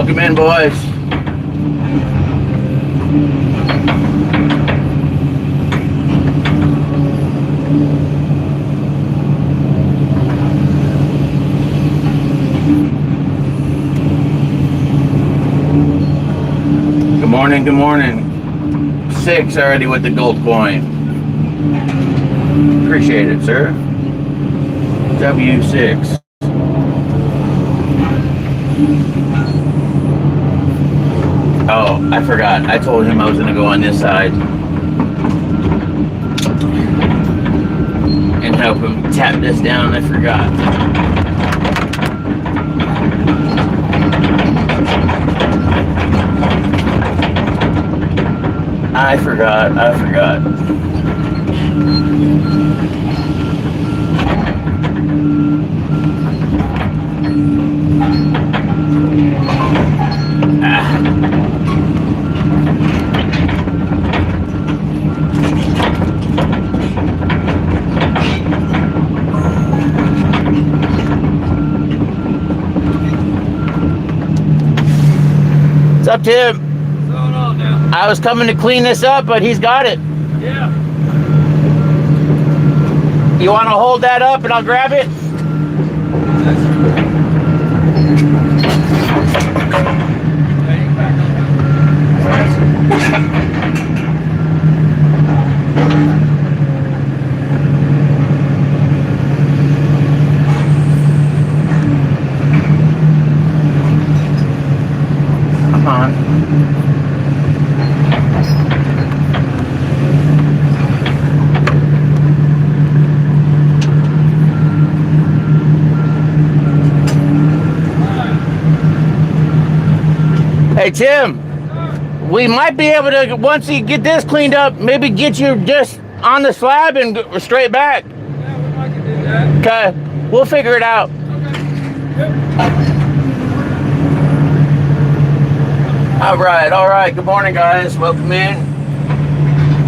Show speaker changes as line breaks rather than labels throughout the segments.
Welcome in, boys. Good morning, good morning. 6 already with the gold coin. Appreciate it, sir. W6. Oh, I forgot. I told him I was going to go on this side and help him tap this down. I forgot. I forgot. What's up, Tim?
What's going on now?
I was coming to clean this up, but he's got it.
Yeah.
You want to hold that up and I'll grab it? Come on. Hey, Tim, we might be able to, once you get this cleaned up, maybe get you just on the slab and go straight back.
Yeah, we might can do that.
Okay, we'll figure it out.
Okay. Yep.
All right. Good morning, guys. Welcome in.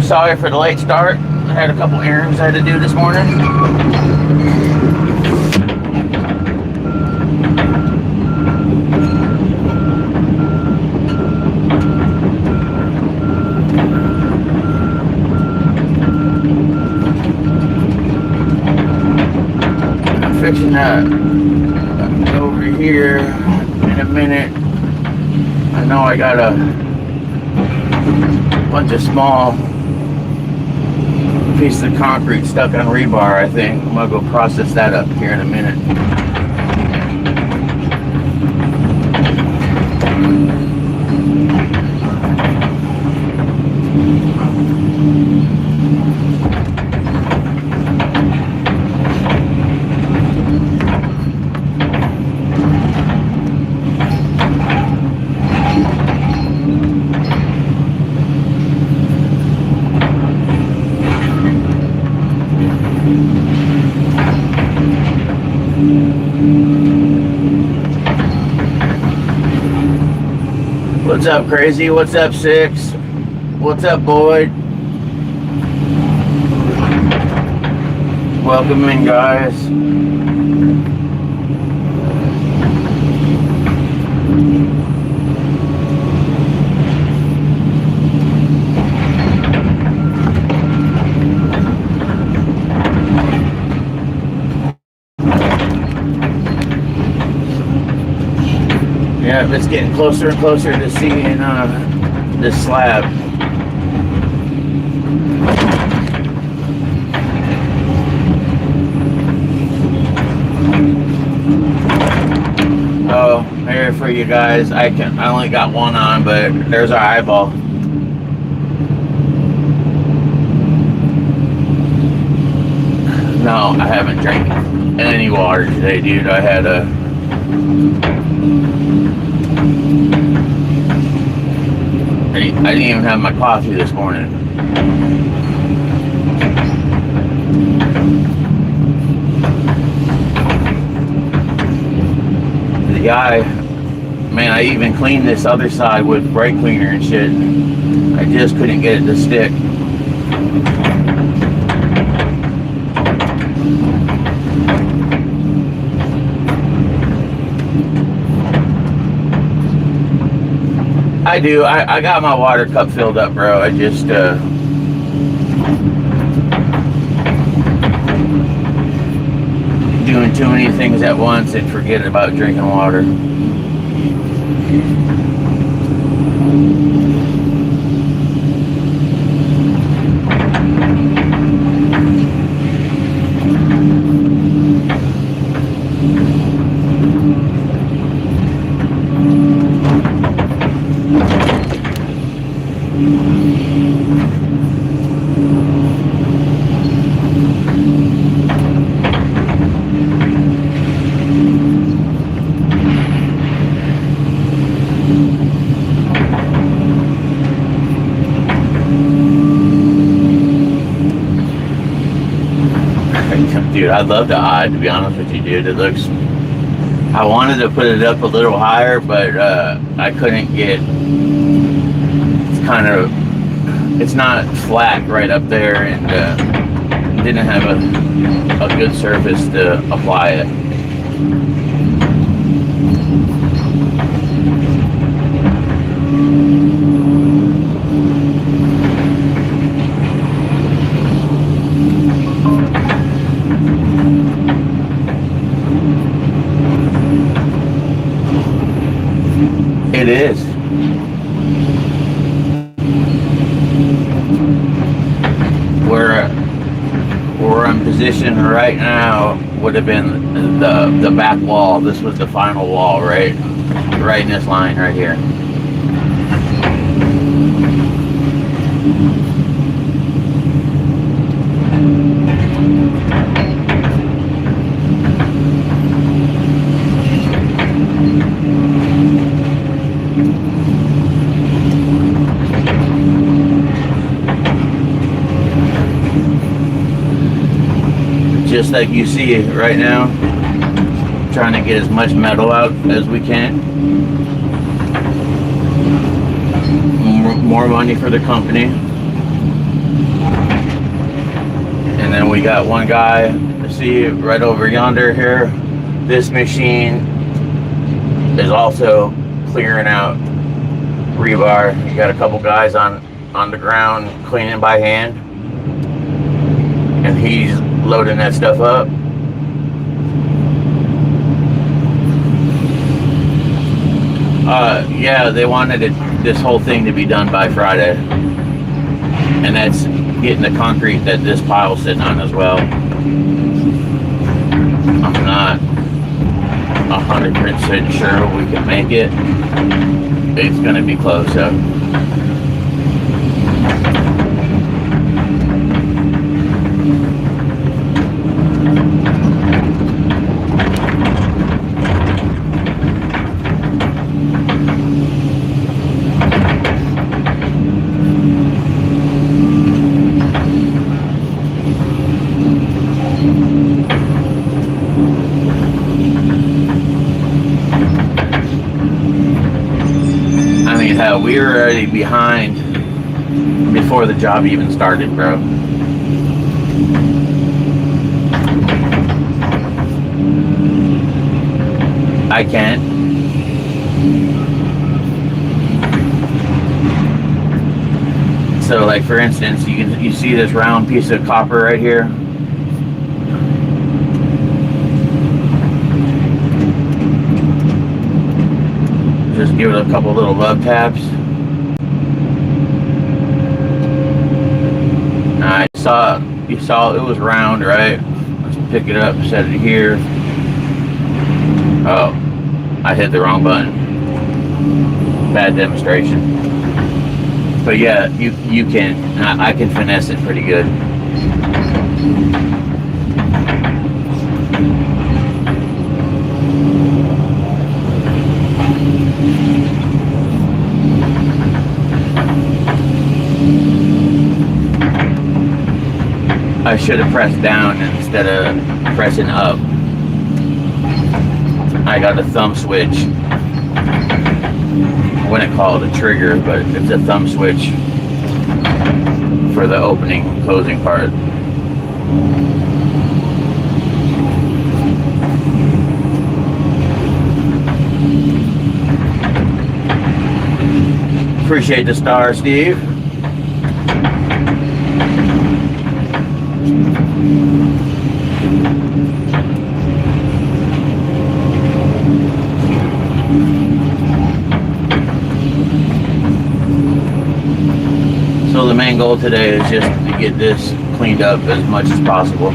Sorry for the late start. I had a couple errands I had to do this morning. I'm fixing that over here in a minute. I know I got a bunch of small pieces of concrete stuck on rebar, I think. I'm gonna go process that up here in a minute. What's up, Crazy? What's up, 6? What's up, Boyd? Welcome in, guys. Yeah, it's getting closer and closer to seeing this slab. Oh, here for you guys. I only got one on, but there's our eyeball. No, I haven't drank any water today, dude. I had I didn't even have my coffee this morning. The guy, man, I even cleaned this other side with brake cleaner and shit. I just couldn't get it to stick. I do. I got my water cup filled up, bro. I just doing too many things at once and forgetting about drinking water. Dude, I love the eye, to be honest with you, dude. It looks... I wanted to put it up a little higher, but I couldn't get... It's kind of... It's not flat right up there, and didn't have a good surface to apply it. It is. Where I'm positioned right now would have been the back wall. This was the final wall, right in this line right here. Just like you see right now, trying to get as much metal out as we can. More money for the company. And then we got one guy, see right over yonder here. This machine is also clearing out rebar. You got a couple guys on the ground cleaning by hand. And he's loading that stuff up. Yeah, they wanted this whole thing to be done by Friday. And that's getting the concrete that this pile's sitting on as well. I'm not 100% sure we can make it. It's going to be close up. We were already behind before the job even started, bro. I can't. So, like for instance, you see this round piece of copper right here. Just give it a couple little love taps. You saw it was round, right? Let's pick it up, set it here. Oh, I hit the wrong button. Bad demonstration. But yeah, you can. I can finesse it pretty good. I should have pressed down instead of pressing up. I got a thumb switch. I wouldn't call it a trigger, but it's a thumb switch for the opening and closing part. Appreciate the star, Steve. So the main goal today is just to get this cleaned up as much as possible.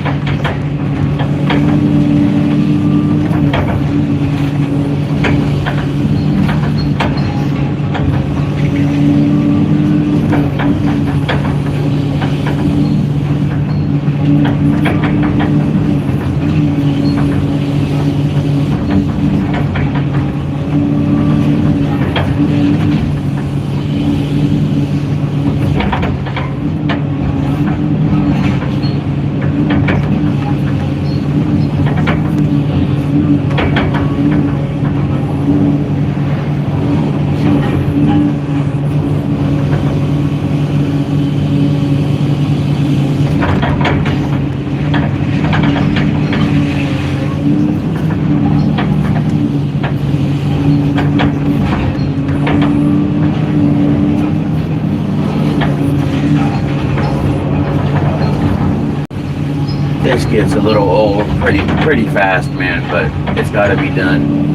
This gets a little old pretty fast, man, but it's got to be done.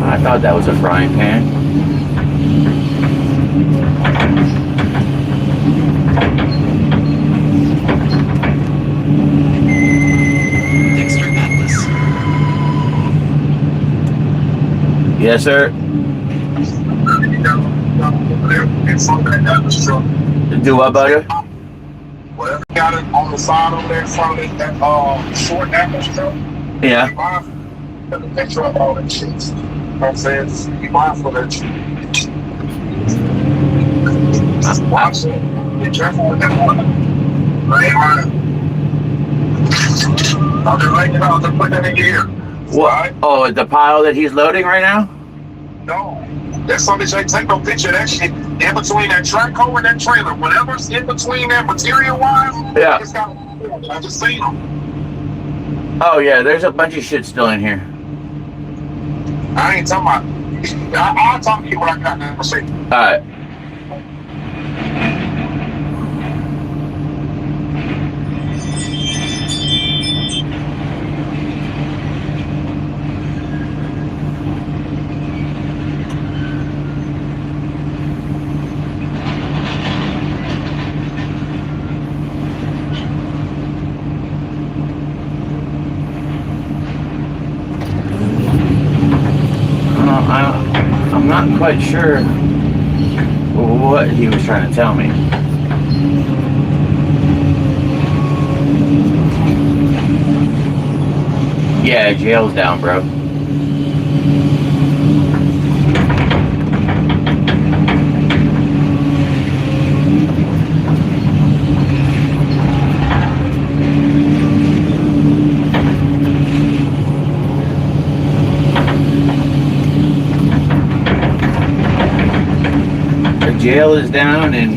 I thought that was a frying pan. Yes, sir. Do what, butter?
Whatever you got it on the side over there in front of that short apple truck.
Yeah.
Be mindful of the picture of all that shit. You know what I'm saying? Just be mindful of that shit. Watch it. Be careful with that water. Right on. I'll just let you know. Just put that in your ear.
What?
Right?
Oh, the pile that he's loading right now?
No. That's something they take no picture of that shit in between that track hole and that trailer. Whatever's in between that material wise,
Yeah.
it's got I just seen them.
Oh, yeah, there's a bunch of shit still in here.
I ain't talking about. I'll talk to you what I got to say.
Alright. I'm not quite sure what he was trying to tell me. Yeah, jail's down, bro. Jail is down and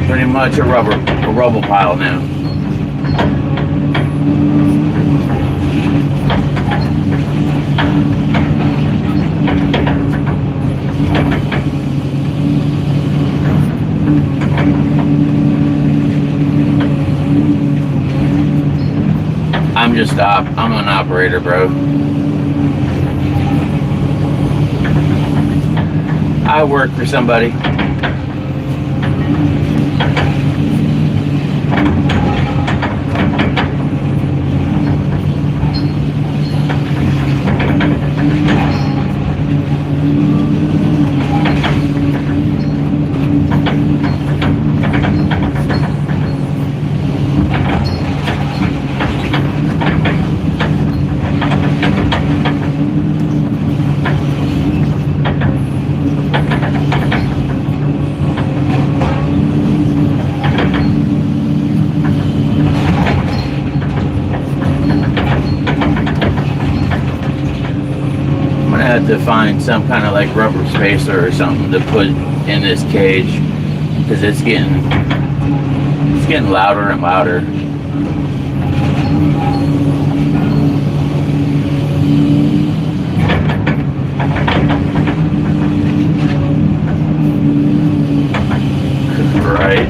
pretty much a rubble pile now. I'm an operator, bro. I work for somebody. have to find some kind of like rubber spacer or something to put in this cage because it's getting louder and louder. Right.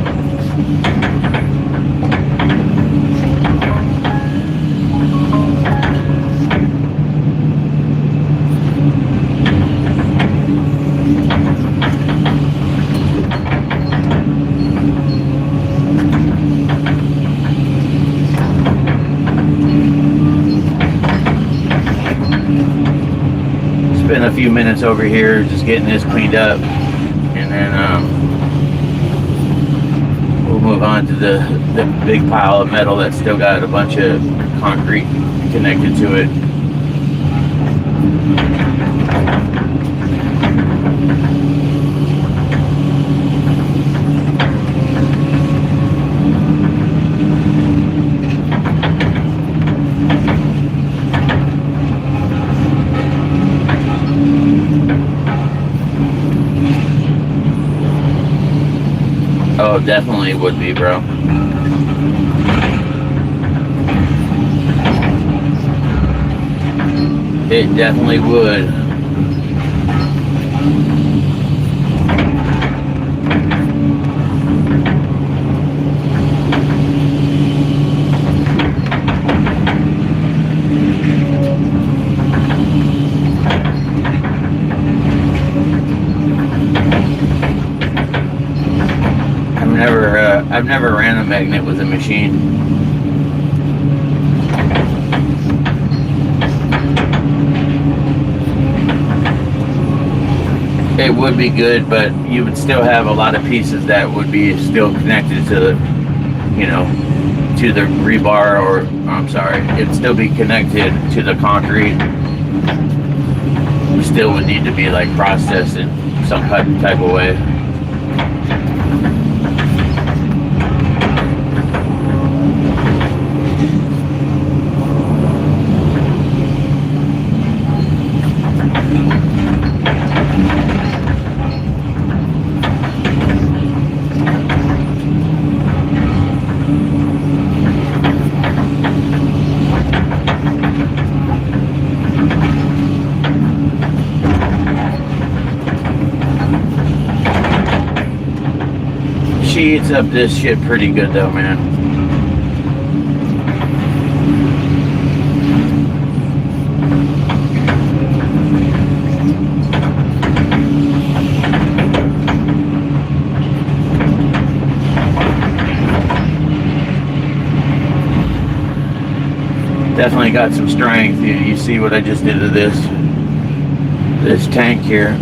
Spend a few minutes over here just getting this cleaned up, and then we'll move on to the big pile of metal that's still got a bunch of concrete connected to it. Oh, definitely would be, bro. It definitely would. I've never ran a magnet with a machine. It would be good, but you would still have a lot of pieces that would be still connected to the, you know, to the rebar, or I'm sorry, it'd still be connected to the concrete. It still would need to be like processed in some type of way. She eats up this shit pretty good though, man. Definitely got some strength. You see what I just did to this tank here.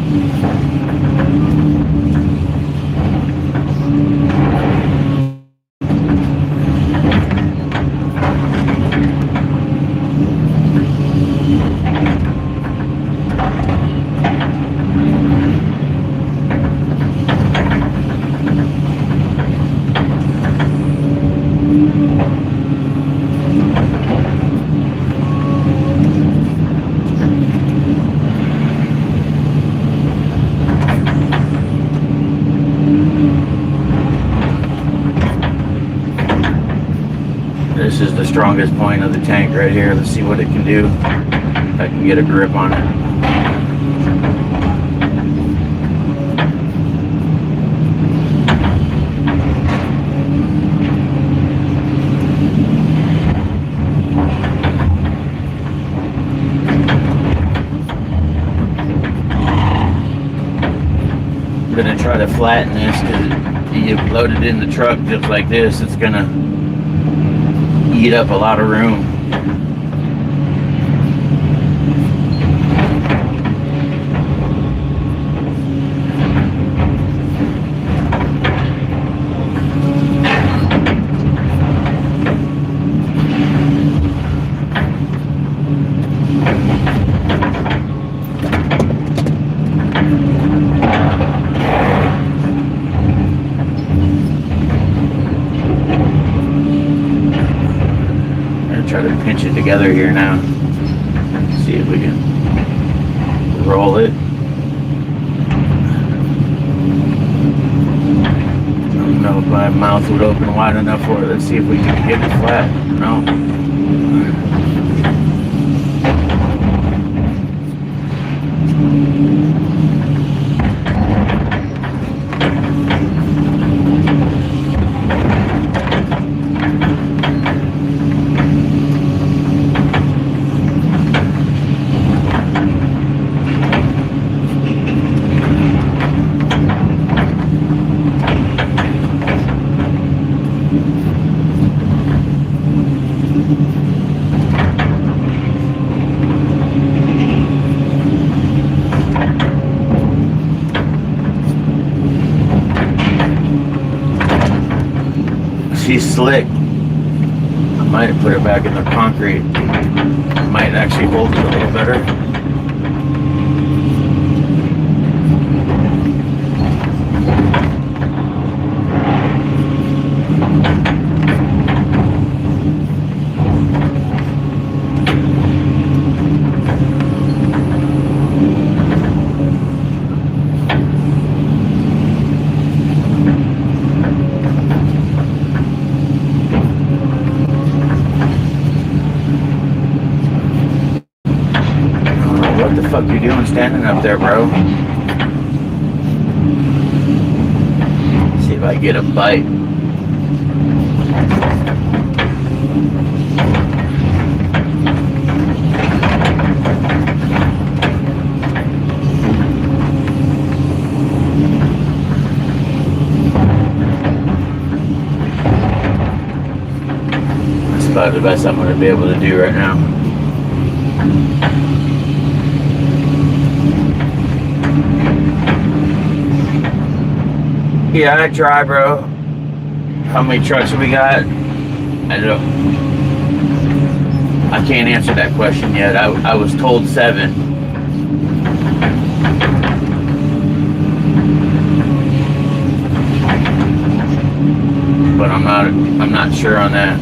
This is the strongest point of the tank right here. Let's see what it can do. If I can get a grip on it. I'm gonna try to flatten this because you load it in the truck just like this, it's gonna eat up a lot of room. Try to pinch it together here now. See if we can roll it. I don't know if my mouth would open wide enough for it. Let's see if we can get it flat. No. She's slick. I might have put her back in the concrete. Might actually hold it a little better. What the fuck you doing standing up there, bro? See if I get a bite. That's about the best I'm going to be able to do right now. Yeah, I try, bro. How many trucks we got? I can't answer that question yet. I was told 7. But I'm not sure on that.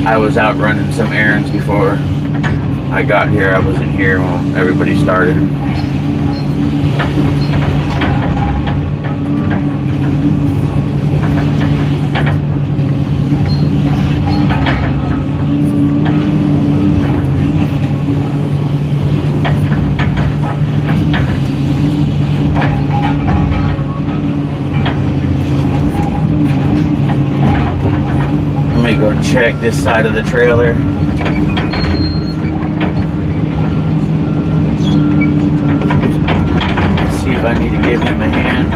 I was out running some errands before I got here. I wasn't here when everybody started. Go check this side of the trailer. See if I need to give him a hand.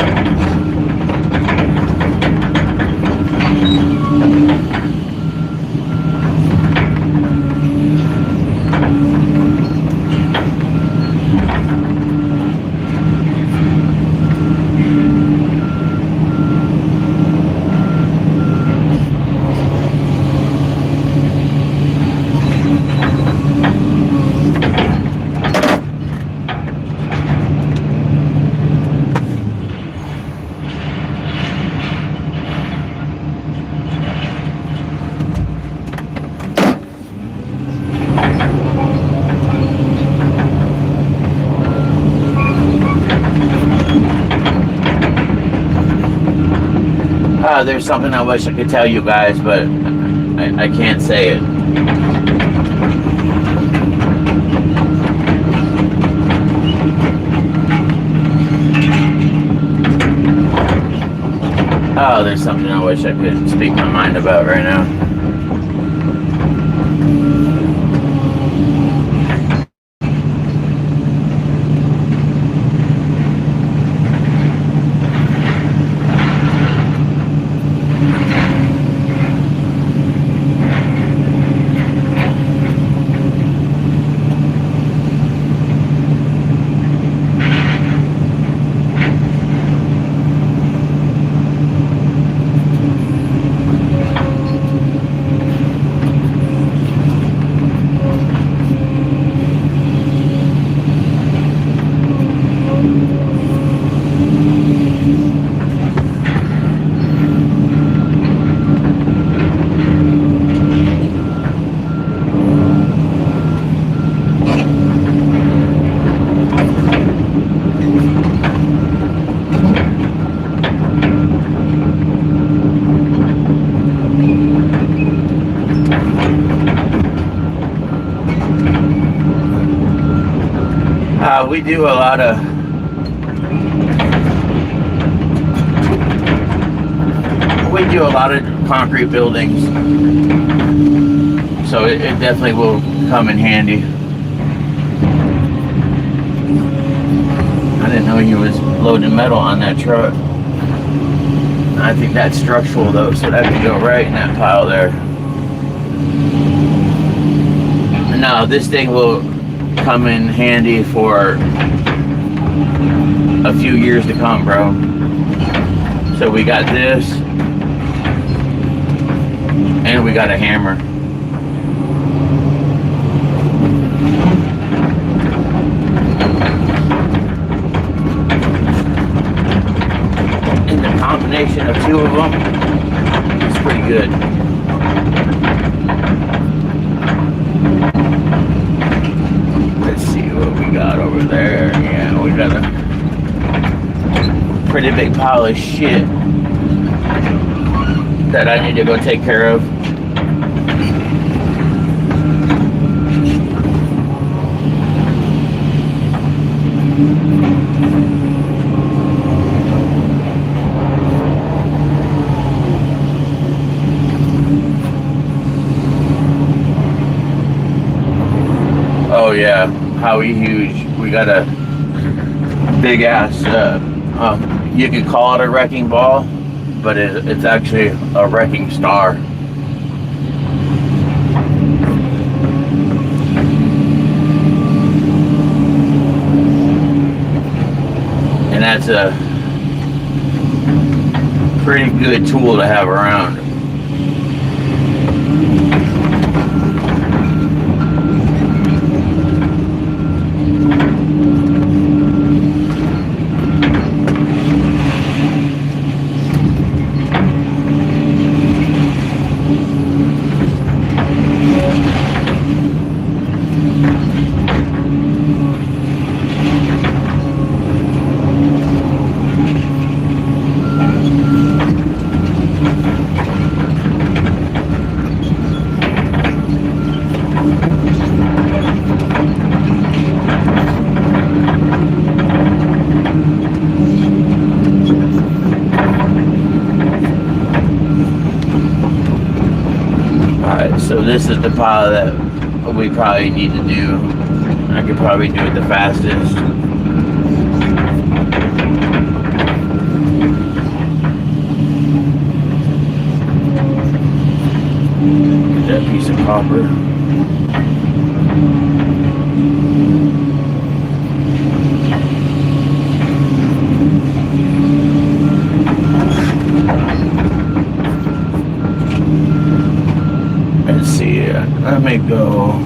There's something I wish I could tell you guys, but I can't say it. Oh, there's something I wish I could speak my mind about right now. We do a lot of concrete buildings, so it definitely will come in handy. I didn't know he was loading metal on that truck. I think that's structural though, so that could go right in that pile there. No, this thing will come in handy for a few years to come, bro. So we got this, and we got a hammer. And the combination of two of them is pretty good. Let's see what we got over there. Yeah, we got a pretty big pile of shit that I need to go take care of. Oh yeah, Howie huge. We got a big ass, you could call it a wrecking ball, but it's actually a wrecking star. And that's a pretty good tool to have around. So this is the pile that we probably need to do. I could probably do it the fastest. Get that piece of copper. Let's see, let me go.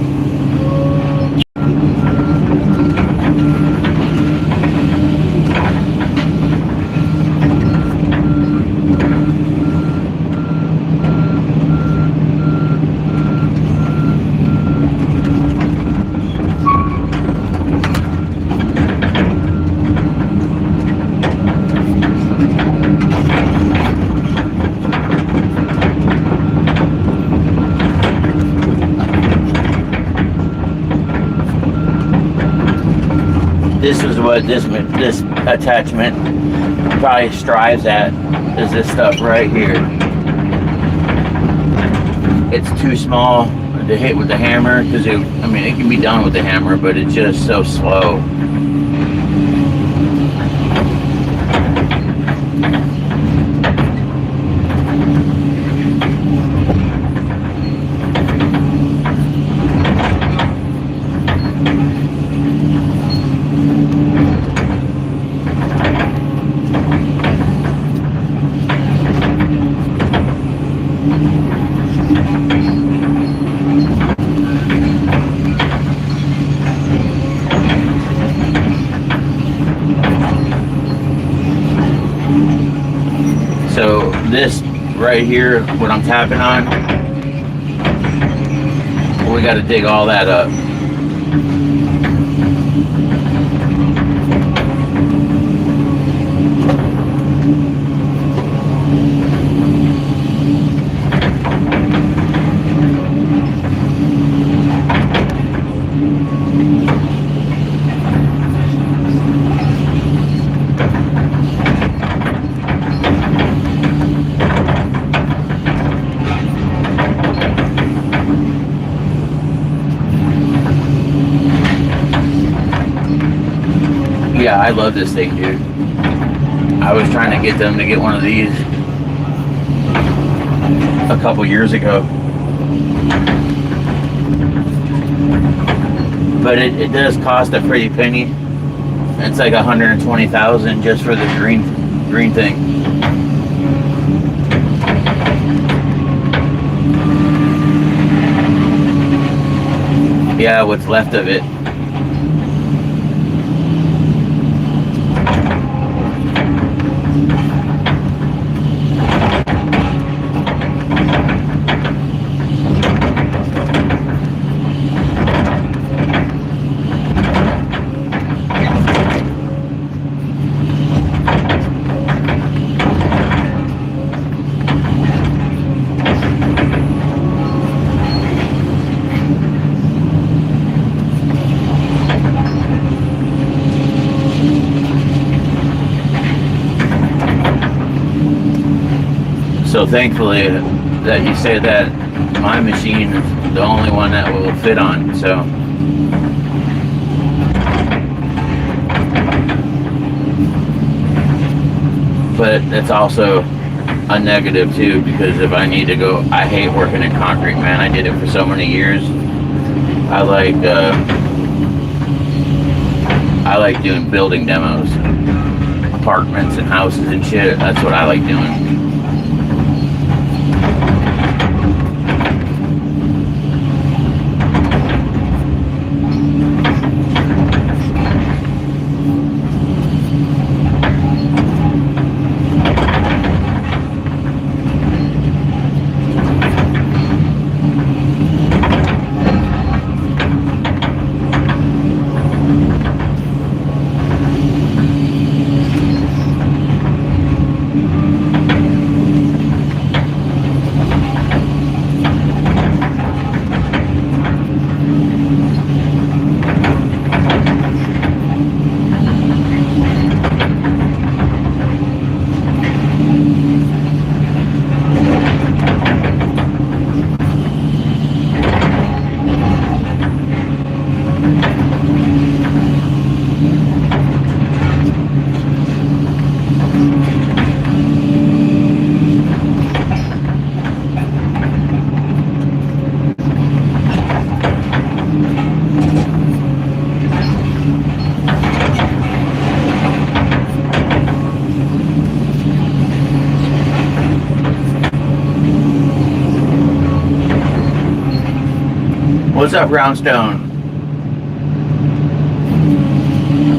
This is what this attachment probably strives at, is this stuff right here. It's too small to hit with the hammer, because it can be done with the hammer, but it's just so slow. So this right here, what I'm tapping on, we got to dig all that up. Yeah, I love this thing, dude. I was trying to get them to get one of these a couple years ago. But it does cost a pretty penny. It's like 120,000 just for the green thing. Yeah, what's left of it. So thankfully that you say that my machine is the only one that will fit on, so. But it's also a negative too, because if I need to go, I hate working in concrete, man. I did it for so many years. I like doing building demos, apartments and houses and shit. That's what I like doing. What's up, Brownstone?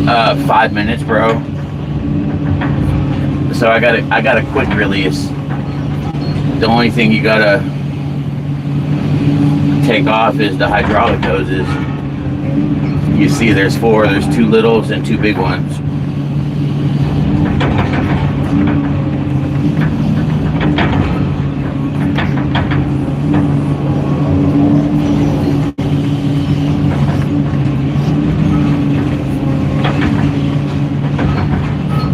5 minutes, bro. So I got a quick release. The only thing you gotta take off is the hydraulic hoses. You see there's 4, there's 2 littles and 2 big ones.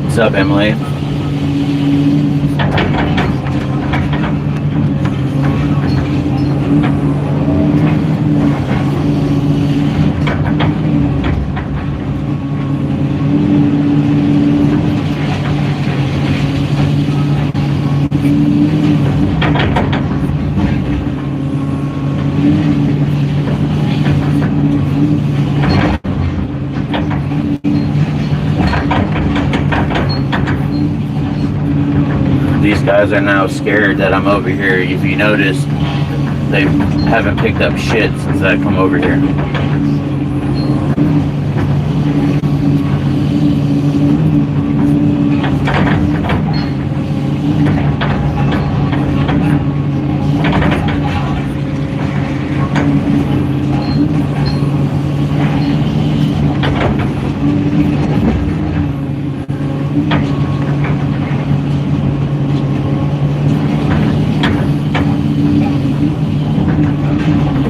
What's up, Emily? These guys are now scared that I'm over here. If you notice, they haven't picked up shit since I come over here.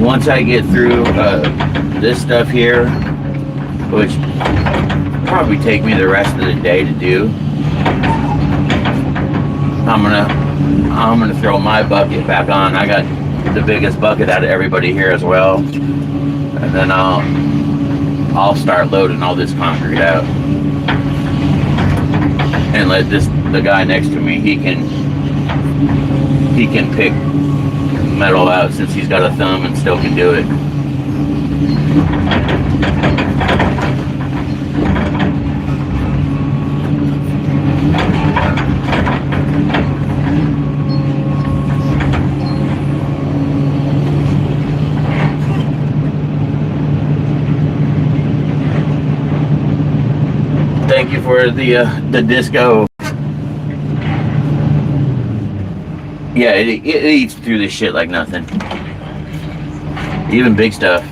Once I get through this stuff here, which probably take me the rest of the day to do, I'm gonna throw my bucket back on. I got the biggest bucket out of everybody here as well, and then I'll start loading all this concrete out. and let the guy next to me, he can pick metal out since he's got a thumb and still can do it. Thank you for the disco. Yeah, it eats through this shit like nothing. Even big stuff.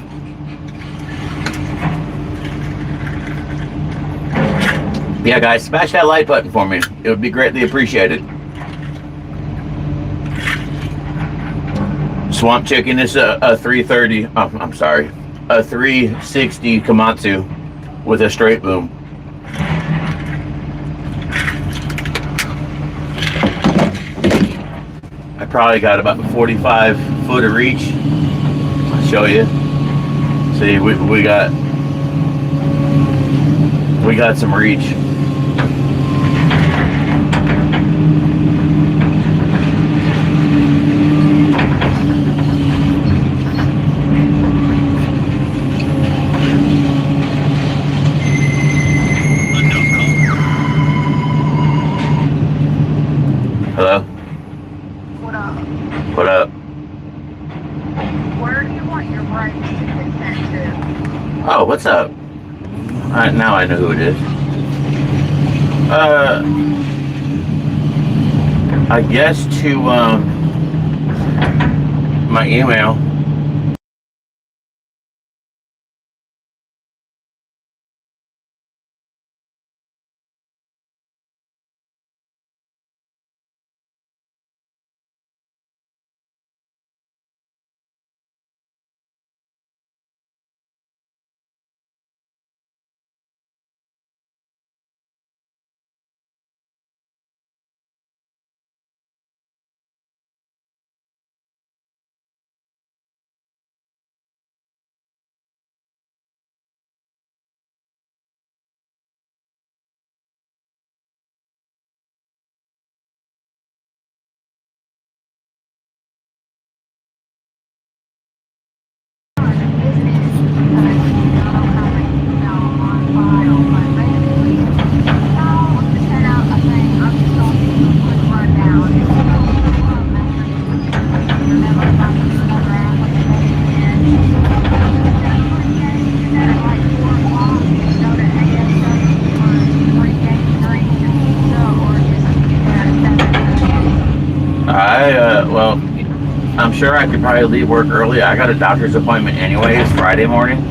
Yeah, guys, smash that like button for me. It would be greatly appreciated. Swamp Chicken is a 330. Oh, I'm sorry, a 360 Komatsu with a straight boom. I probably got about 45 foot of reach. I'll show you. See, we got some reach. Hello?
What up?
What up?
Where do you want your brakes to get sent to?
Oh, what's up? Now I know who it is. I guess to my email. Well, I'm sure I could probably leave work early. I got a doctor's appointment anyways, Friday morning.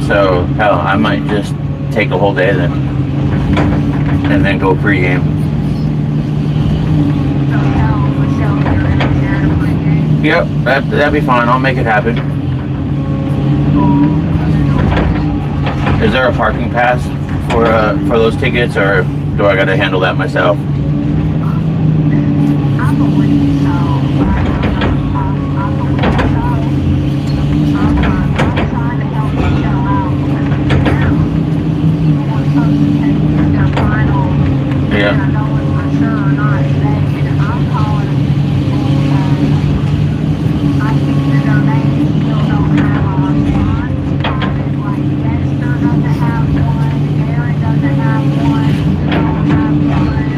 So, hell, I might just take the whole day then. And then go pregame. Yep, that'd be fine. I'll make it happen. Is there a parking pass for those tickets, or do I gotta handle that myself?
I believe so.
Yeah.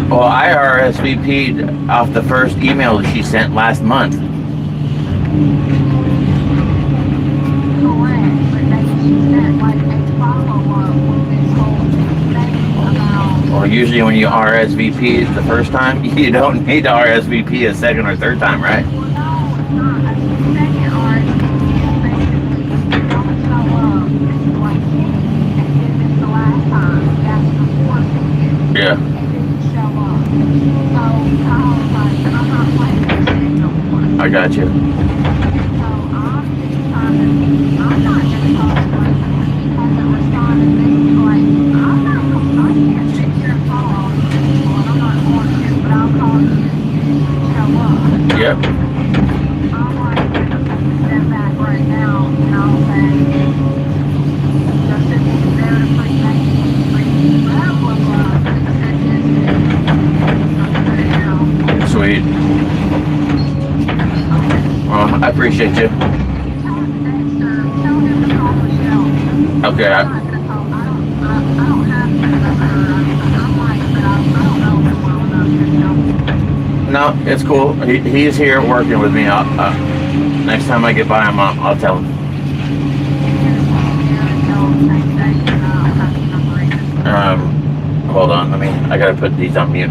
Well, I RSVP'd off the first email that she sent last month. Well, usually when you RSVP the first time, you don't need to RSVP a second or third time, right? Yeah. I got you. Yep. appreciate you. Okay. No, it's cool. He's here working with me. Next time I get by him, I'll tell him. Hold on. I gotta put these on mute.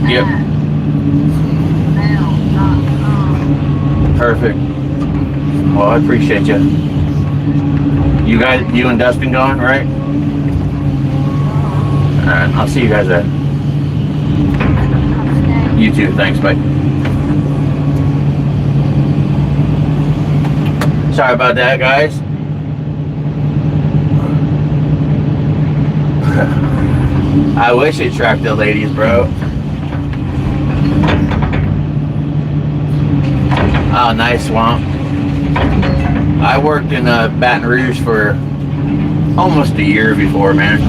Yep. Perfect. Well, I appreciate you. You and Dustin going, right? Alright, I'll see you guys there. You too, thanks, bye. Sorry about that, guys. I wish it tracked the ladies, bro. Oh, nice, Swamp. I worked in Baton Rouge for almost a year before, man.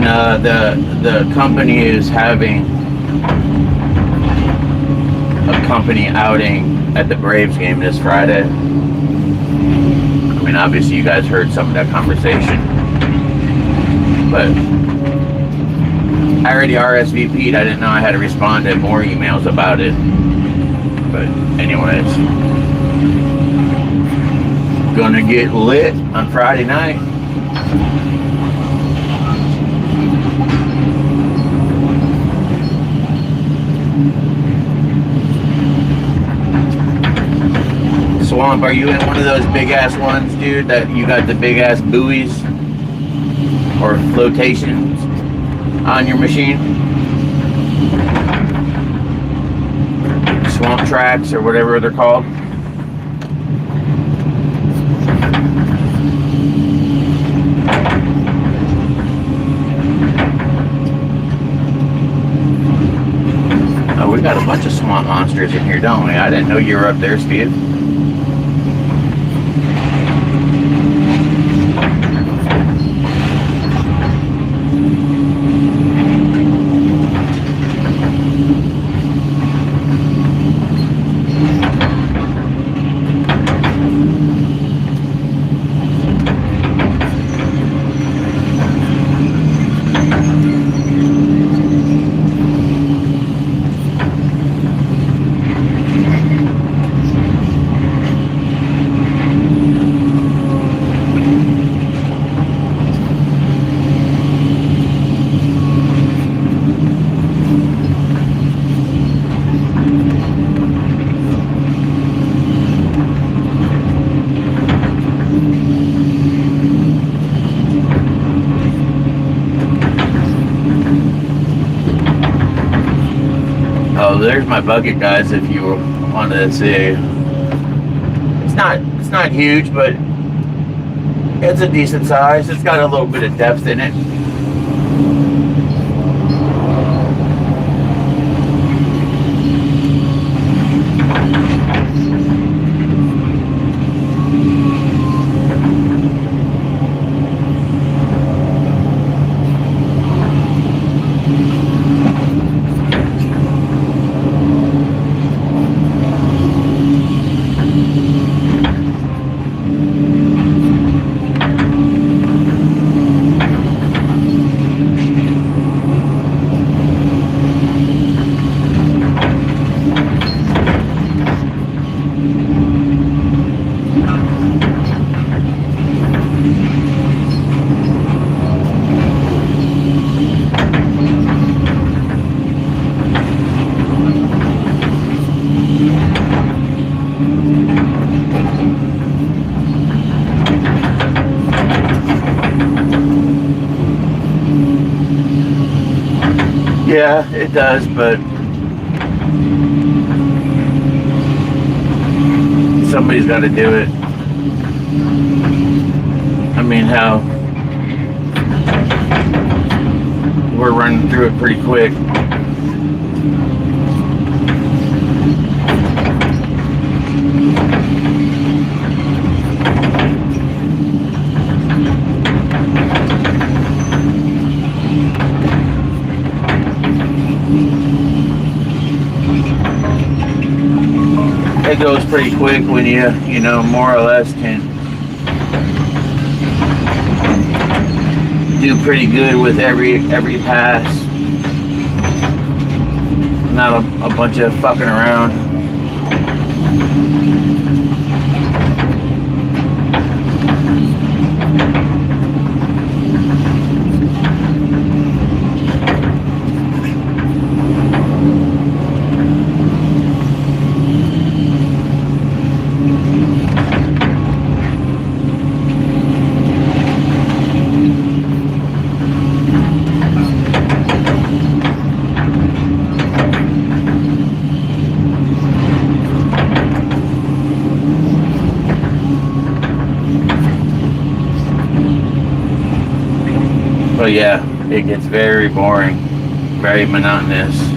No, the company is having a company outing at the Braves game this Friday. I mean, obviously you guys heard some of that conversation, but I already RSVP'd. I didn't know I had to respond to more emails about it. But anyways, gonna get lit on Friday night. Swamp, are you in one of those big ass ones, dude, that you got the big ass buoys or flotations on your machine? Swamp tracks or whatever they're called. Oh, we got a bunch of swamp monsters in here, don't we? I didn't know you were up there, Steve. There's my bucket, guys, if you wanted to see. It's not huge, but it's a decent size. It's got a little bit of depth in it. Yeah, it does, but somebody's got to do it. I mean, how we're running through it pretty quick. It goes pretty quick when you know, more or less can do pretty good with every pass. Not a bunch of fucking around. But yeah, it gets very boring, very monotonous.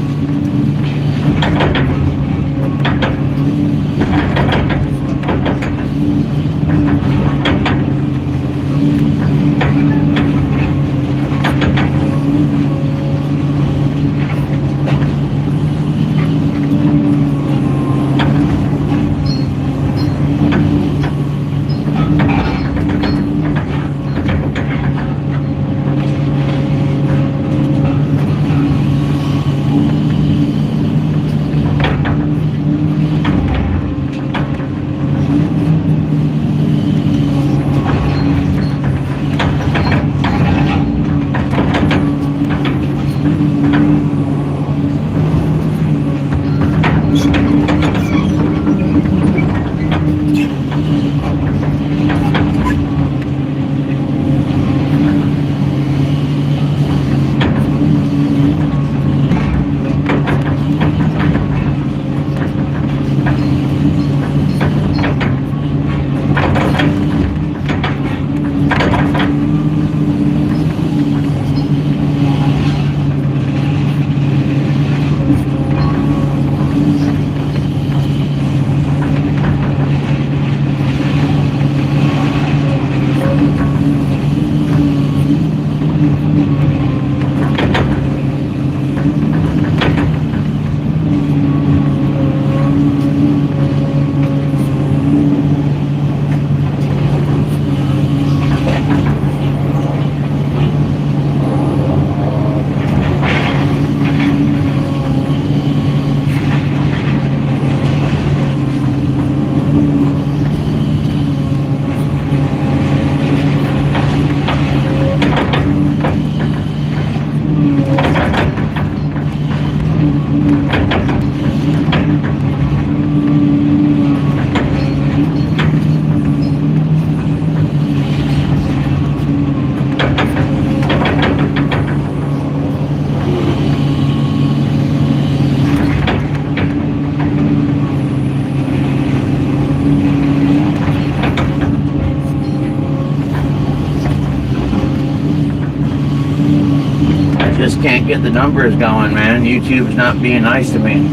Just can't get the numbers going, man. YouTube's not being nice to me.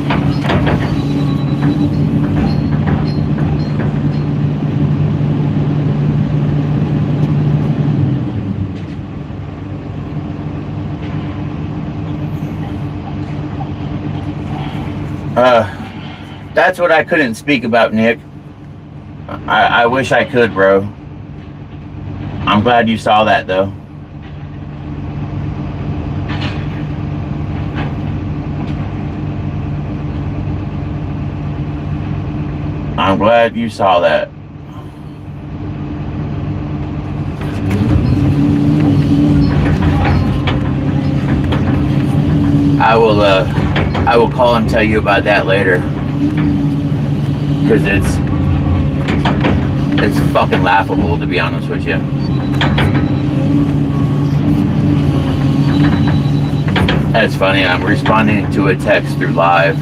That's what I couldn't speak about, Nick. I wish I could, bro. I'm glad you saw that, though. I'm glad you saw that. I will call and tell you about that later. Because it's fucking laughable, to be honest with you. That's funny. I'm responding to a text through live.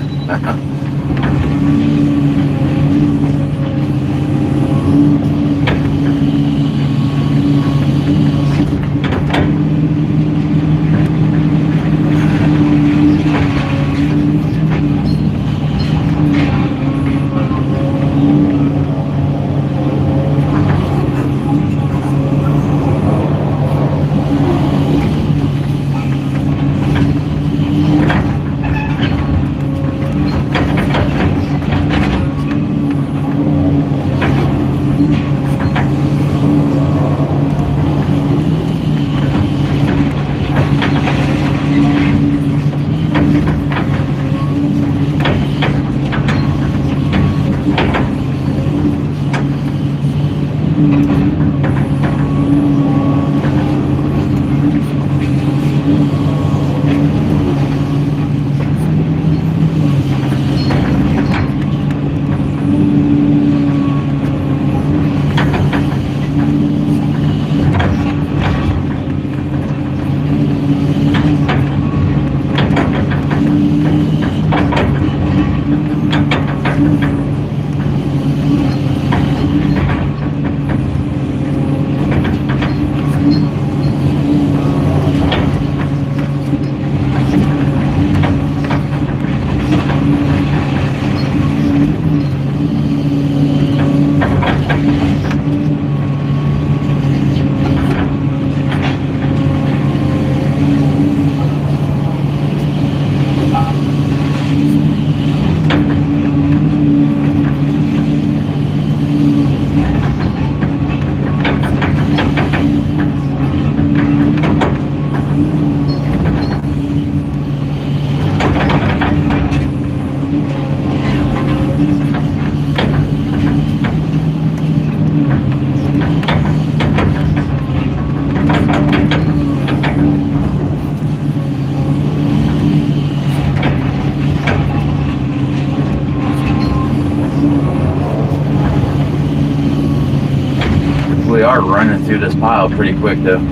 We are running through this pile pretty quick though.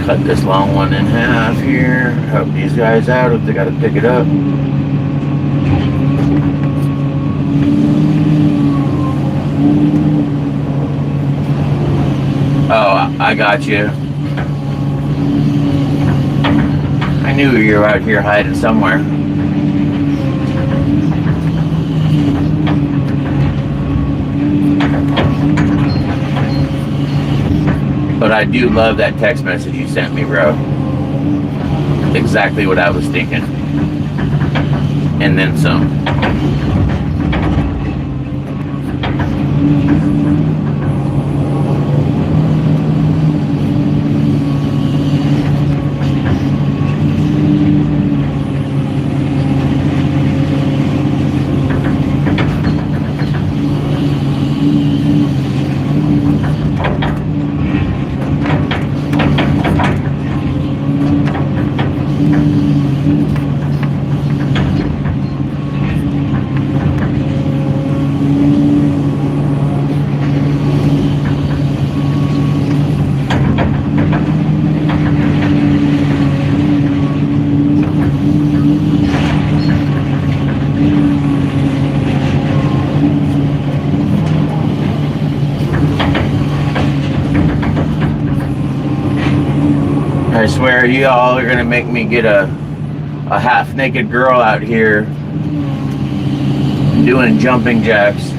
Cut this long one in half here. Help these guys out if they got to pick it up. Oh, I got you. I knew you were out here hiding somewhere. But I do love that text message you sent me, bro. Exactly what I was thinking. And then some. I swear you all are gonna make me get a half-naked girl out here doing jumping jacks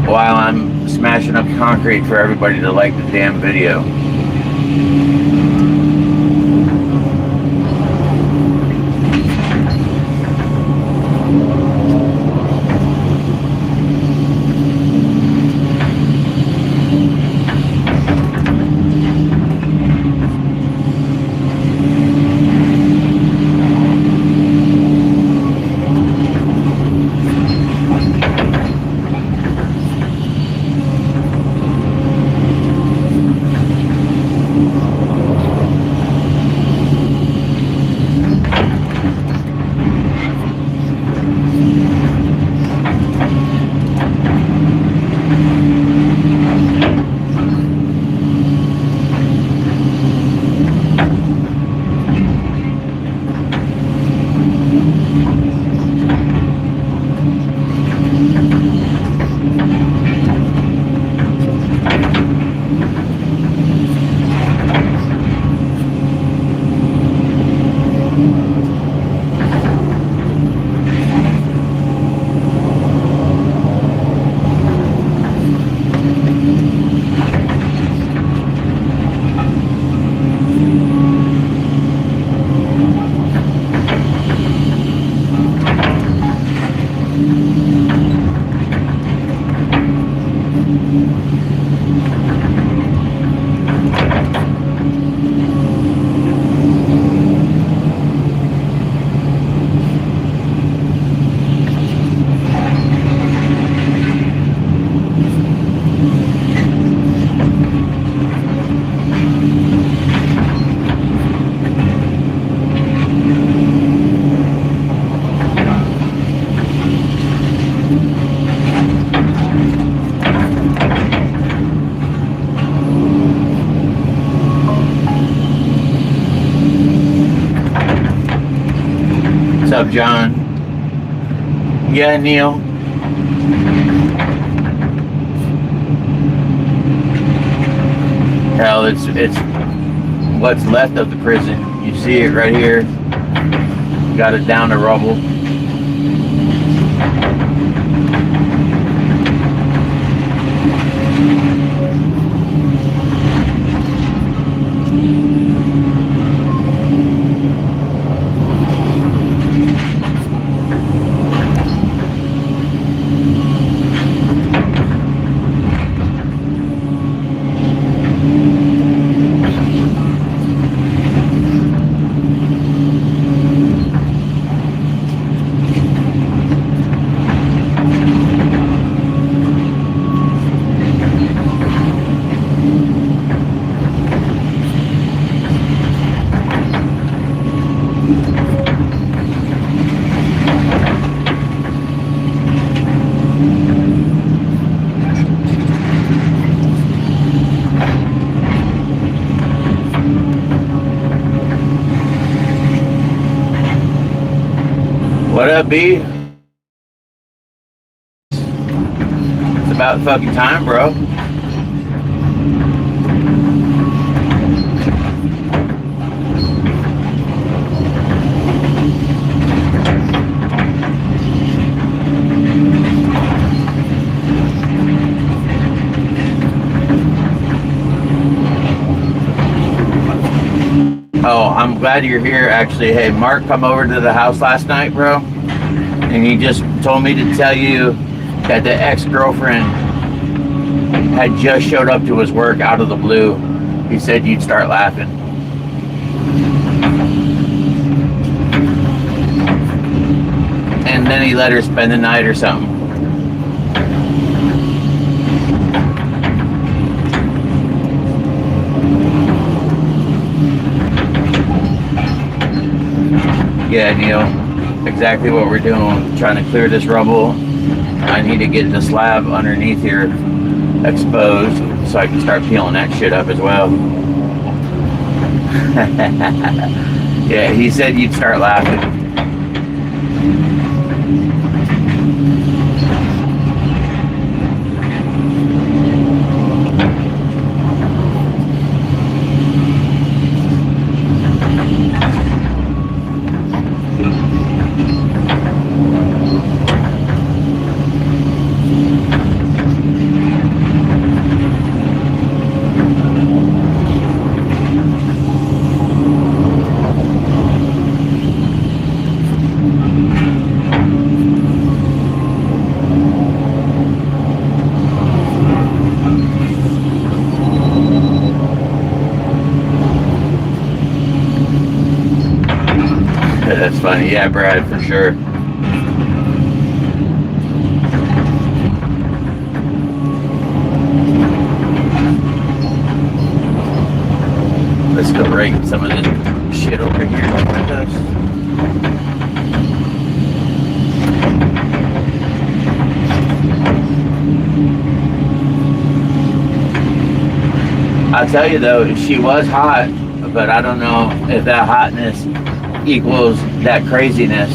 while I'm smashing up concrete for everybody to like the damn video. What's up, John? Yeah, Neil. Hell, it's what's left of the prison. You see it right here. Got it down to rubble. What up, B? It's about fucking time, bro. Oh, I'm glad you're here, actually. Hey, Mark come over to the house last night, bro, and he just told me to tell you that the ex-girlfriend had just showed up to his work out of the blue. He said you'd start laughing. And then he let her spend the night or something. Yeah, Neil, exactly what we're doing, trying to clear this rubble. I need to get the slab underneath here exposed so I can start peeling that shit up as well. Yeah, he said you'd start laughing. Yeah, Brad, for sure. Let's go rake some of this shit over here like this. I'll tell you though, she was hot, but I don't know if that hotness equals that craziness.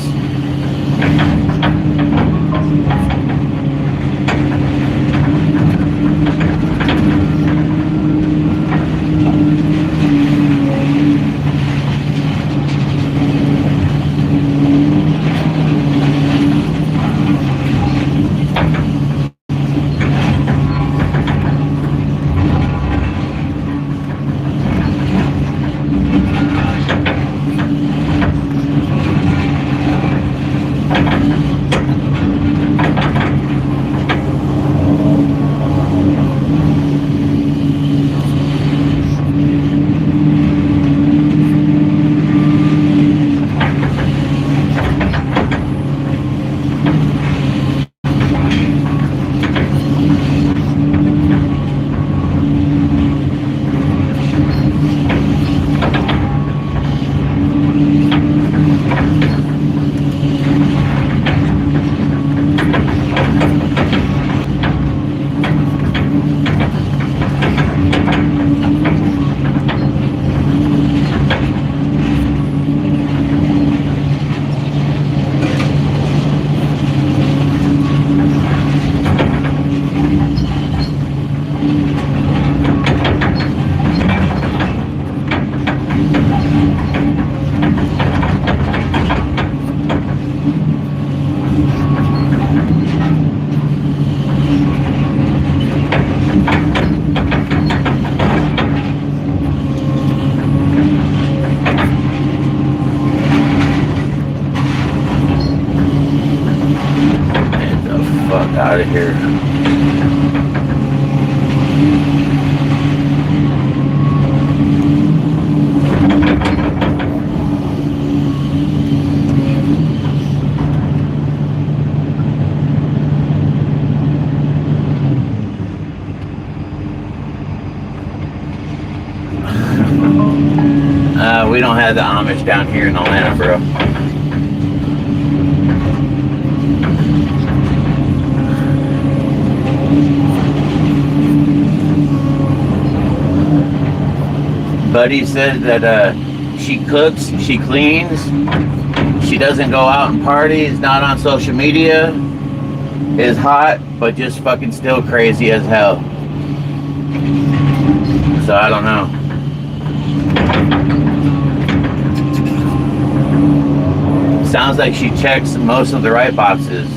Out of here. We don't have the Amish down here in Atlanta, bro. Buddy said that she cooks, she cleans, she doesn't go out and party, is not on social media, is hot, but just fucking still crazy as hell. So I don't know. Sounds like she checks most of the right boxes.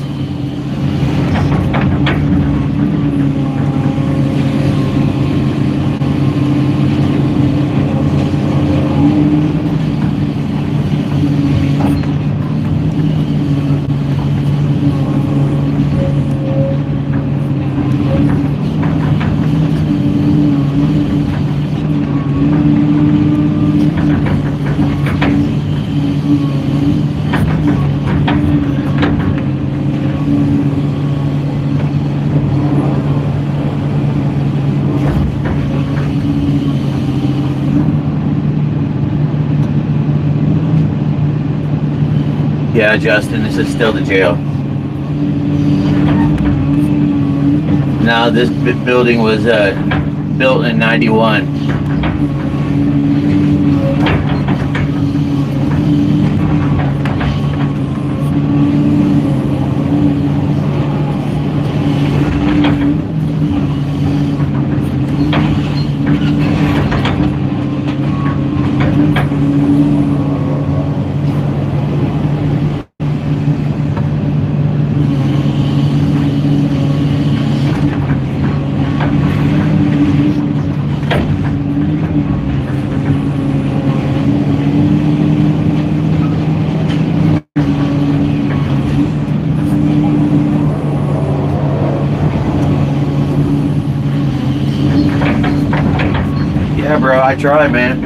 Yeah, Justin, this is still the jail. Now, this building was built in '91. Yeah, bro, I try, man.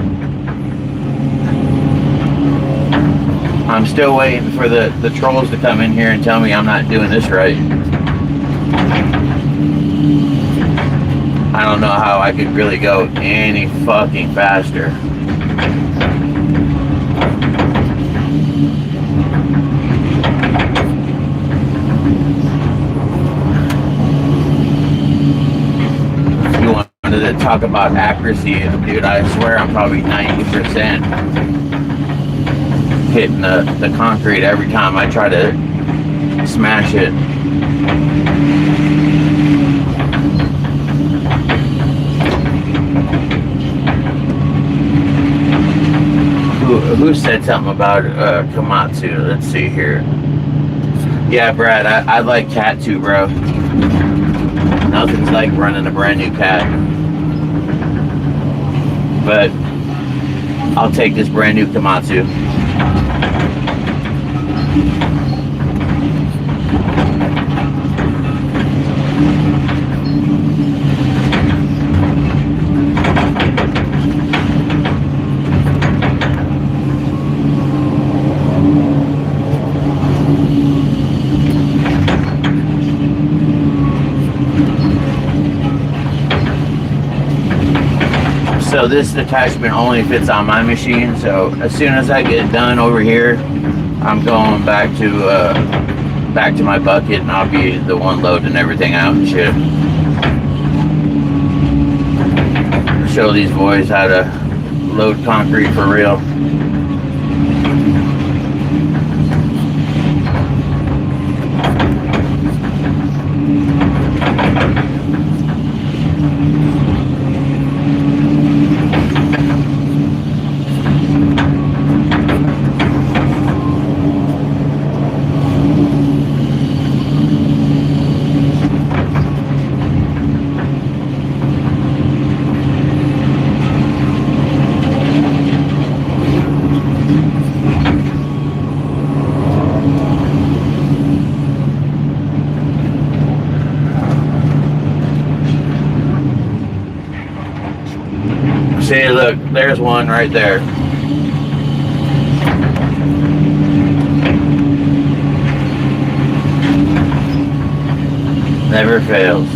I'm still waiting for the trolls to come in here and tell me I'm not doing this right. I don't know how I could really go any fucking faster. You wanted to talk about accuracy, dude, I swear I'm probably 90% hitting the concrete every time I try to smash it. Who said something about Komatsu? Let's see here. Yeah, Brad, I like cat too, bro. Nothing's like running a brand new cat. But I'll take this brand new Komatsu. So this attachment only fits on my machine. So as soon as I get done over here, I'm going back to my bucket, and I'll be the one loading everything out and shit. Show these boys how to load concrete for real. See, look, there's one right there. Never fails.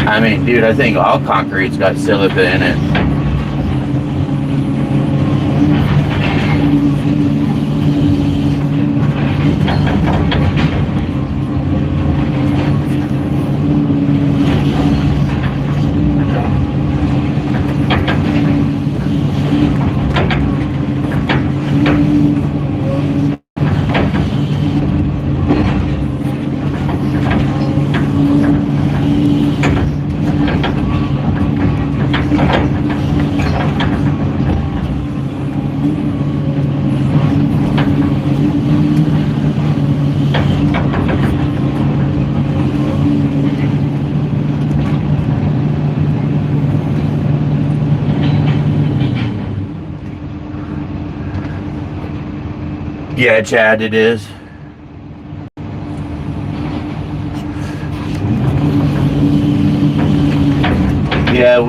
I mean, dude, I think all concrete's got silica in it. Yeah, Chad, it is. Yeah,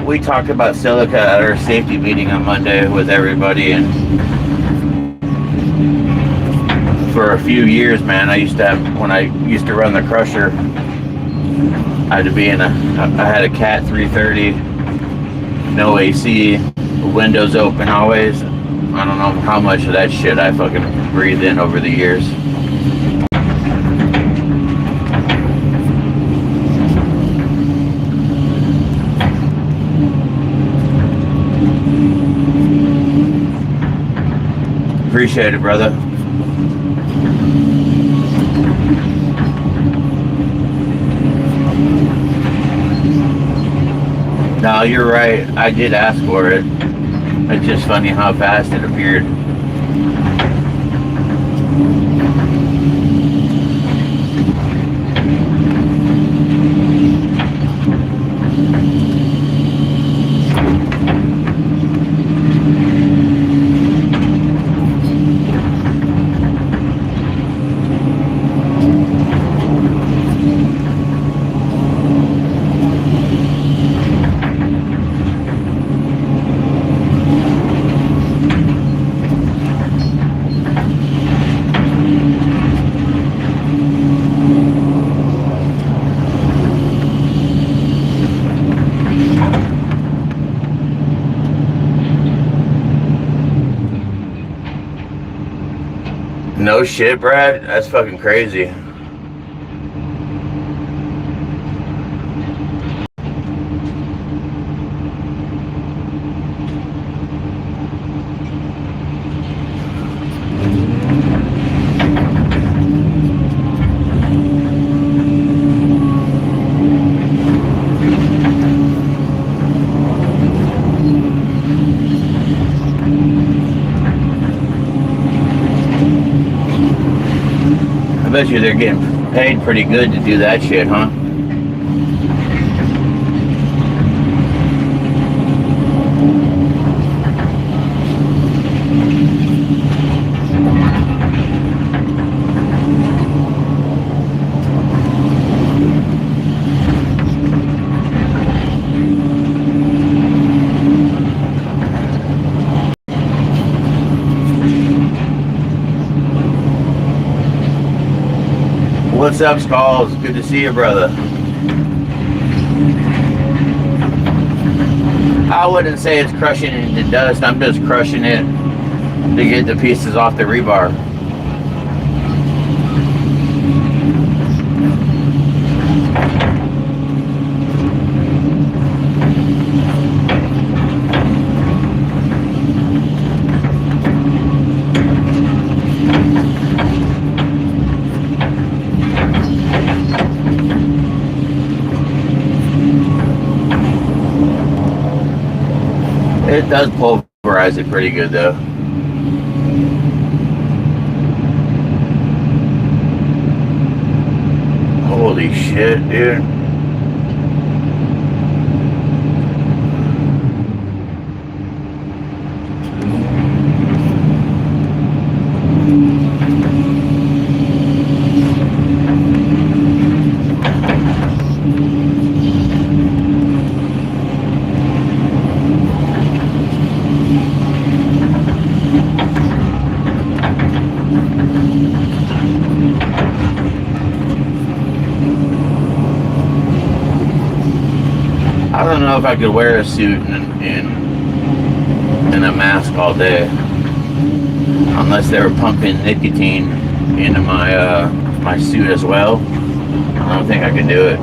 we talked about silica at our safety meeting on Monday with everybody, and for a few years, man, when I used to run the crusher, I had a Cat 330, no AC, windows open always. I don't know how much of that shit I fucking breathed in over the years. Appreciate it, brother. No, you're right. I did ask for it. It's just funny how fast it appeared. No shit, Brad. That's fucking crazy. I bet you they're getting paid pretty good to do that shit, huh? What's up, Skulls? Good to see you, brother. I wouldn't say it's crushing it into dust. I'm just crushing it to get the pieces off the rebar. It does pulverize it pretty good, though. Holy shit, dude. I don't know if I could wear a suit and a mask all day, unless they were pumping nicotine into my my suit as well. I don't think I could do it.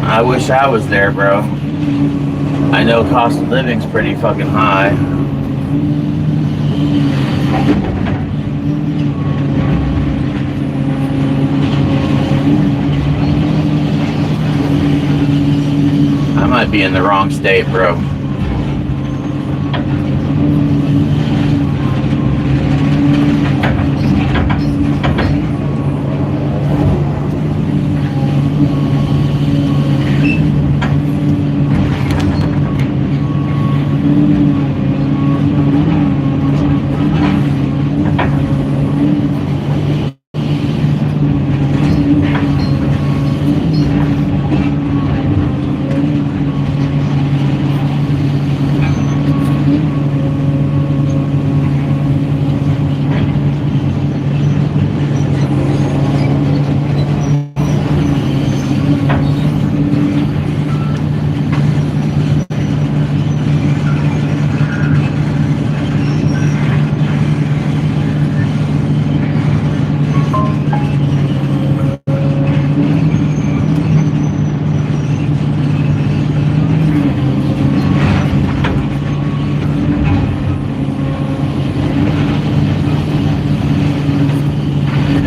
I wish I was there, bro. I know cost of living's pretty fucking high. I might be in the wrong state, bro.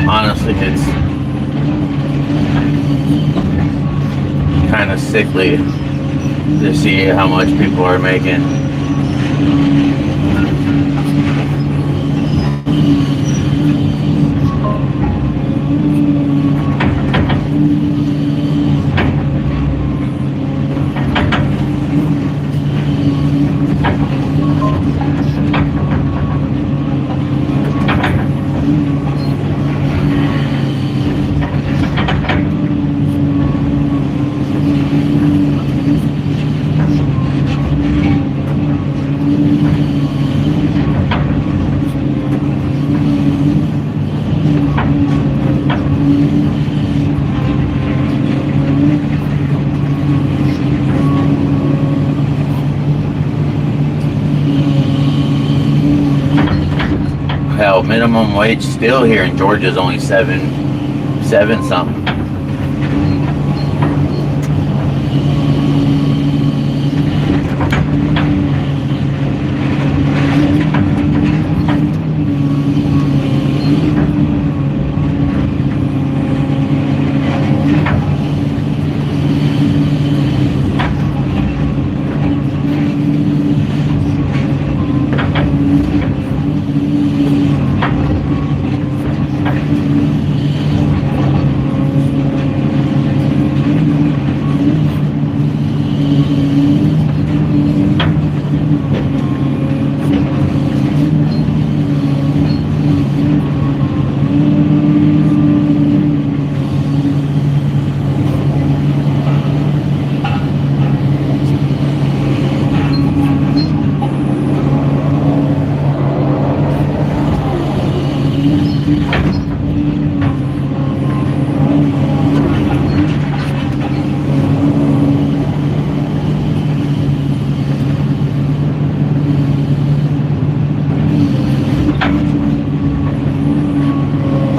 Honestly, it's kind of sickly to see how much people are making. Hell, minimum wage still here in Georgia is only seven something.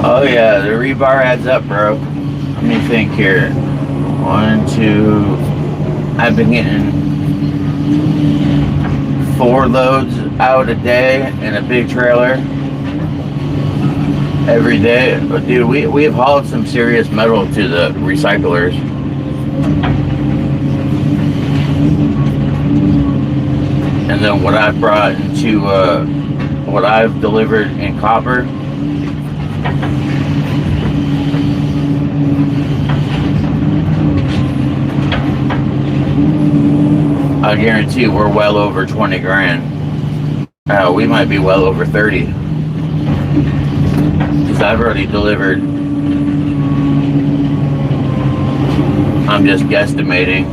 Oh yeah, the rebar adds up, bro. Let me think here. 1, 2. I've been getting 4 loads out a day in a big trailer every day. But dude, we have hauled some serious metal to the recyclers. And then what I've brought into what I've delivered in copper. I guarantee we're well over 20 grand. We might be well over 30. Because I've already delivered. I'm just guesstimating.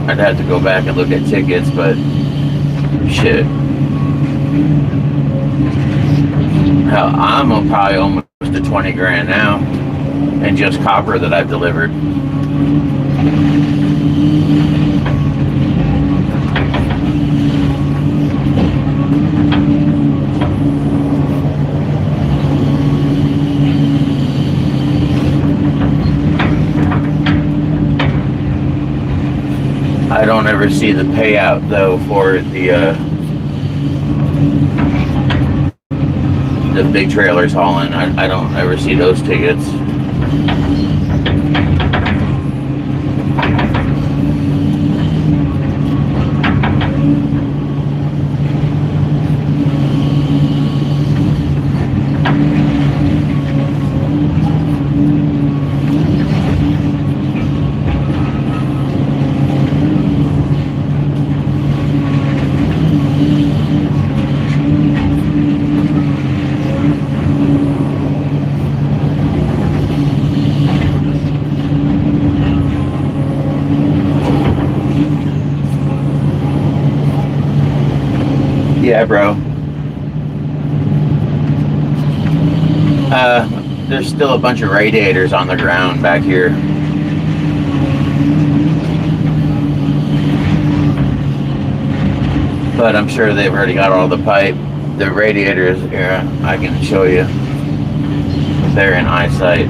I'd have to go back and look at tickets, but shit. Hell, I'm probably almost to 20 grand now. And just copper that I've delivered. I don't ever see the payout though for the big trailers hauling. I don't ever see those tickets. Yeah, bro. There's still a bunch of radiators on the ground back here. But I'm sure they've already got all the pipe. The radiators here, I can show you. They're in eyesight.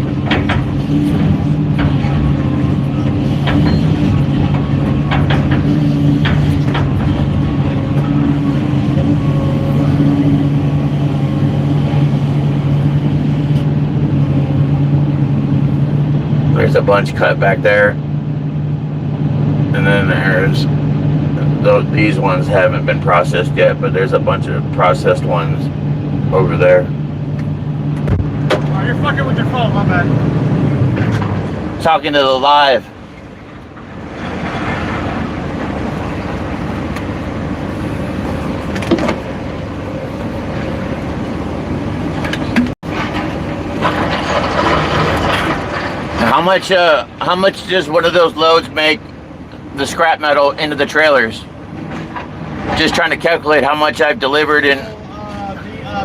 There's a bunch cut back there. And then there's these ones haven't been processed yet, but there's a bunch of processed ones over there.
Oh, you're fucking with your phone, my bad.
Talking to the live. How much does one of those loads make the scrap metal into the trailers? Just trying to calculate how much I've delivered in.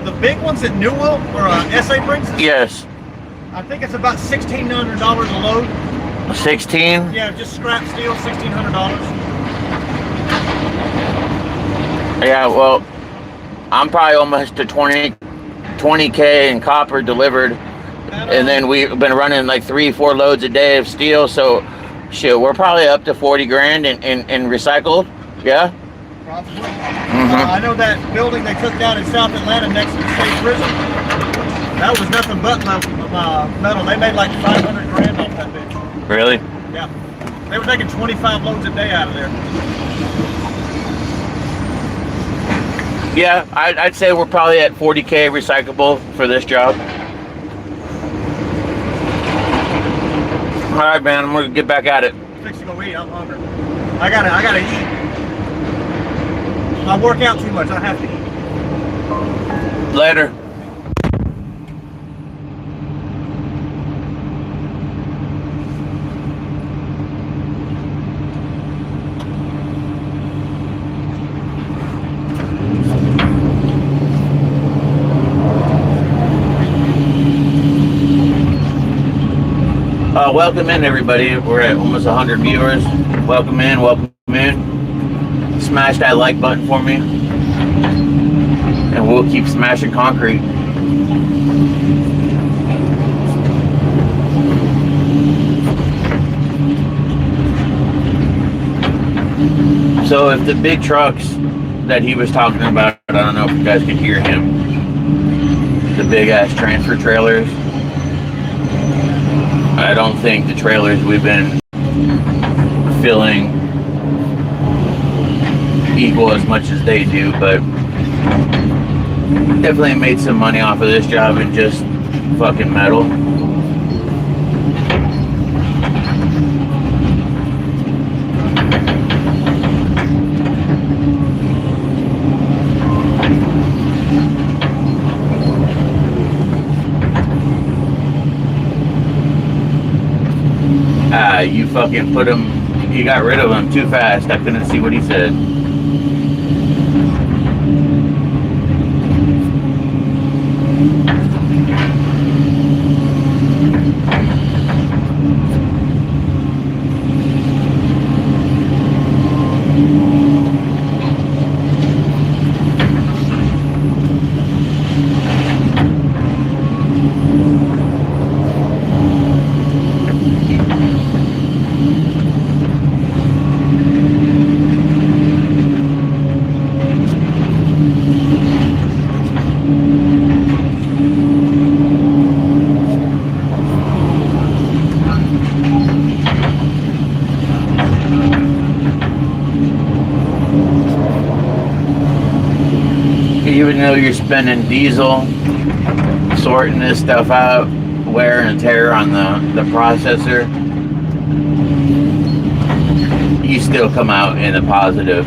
The big ones that Newell or SA brings us,
Yes.
I think it's about $1,600 a load.
16?
Yeah, just scrap steel, $1,600.
Yeah, well, I'm probably almost to 20K in copper delivered. And then we've been running like 3-4 loads a day of steel. So shit, we're probably up to 40 grand in recycled. Yeah.
Probably.
Mm-hmm.
I know that building they took down in South Atlanta next to the state prison. That was nothing but metal. They made like 500 grand off that bitch.
Really?
Yeah. They were taking 25 loads a day out of there.
Yeah, I'd say we're probably at 40K recyclable for this job. All right, man. I'm gonna get back at it.
Fix to go eat. I'm hungry. I gotta eat. I work out too much. I have to eat.
Later. Welcome in, everybody. We're at almost 100 viewers. Welcome in, welcome in. Smash that like button for me. And we'll keep smashing concrete. So if the big trucks that he was talking about, I don't know if you guys can hear him, the big ass transfer trailers, I don't think the trailers we've been filling equal as much as they do, but definitely made some money off of this job and just fucking metal. You fucking put him, you got rid of him too fast. I couldn't see what he said. Even though you're spending diesel, sorting this stuff out, wear and tear on the processor, you still come out in the positive.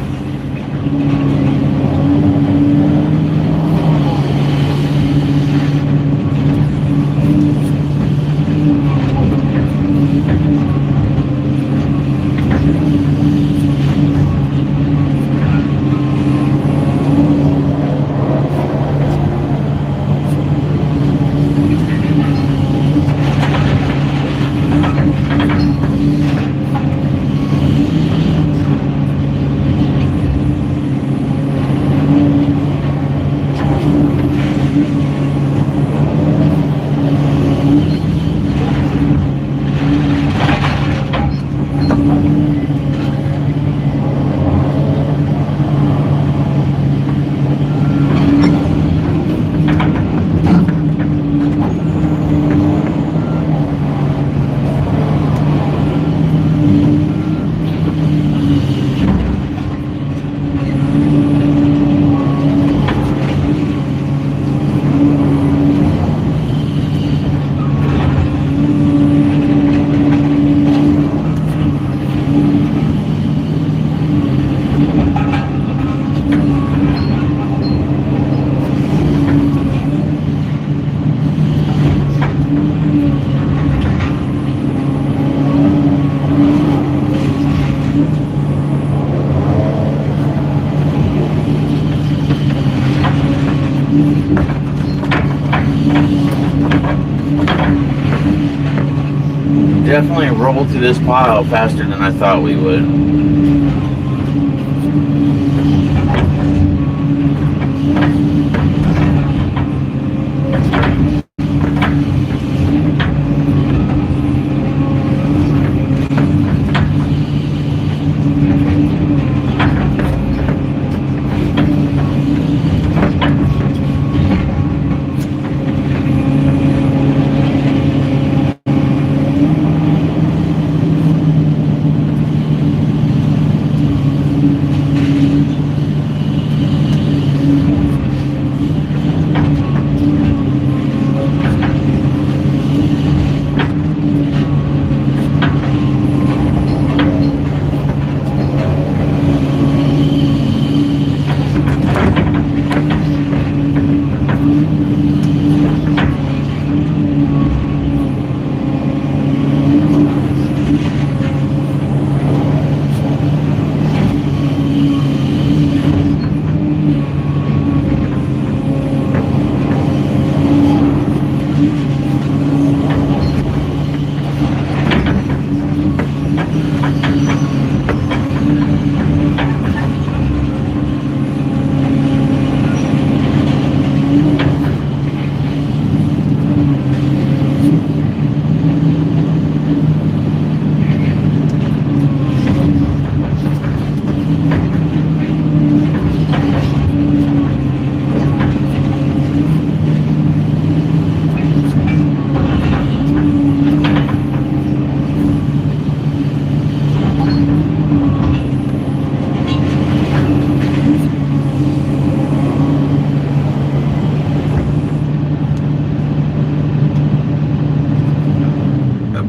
definitely rolled through this pile faster than I thought we would.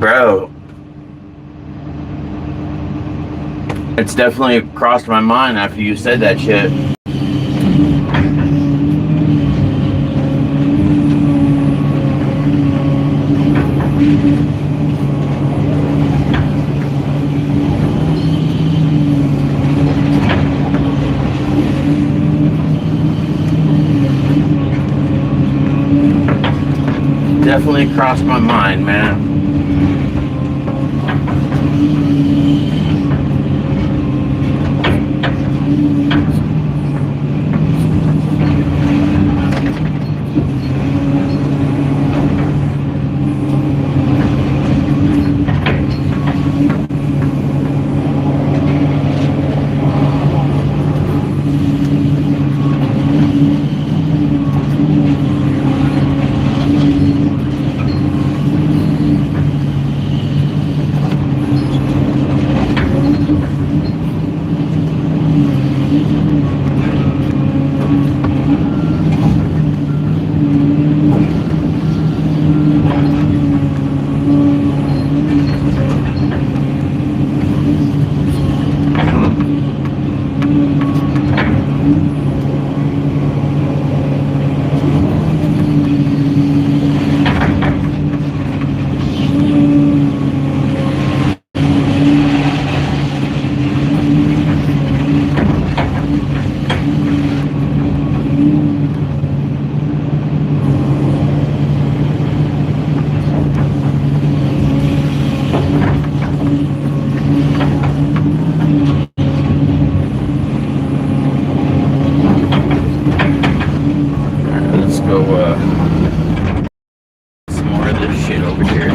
Bro, it's definitely crossed my mind after you said that shit. Definitely crossed my mind, man. Some more of this shit over here.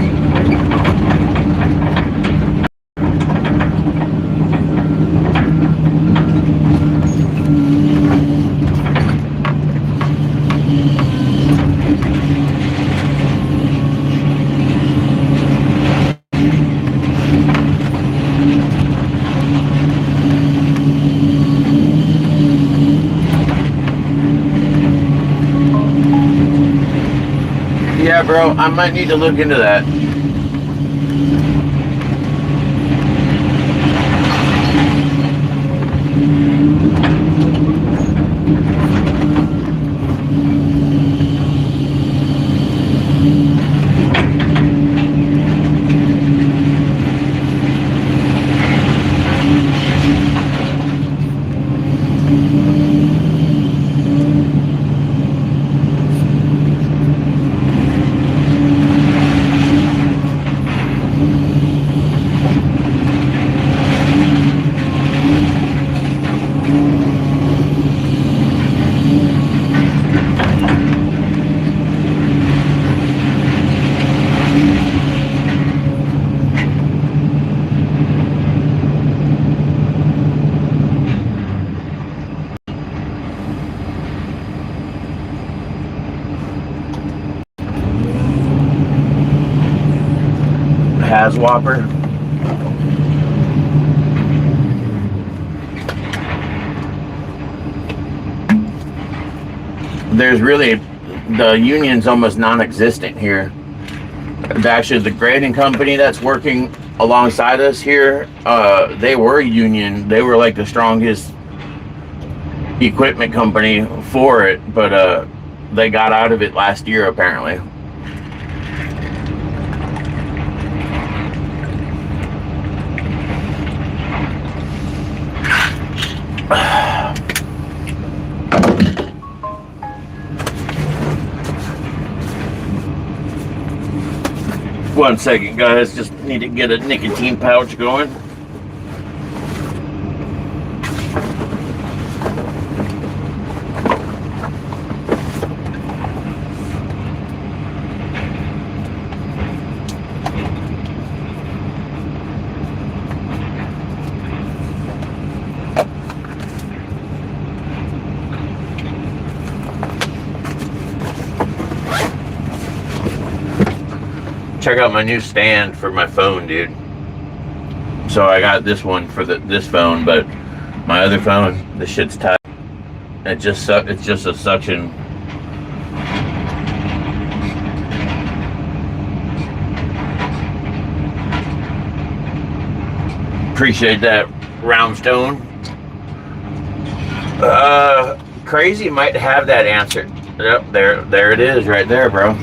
Yeah, bro, I might need to look into that. Has Whopper. There's really, the union's almost non-existent here. Actually, the grading company that's working alongside us here, they were union. They were like the strongest equipment company for it, but they got out of it last year apparently. One second, guys. Just need to get a nicotine pouch going. Check out my new stand for my phone, dude. So I got this one for this phone, but my other phone, this shit's tight. It's just a suction. Appreciate that, Roundstone. Crazy might have that answer. Yep, there it is, right there, bro.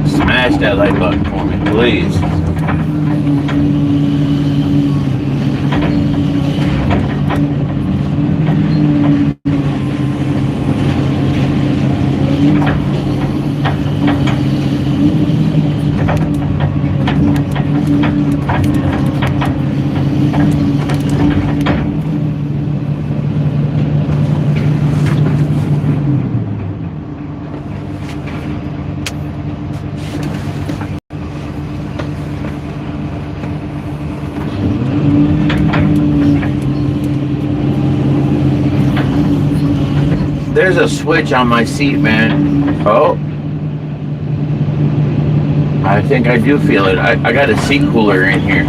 Smash that like button for me, please. There's a switch on my seat, man. Oh. I think I do feel it. I got a seat cooler in here.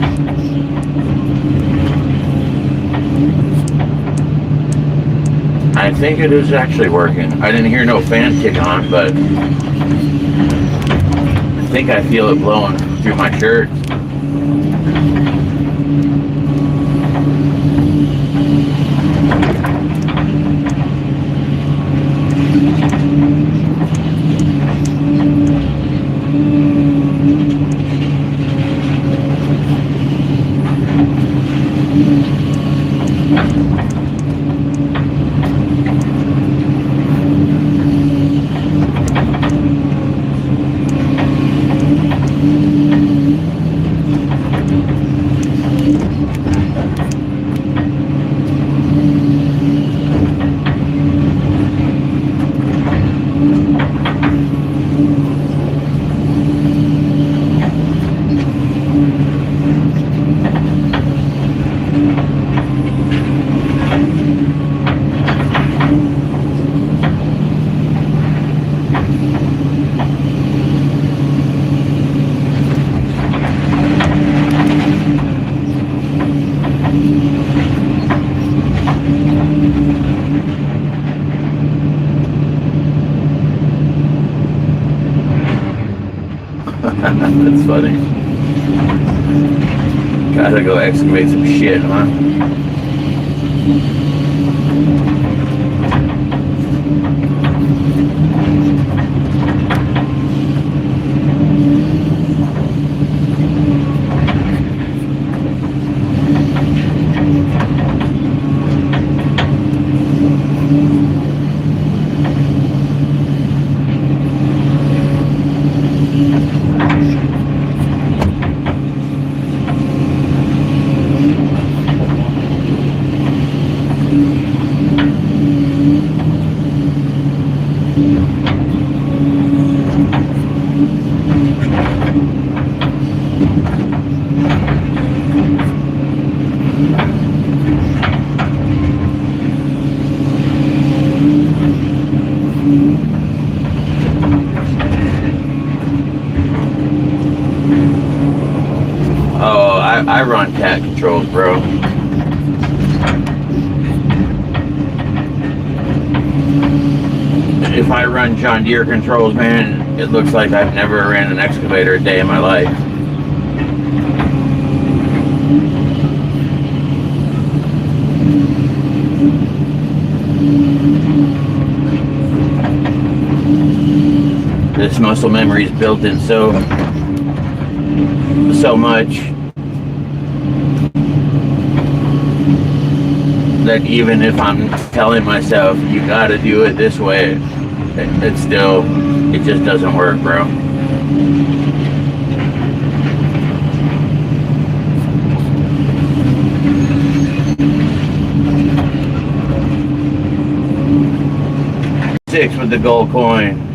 I think it is actually working. I didn't hear no fan kick on, but I think I feel it blowing through my shirt. That's funny. Gotta go excavate some shit, huh? Oh, I run cat controls, bro. If I run John Deere controls, man, it looks like I've never ran an excavator a day in my life. This muscle memory is built in so much that even if I'm telling myself you gotta do it this way, it just doesn't work, bro. Six with the gold coin.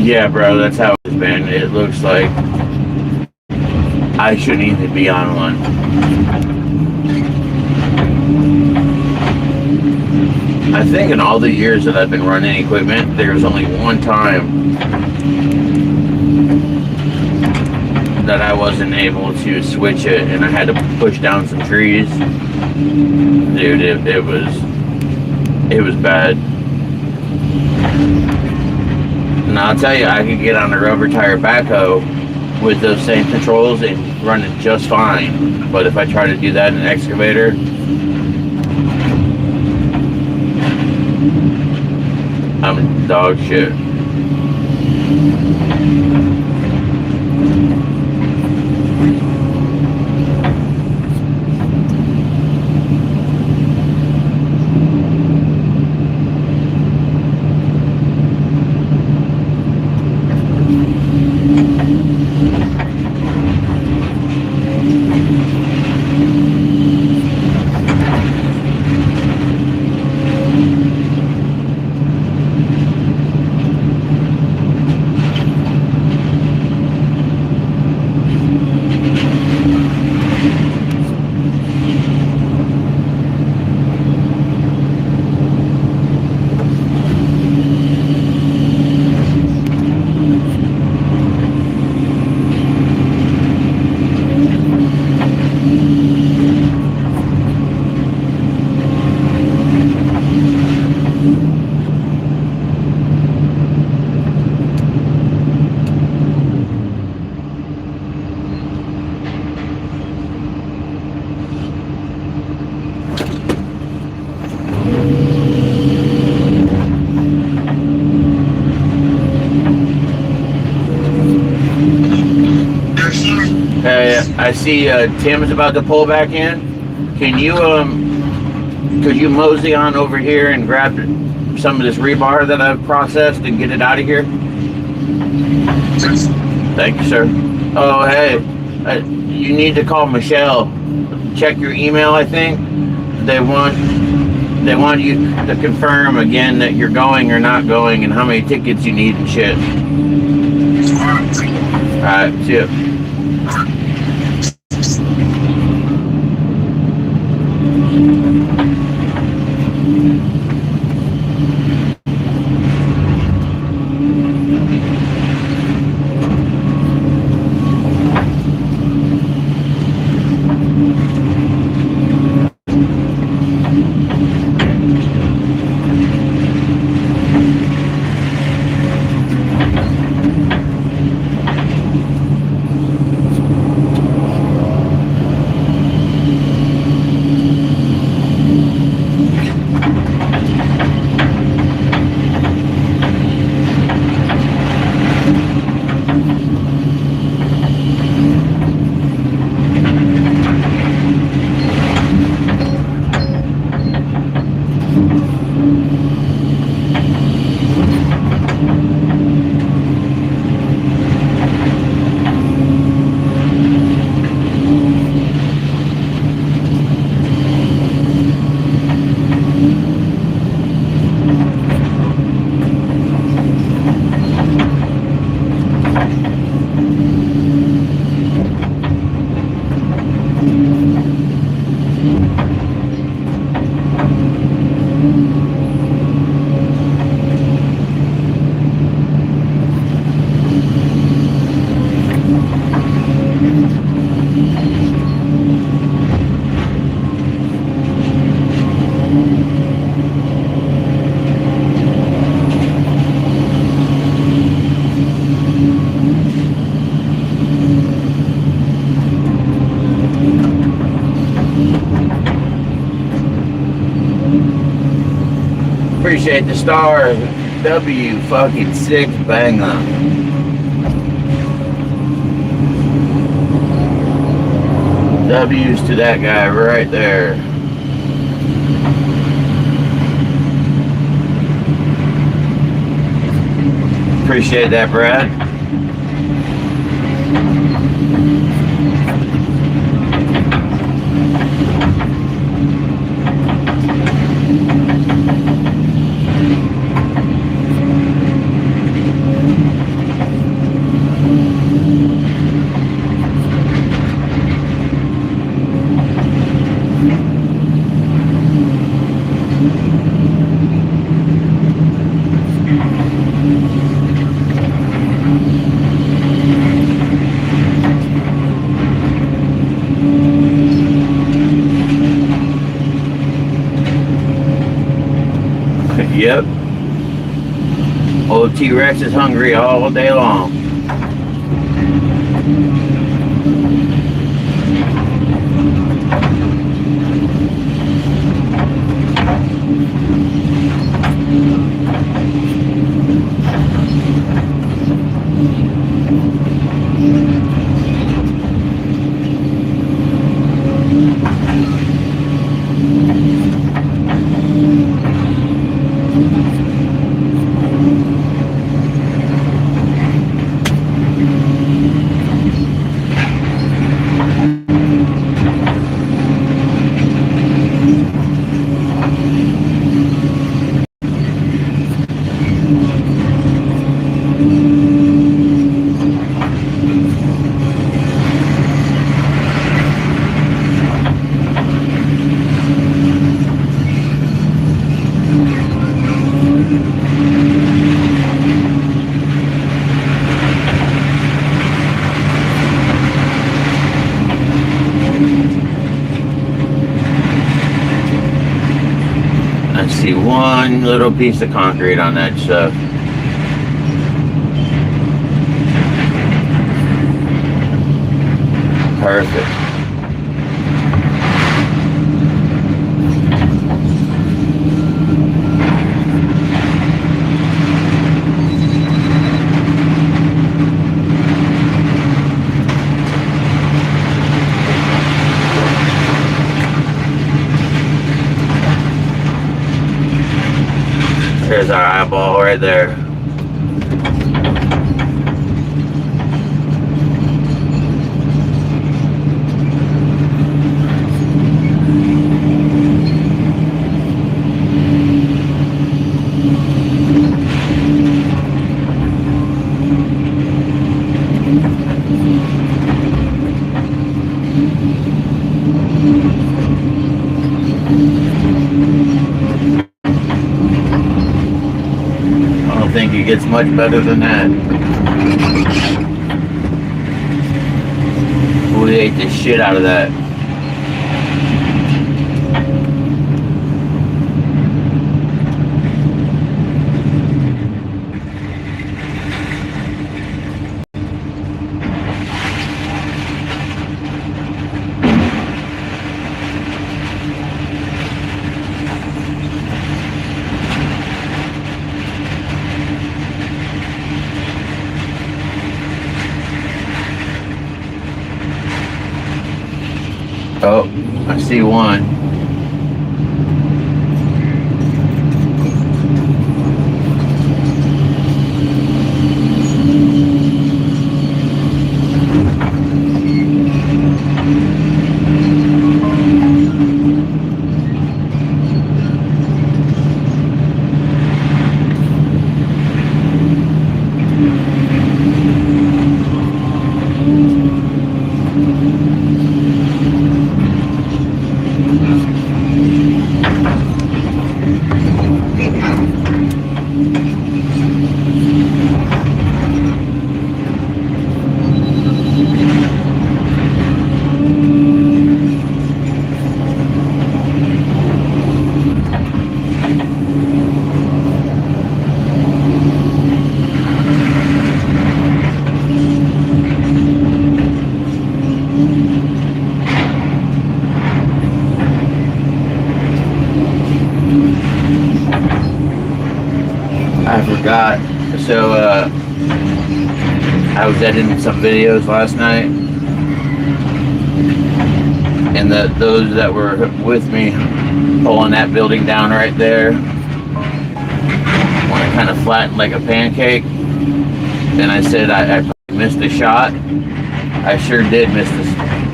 Yeah, bro, that's how it's been. It looks like I shouldn't even be on one. I think in all the years that I've been running equipment, there's only one time that I wasn't able to switch it and I had to push down some trees. Dude, it was bad. And I'll tell you, I could get on a rubber tire backhoe with those same controls and run it just fine. But if I try to do that in an excavator, I'm dog shit. I see Tim's about to pull back in. Can you could you mosey on over here and grab some of this rebar that I've processed and get it out of here? Thank you, sir. Oh, hey, you need to call Michelle. Check your email, I think. They want you to confirm again that you're going or not going and how many tickets you need and shit. Alright, see ya. Appreciate the star. W fucking 6 banger. W's to that guy right there. Appreciate that, Brad. Yep. Old T-Rex is hungry all day long. See one little piece of concrete on that stuff. Perfect. There's our eyeball right there. I think it gets much better than that. We ate the shit out of that. Oh, I see one. I forgot. So I was editing some videos last night, and those that were with me pulling that building down right there, when it kind of flattened like a pancake, and I said I missed the shot. I sure did miss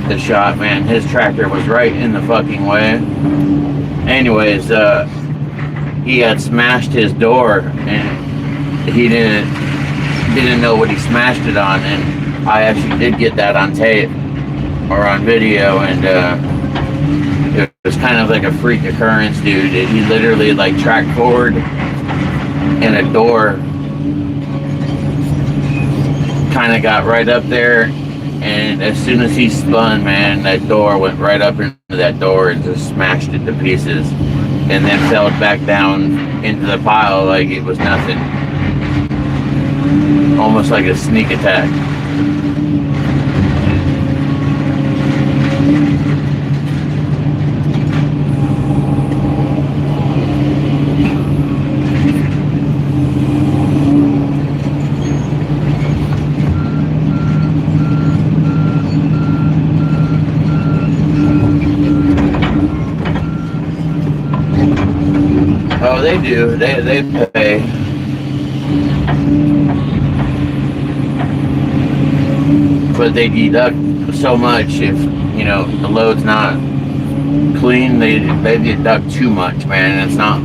the shot, man. His tractor was right in the fucking way. Anyways, he had smashed his door, and he didn't know what he smashed it on, and I actually did get that on tape or on video, and it was kind of like a freak occurrence, dude. He literally like tracked forward, and a door kind of got right up there, and as soon as he spun, man, that door went right up into that door and just smashed it to pieces, and then fell back down into the pile like it was nothing. Almost like a sneak attack. Oh, they do. They pay. But they deduct so much if, you know, the load's not clean. They deduct too much, man. It's not.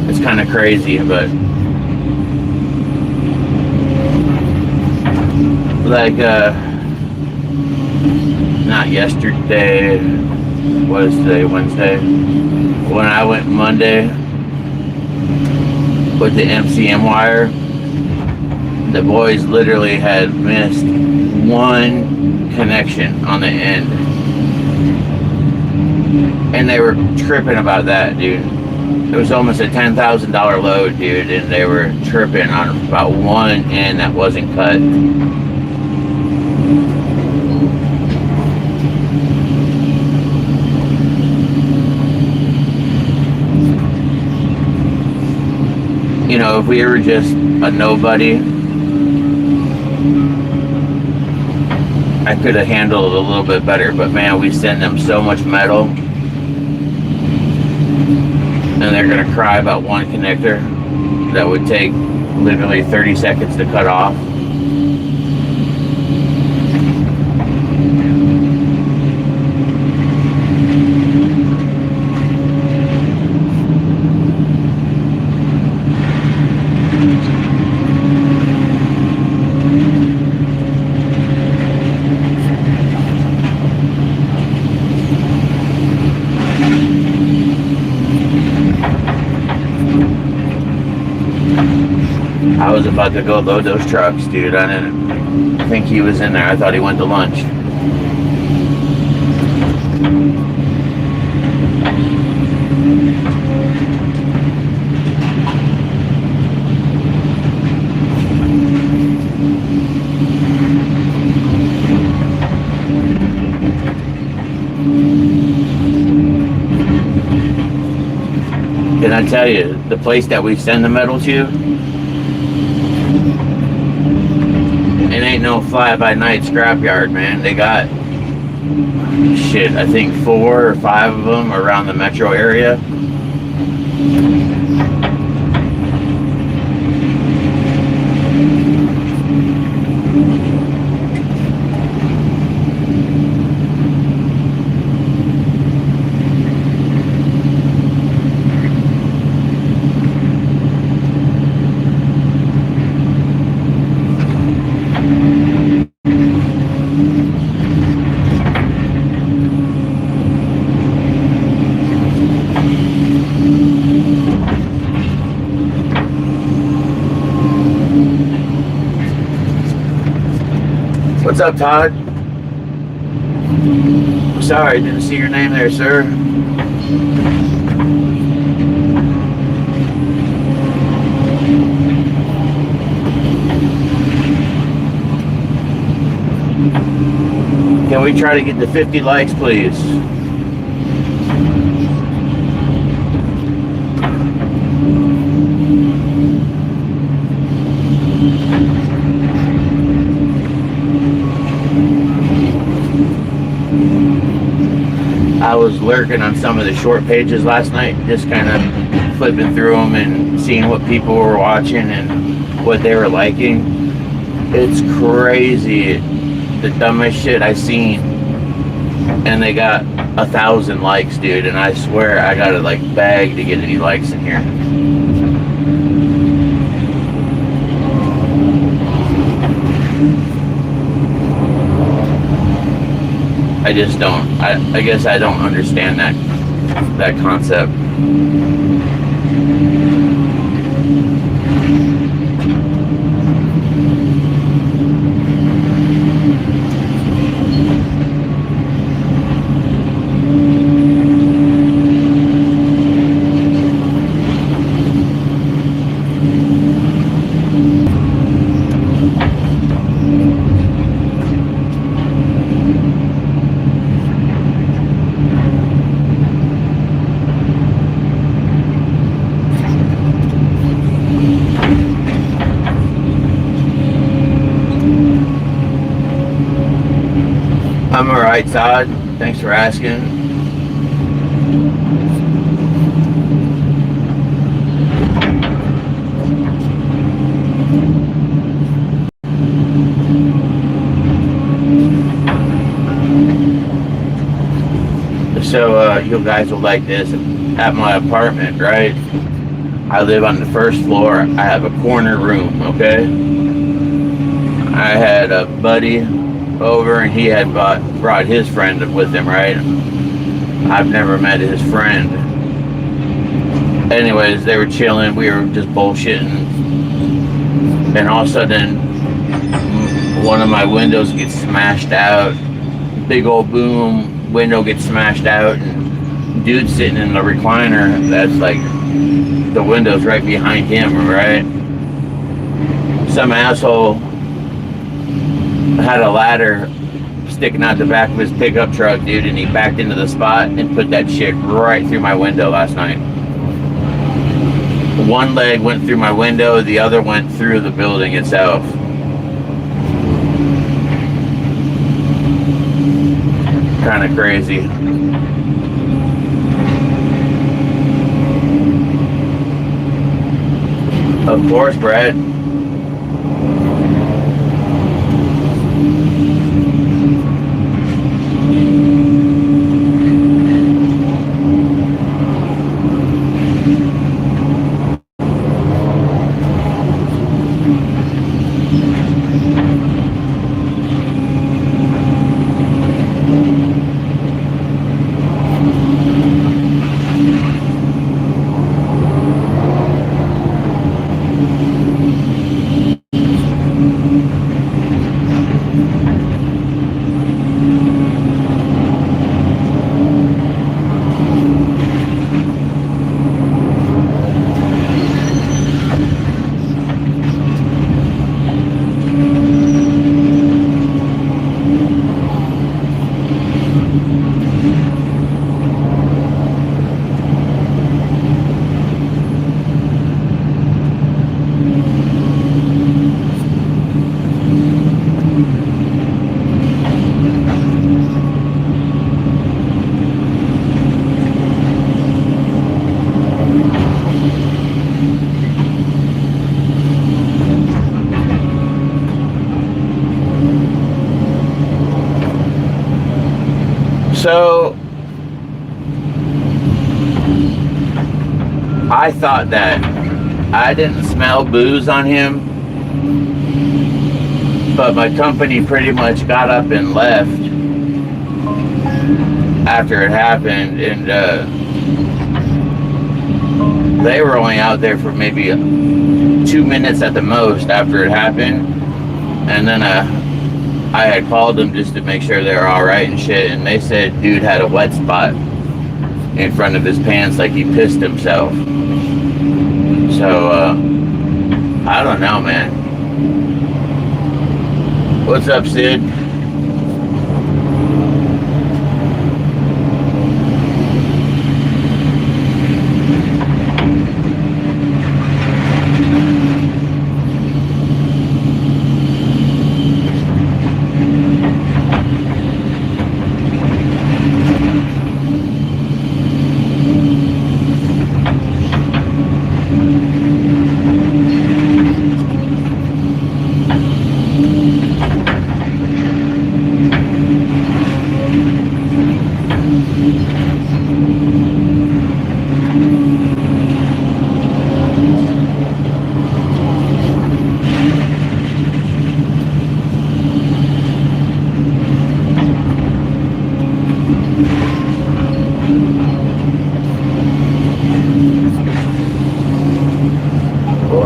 It's kind of crazy, but like not yesterday. What is today? Wednesday. When I went Monday with the MCM wire, the boys literally had missed one connection on the end, and they were tripping about that, dude. It was almost a $10,000 load, dude, and they were tripping on about one end that wasn't cut. You know, if we were just a nobody, I could have handled it a little bit better, but man, we send them so much metal, and they're gonna cry about one connector that would take literally 30 seconds to cut off. I was about to go load those trucks, dude. I didn't think he was in there. I thought he went to lunch. Can I tell you, the place that we send the metal to, it ain't no fly-by-night scrapyard, man. They got, shit, I think 4 or 5 of them around the metro area. What's up, Todd? Sorry, didn't see your name there, sir. Can we try to get to 50 likes, please? working on some of the short pages last night, just kind of flipping through them and seeing what people were watching and what they were liking. It's crazy, the dumbest shit I seen, and they got 1,000 likes, dude. And I swear I gotta like beg to get any likes in here. I just don't. I guess I don't understand that concept. I'm alright, Todd. Thanks for asking. So, you guys will like this. At my apartment, right? I live on the first floor. I have a corner room, okay? I had a buddy over and he had brought his friend with him, right? I've never met his friend. Anyways, they were chilling, we were just bullshitting, and all of a sudden one of my windows gets smashed out. Big old boom, window gets smashed out, and dude sitting in the recliner, that's like the window's right behind him, right? Some asshole had a ladder sticking out the back of his pickup truck, dude, and he backed into the spot and put that shit right through my window last night. One leg went through my window, the other went through the building itself. Kind of crazy. Of course, Brad. So I thought that I didn't smell booze on him, but my company pretty much got up and left after it happened, and they were only out there for maybe 2 minutes at the most after it happened. And then I had called them just to make sure they were all right and shit, and they said dude had a wet spot in front of his pants, like he pissed himself. So I don't know, man. What's up, Sid?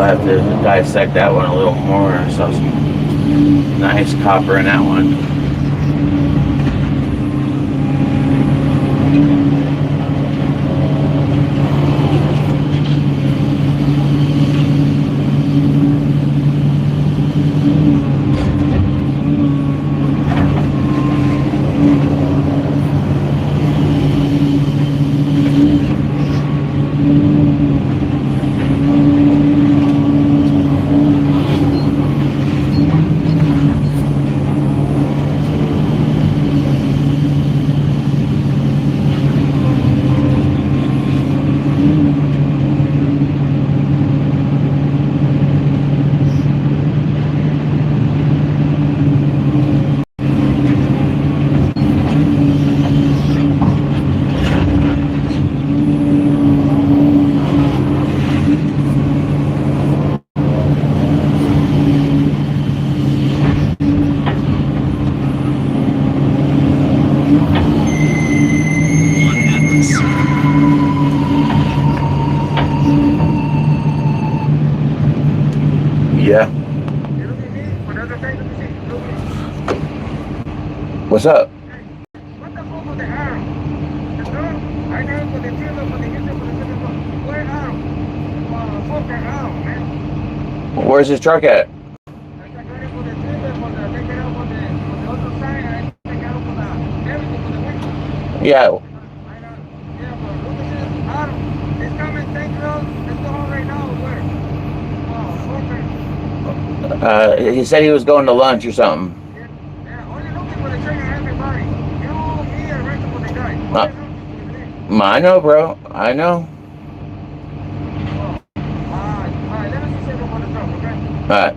have to dissect that one a little more. I saw some nice copper in that one. Yeah. What's up?
What the fuck with the arrow? The drum? I know for the trailer, for the user, for the trailer. Where arrow? Fuck that arrow, man.
Where's his truck at?
I got ready for the trailer, for the take it out for the other side. I take it out for the everything for the window.
Yeah.
I know. Yeah, but look at this arrow. It's coming, thank you. Let's go home right now. Where?
He said he was going to lunch or something.
Yeah, only looking for the trailer, everybody. You, me, and rest of the guys.
I know, bro. I know.
Alright, let us see if on the truck, okay?
Alright.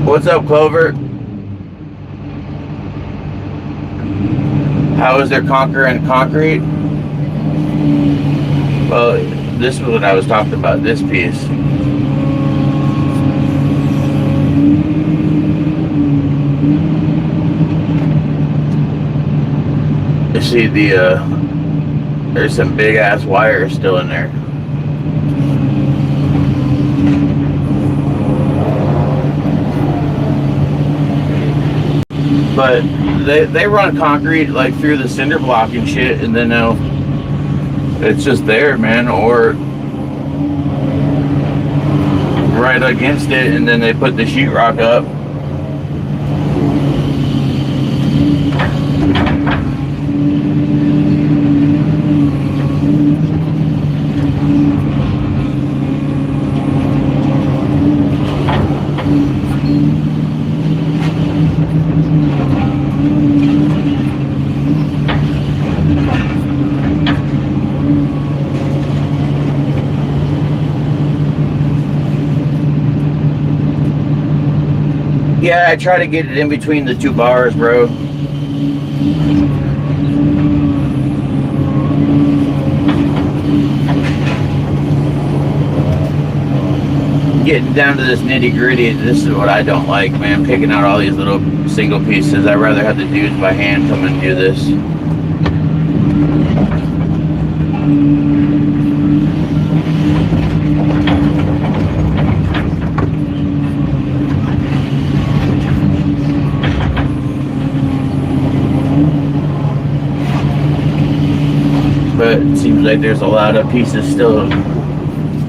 What's up, Clover? How is their conquer and concrete? Well, this is what I was talking about, this piece. You see there's some big ass wires still in there. But they run concrete like through the cinder block and shit, and then it's just there, man, or right against it, and then they put the sheetrock up. Yeah, I try to get it in between the two bars, bro. Getting down to this nitty gritty, this is what I don't like, man. Picking out all these little single pieces. I'd rather have the dudes by hand come and do this. But it seems like there's a lot of pieces still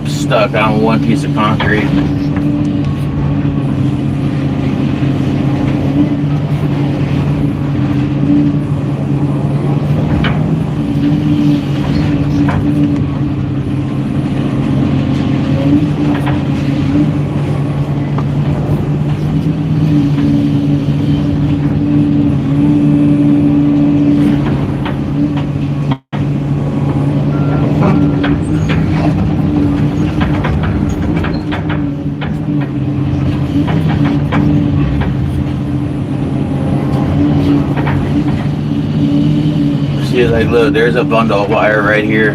stuck on one piece of concrete. See, like, look, there's a bundle of wire right here.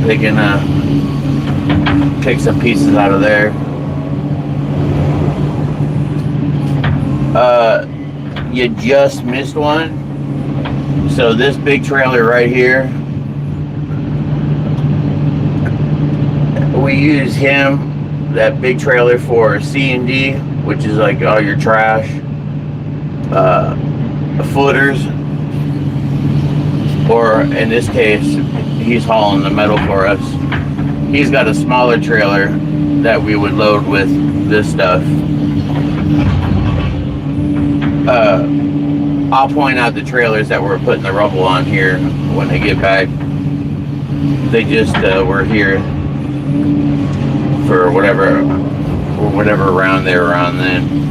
They can pick some pieces out of there. You just missed one. So this big trailer right here, we use that big trailer for C&D, which is like all your trash, footers, or in this case, he's hauling the metal for us. He's got a smaller trailer that we would load with this stuff. I'll point out the trailers that we're putting the rubble on here when they get back. They just were here for whatever round they were on then.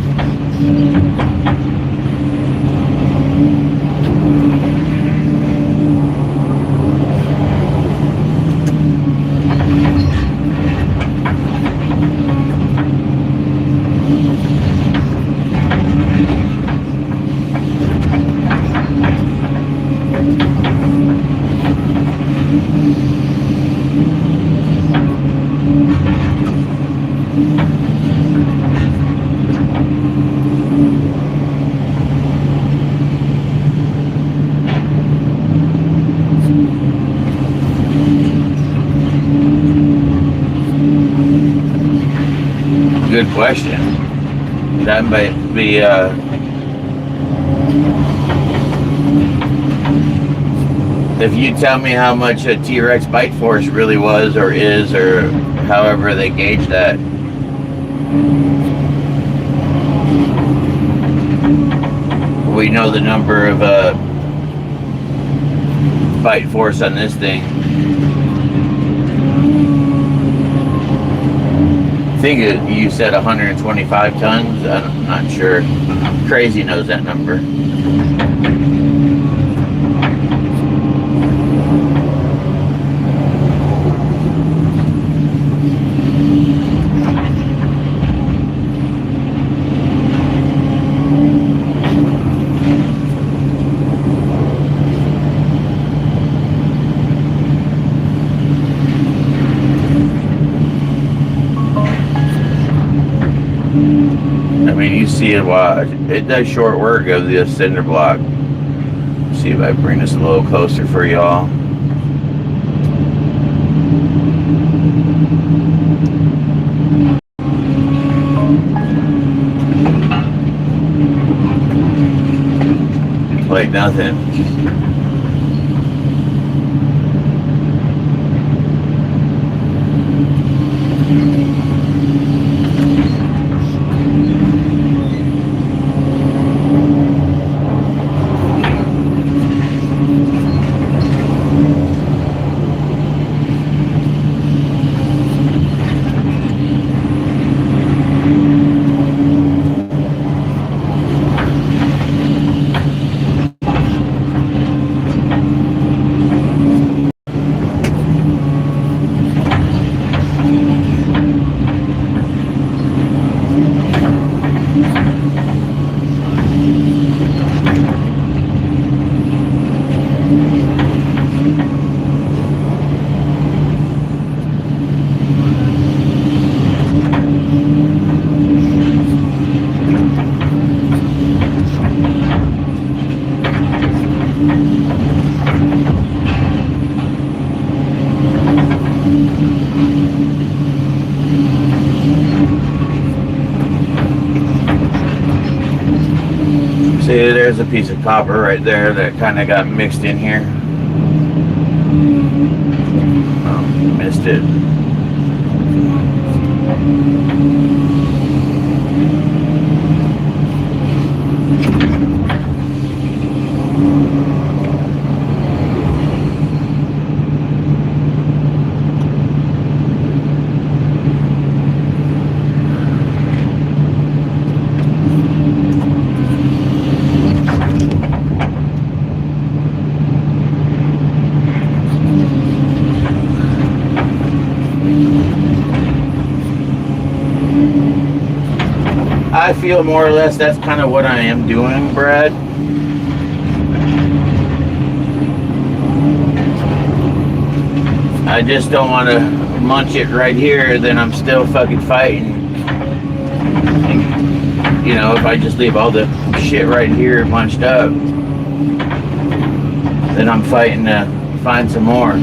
Good question. That might be if you tell me how much a T-Rex bite force really was or is, or however they gauge that. We know the number of bite force on this thing. I think you said 125 tons. I'm not sure. Crazy knows that number. You see it does short work of the cinder block. See if I bring this a little closer for y'all. Like nothing. See, there's a piece of copper right there that kind of got mixed in here. Oh, missed it. I feel more or less that's kind of what I am doing, Brad. I just don't want to munch it right here, then I'm still fucking fighting. And, you know, if I just leave all the shit right here munched up, then I'm fighting to find some more.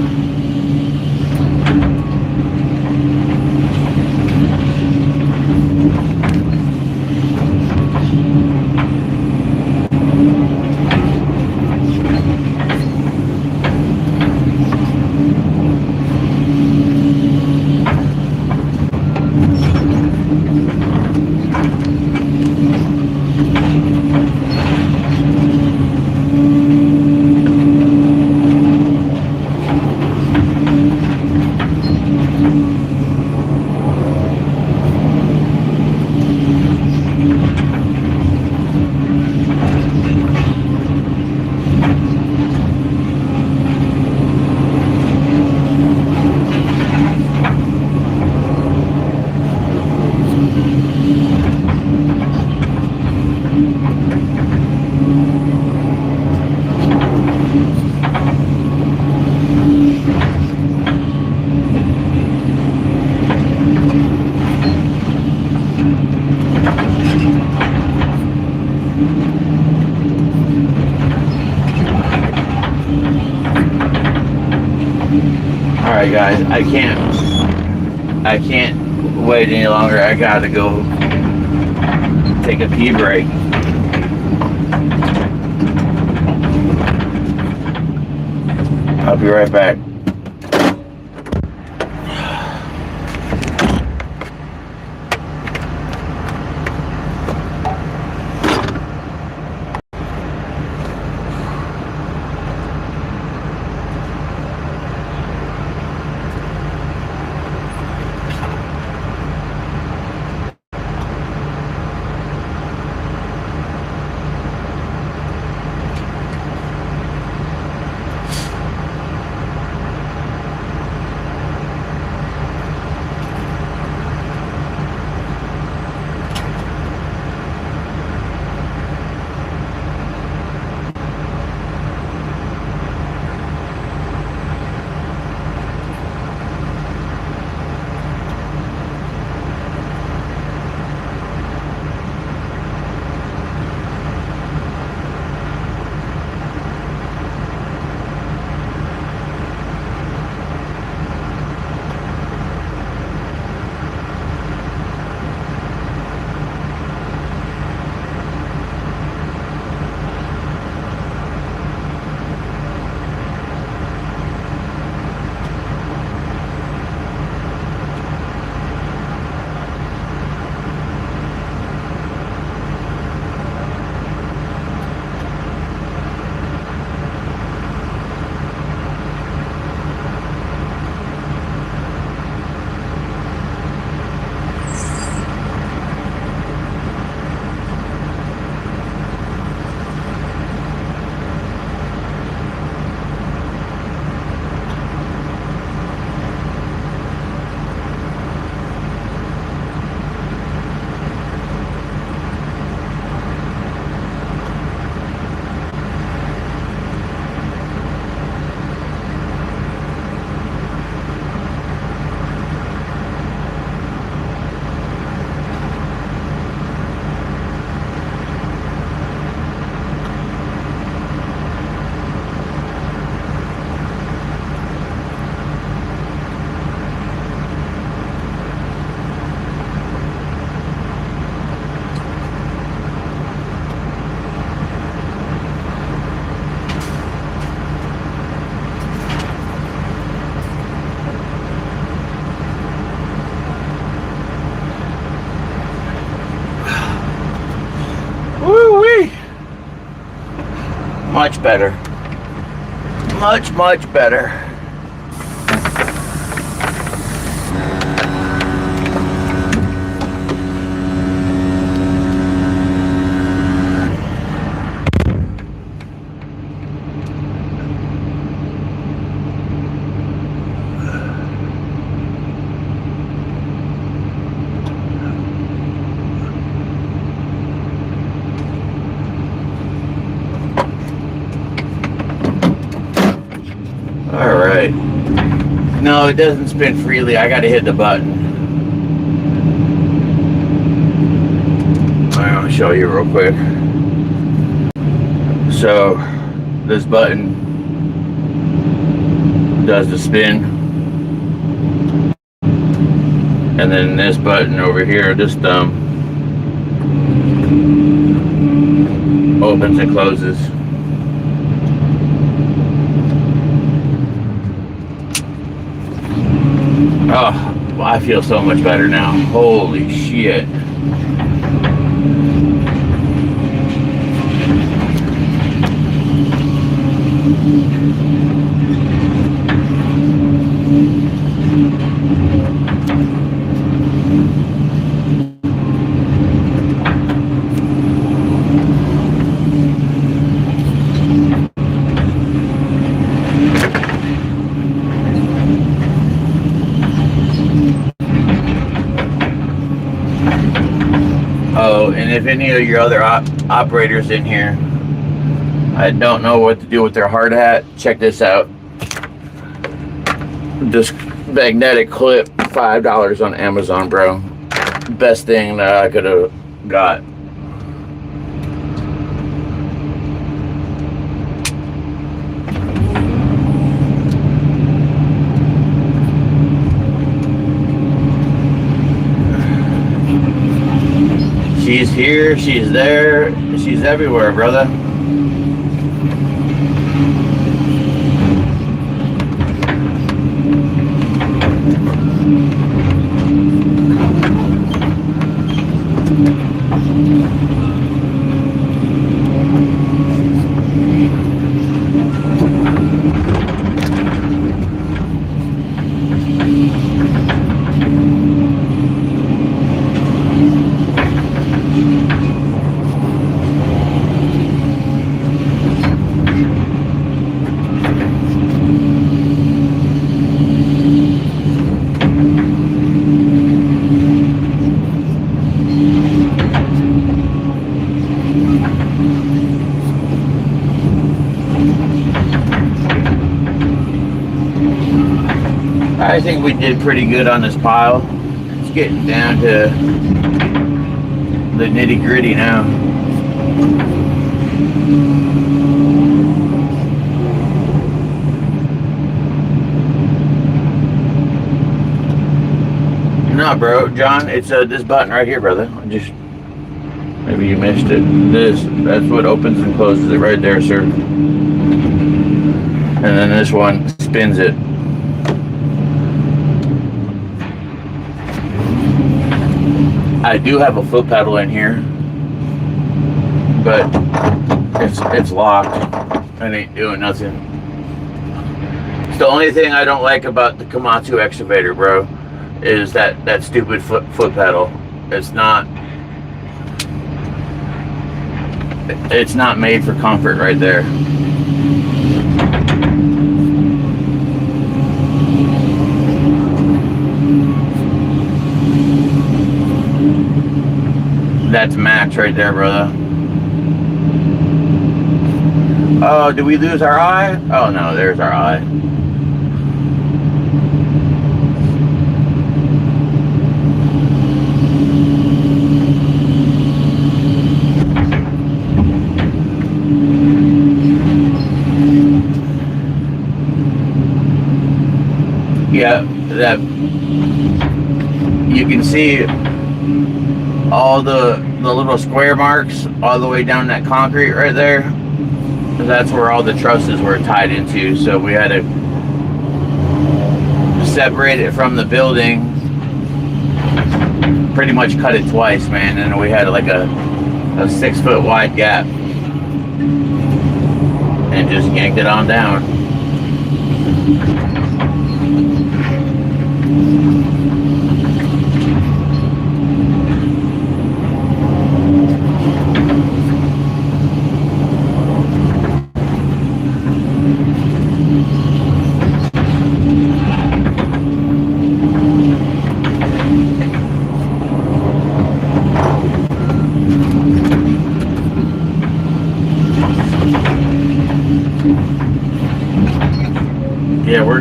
Alright guys, I can't wait any longer. I gotta go take a pee break. I'll be right back. Much better. Much better. All right. No, it doesn't spin freely. I gotta hit the button. I'm gonna show you real quick. So this button does the spin, and then this button over here, this thumb, opens and closes. Oh, well, I feel so much better now. Holy shit. Oh, and if any of your other operators in here, I don't know what to do with their hard hat, check this out. This magnetic clip, $5 on Amazon, bro. Best thing that I could have got. She's here, she's there, she's everywhere, brother. I think we did pretty good on this pile. It's getting down to the nitty gritty now. No, bro, John, it's this button right here, brother. Just maybe you missed it. That's what opens and closes it right there, sir. And then this one spins it. I do have a foot pedal in here, but it's locked. It ain't doing nothing. It's the only thing I don't like about the Komatsu excavator, bro, is that stupid foot pedal. It's not made for comfort right there. That's max right there, brother. Oh, did we lose our eye? Oh no, there's our eye. Yeah, that you can see all the little square marks all the way down that concrete right there. That's where all the trusses were tied into, so we had to separate it from the building, pretty much cut it twice, man, and we had like a 6 foot wide gap and just yanked it on down.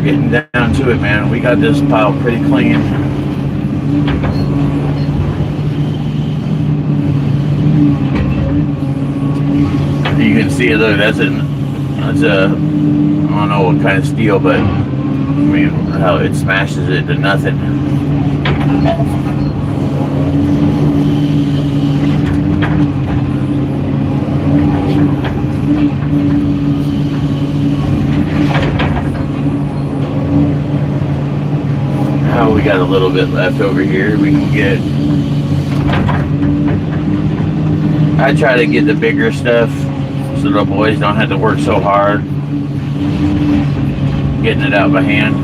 getting down to it, man. We got this pile pretty clean. You can see, look, that's a, I don't know what kind of steel, but I mean, how it smashes it to nothing. Now we got a little bit left over here. We can get. I try to get the bigger stuff so the boys don't have to work so hard getting it out by hand.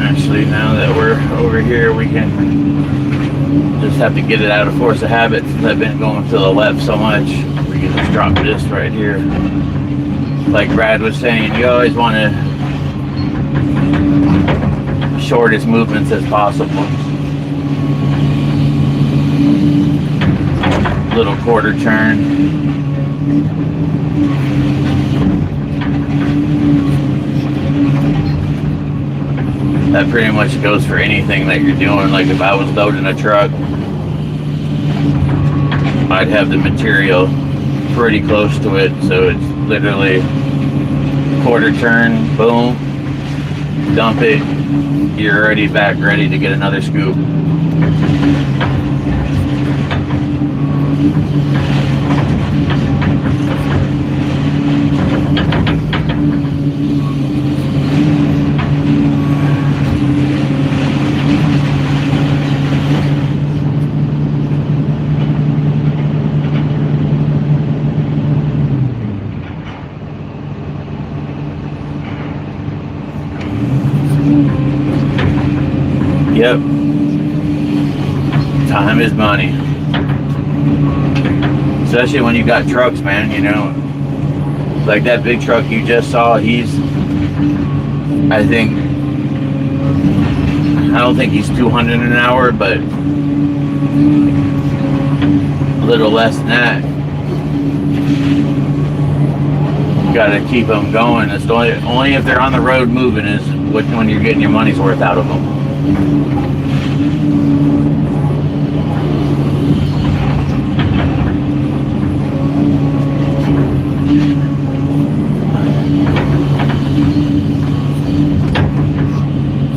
Actually, now that we're over here, we can just have to get it out of force of habit since I've been going to the left so much. We can just drop this right here. Like Brad was saying, you always want to shortest movements as possible. Little quarter turn. That pretty much goes for anything that you're doing. Like if I was loading a truck, I'd have the material pretty close to it, so it's literally quarter turn, boom, dump it, you're already back ready to get another scoop. Yep. Time is money. Especially when you got trucks, man, you know. Like that big truck you just saw, he's, I don't think he's 200 an hour, but a little less than that. You gotta keep them going. It's only if they're on the road moving is when you're getting your money's worth out of them.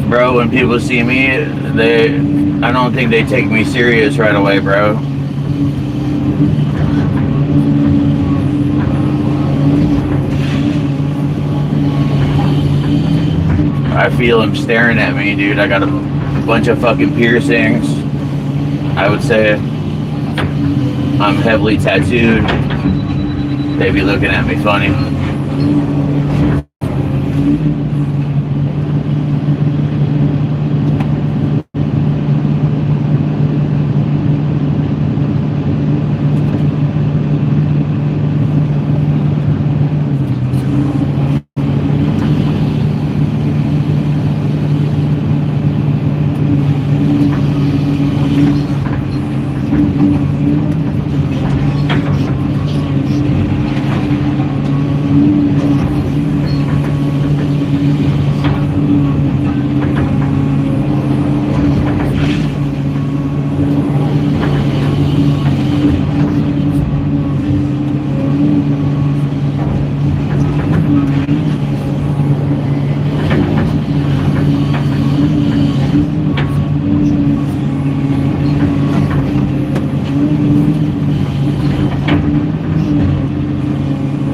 Bro, when people see me, I don't think they take me serious right away, bro. I feel them staring at me, dude. I got a bunch of fucking piercings. I would say I'm heavily tattooed. They be looking at me funny.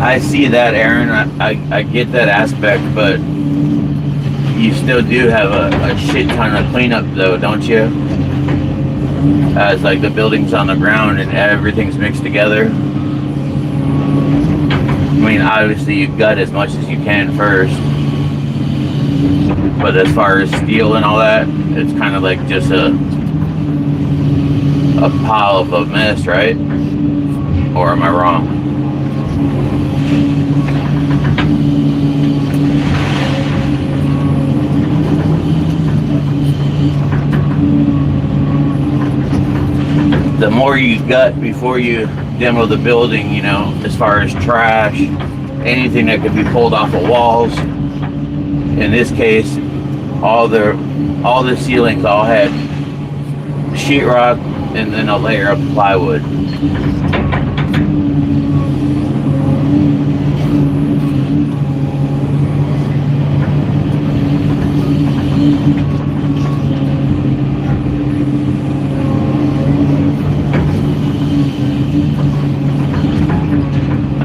I see that, Aaron. I get that aspect, but you still do have a shit ton of cleanup, though, don't you? As like the building's on the ground and everything's mixed together. I mean, obviously you gut as much as you can first, but as far as steel and all that, it's kind of like just a pile of a mess, right? Or am I wrong? gut before you demo the building, you know, as far as trash, anything that could be pulled off of walls. In this case, all the ceilings all had sheetrock and then a layer of plywood.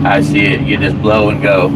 I see it, you just blow and go.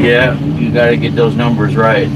Yeah, you got to get those numbers right.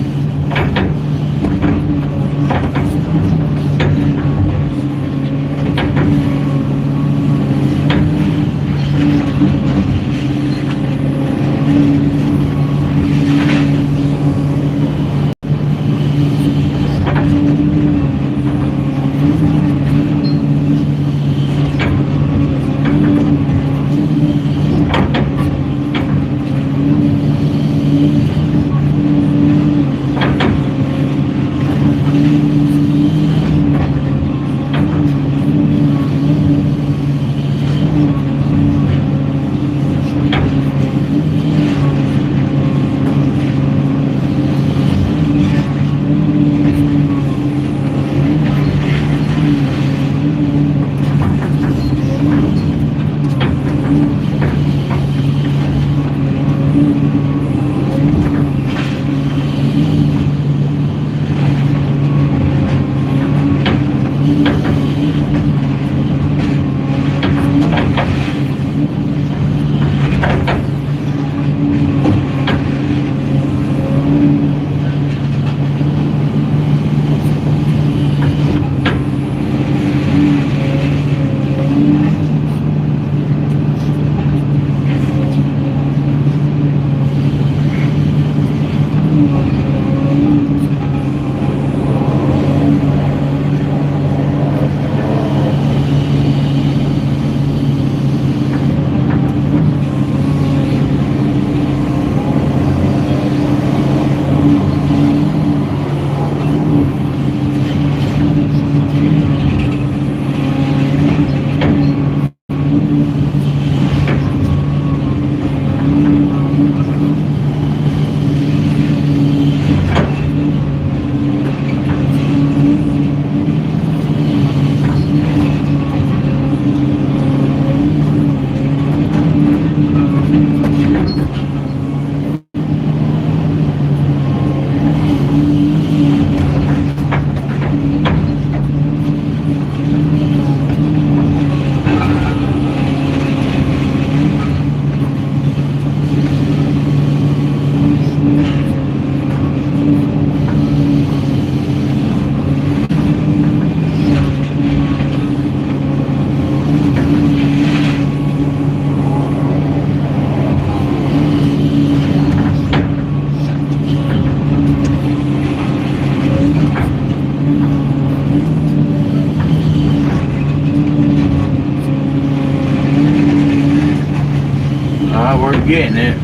getting it.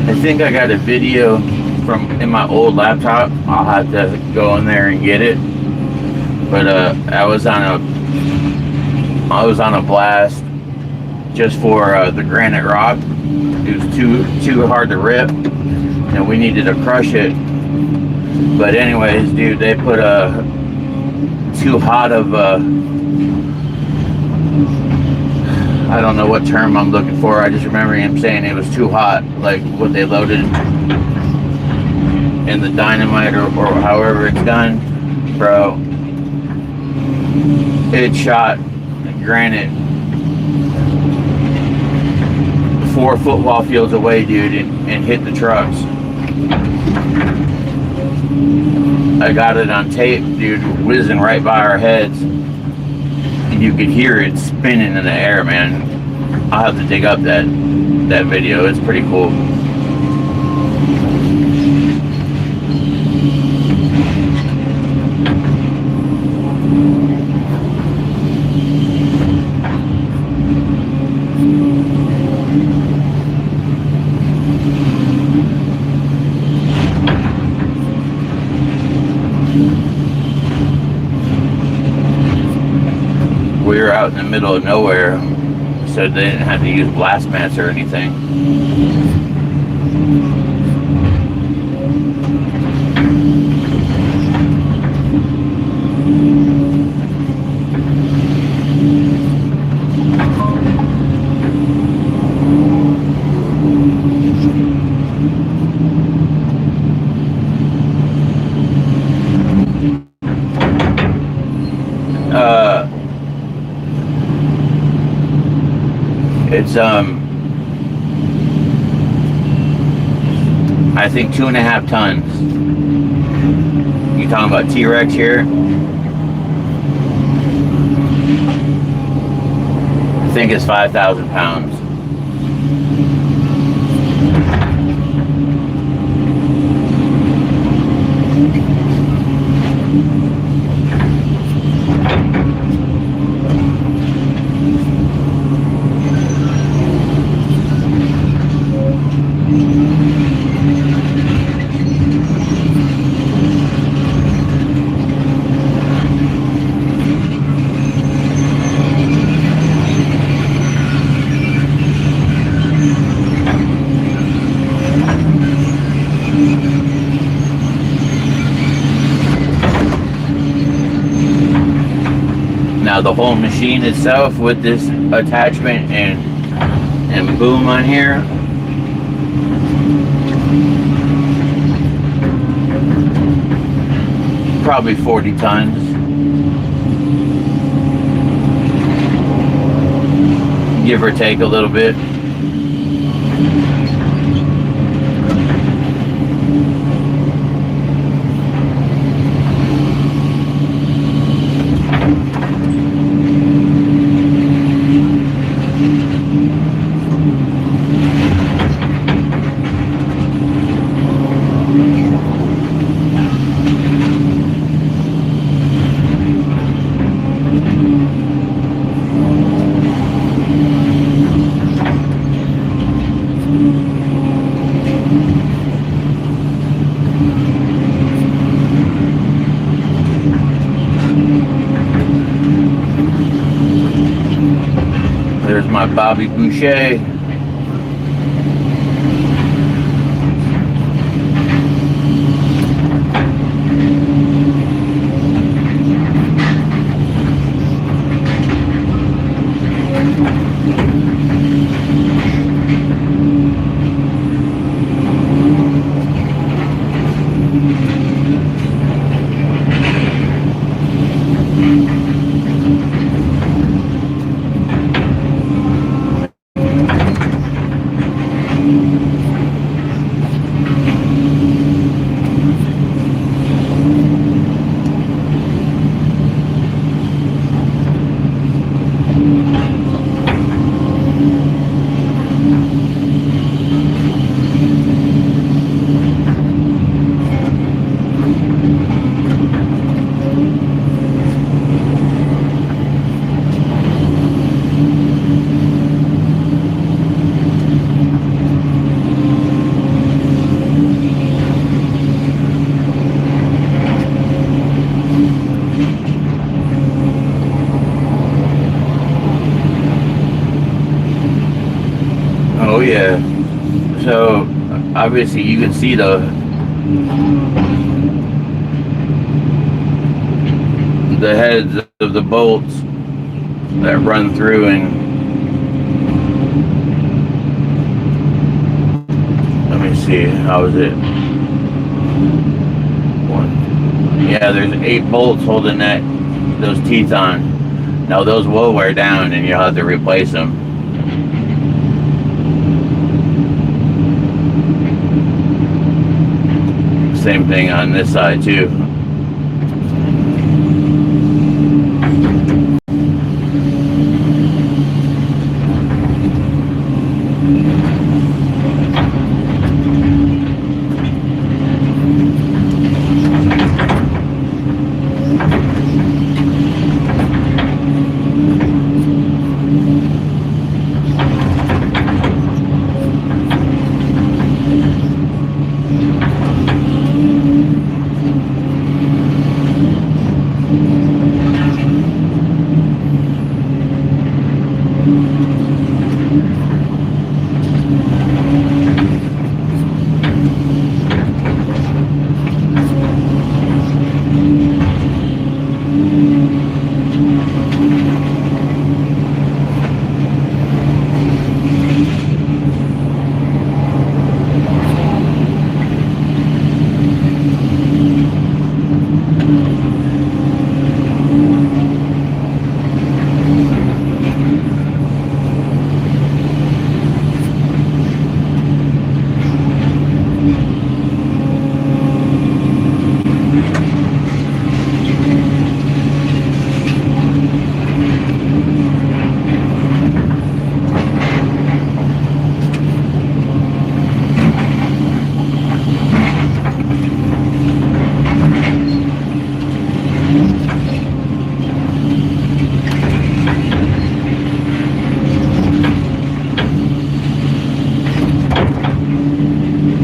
I think I got a video from in my old laptop. I'll have to go in there and get it. But I was on a blast just for the granite rock. It was too hard to rip, and we needed to crush it. But anyways, dude, they put too hot of I don't know what term I'm looking for. I just remember him saying it was too hot, like what they loaded in the dynamite or however it's done, bro. It shot granite 4 football fields away, dude, and hit the trucks. I got it on tape, dude, whizzing right by our heads. You could hear it spinning in the air, man. I'll have to dig up that video. It's pretty cool. We were out in the middle of nowhere, so they didn't have to use blast mats or anything. It's I think 2.5 tons. You talking about T-Rex here? I think it's 5,000 pounds. Now the whole machine itself with this attachment and boom on here, probably 40 tons. Give or take a little bit. my Bobby Boucher. Oh yeah. So obviously you can see the heads of the bolts that run through, and let me see, how is it? One. Yeah, there's 8 bolts holding those teeth on. Now those will wear down and you'll have to replace them. Same thing on this side too.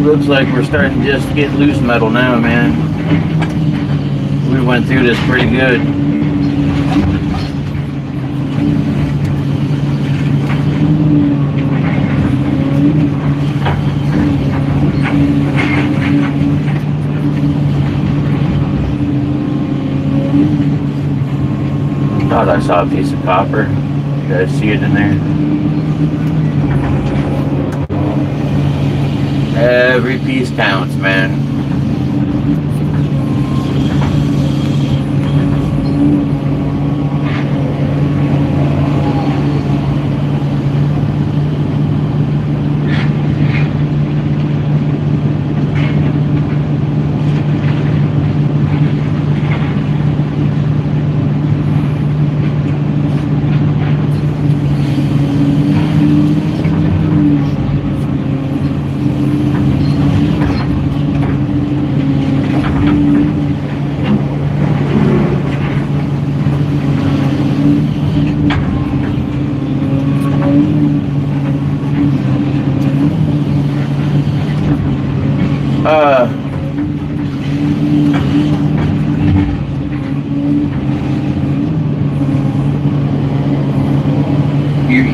Looks like we're starting to just get loose metal now, man. We went through this pretty good. Thought I saw a piece of copper. You guys see it in there? Every piece counts, man.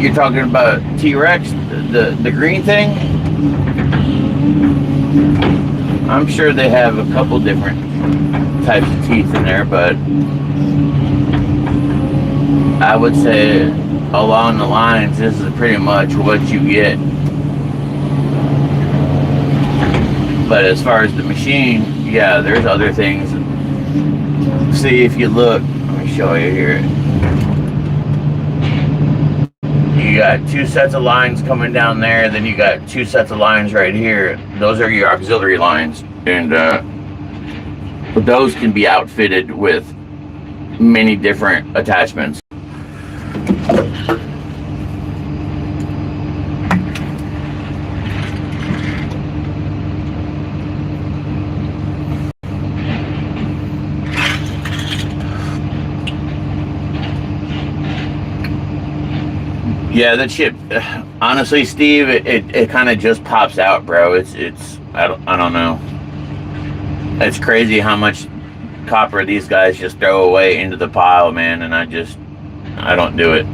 You're talking about T-Rex, the green thing? I'm sure they have a couple different types of teeth in there, but I would say along the lines, this is pretty much what you get. But as far as the machine, yeah, there's other things. See, if you look, let me show you here. You got two sets of lines coming down there, then you got two sets of lines right here. Those are your auxiliary lines, and those can be outfitted with many different attachments. Yeah, that shit. Honestly, Steve, it kind of just pops out, bro. It's I don't know. It's crazy how much copper these guys just throw away into the pile, man. And I don't do it.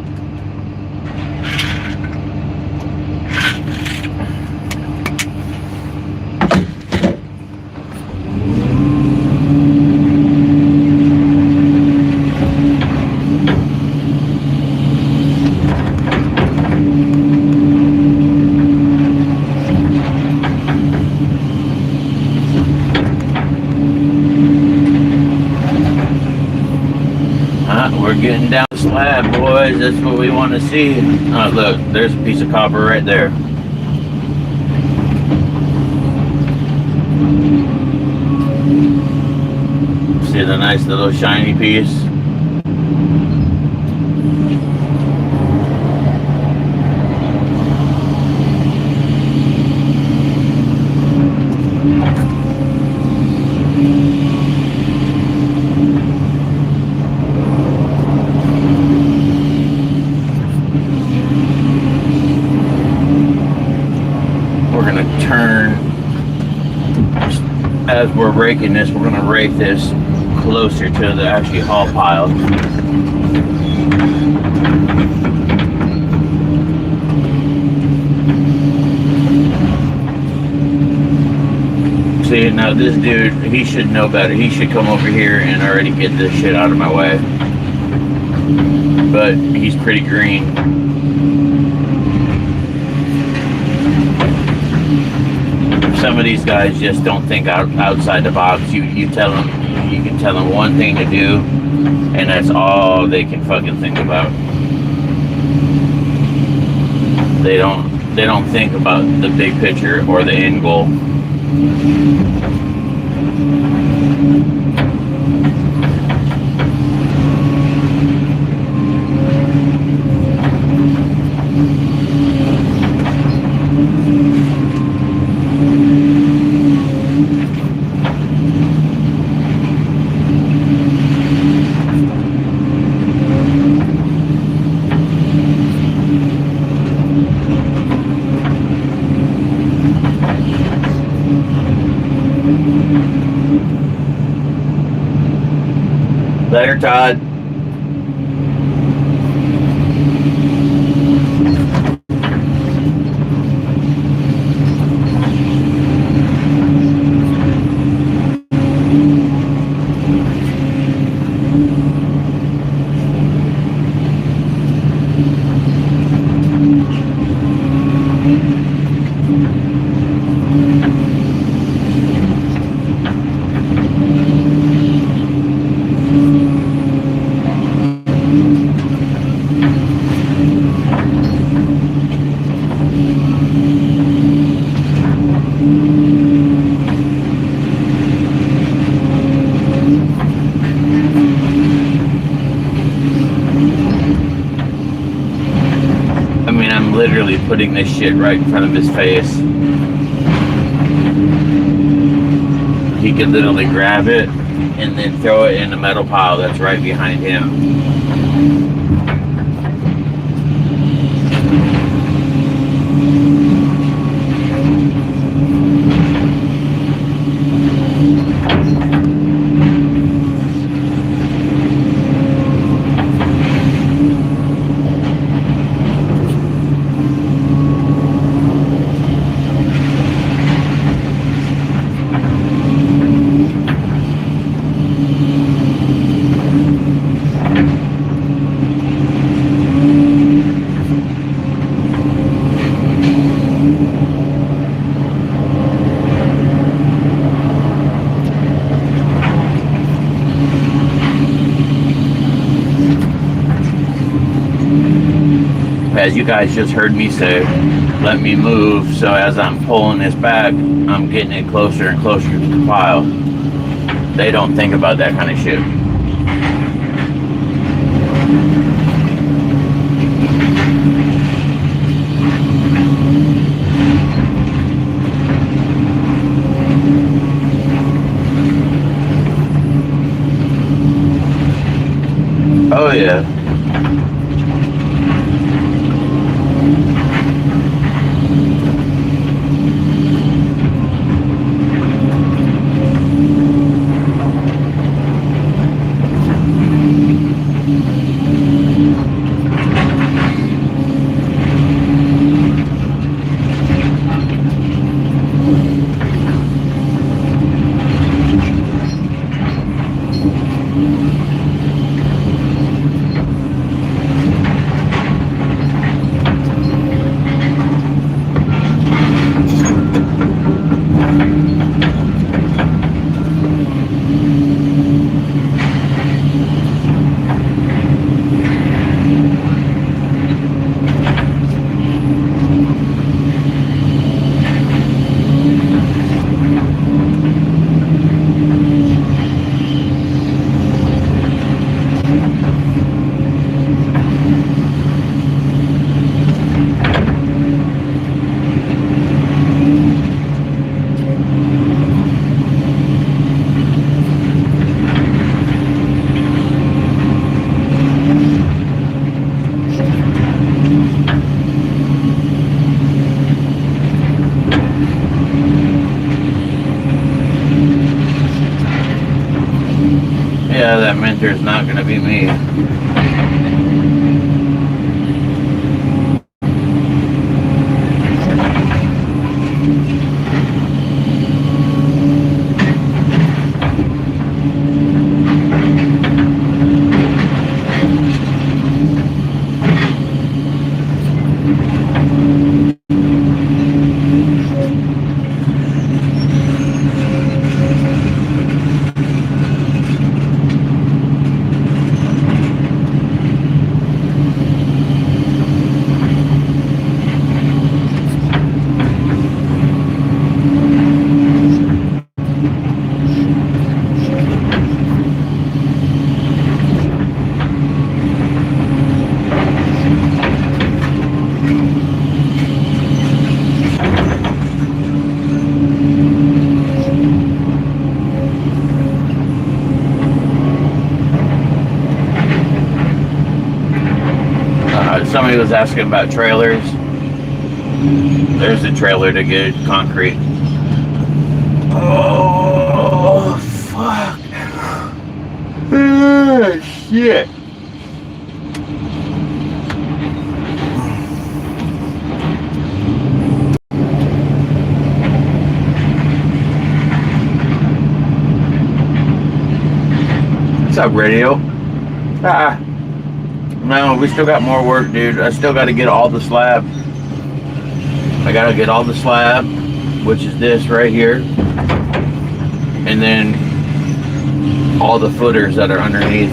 We're getting down the slab, boys. That's what we want to see. Oh, look, there's a piece of copper right there. See the nice little shiny piece? As we're raking this, we're going to rake this closer to the actually haul pile. See, now this dude, he should know better. He should come over here and already get this shit out of my way. But he's pretty green. Some of these guys just don't think outside the box. You tell them, you can tell them one thing to do, and that's all they can fucking think about. They don't think about the big picture or the end goal. Later, Todd. Literally putting this shit right in front of his face. He could literally grab it and then throw it in the metal pile that's right behind him. as you guys just heard me say, let me move. So as I'm pulling this back, I'm getting it closer and closer to the pile. They don't think about that kind of shit. Oh yeah. Yeah, that mentor's not gonna be me. Somebody was asking about trailers. There's a trailer to get concrete. Oh, fuck. Ah, shit. What's up, radio? Ah. No, we still got more work, dude. I still got to get all the slab. I got to get all the slab, which is this right here. And then all the footers that are underneath.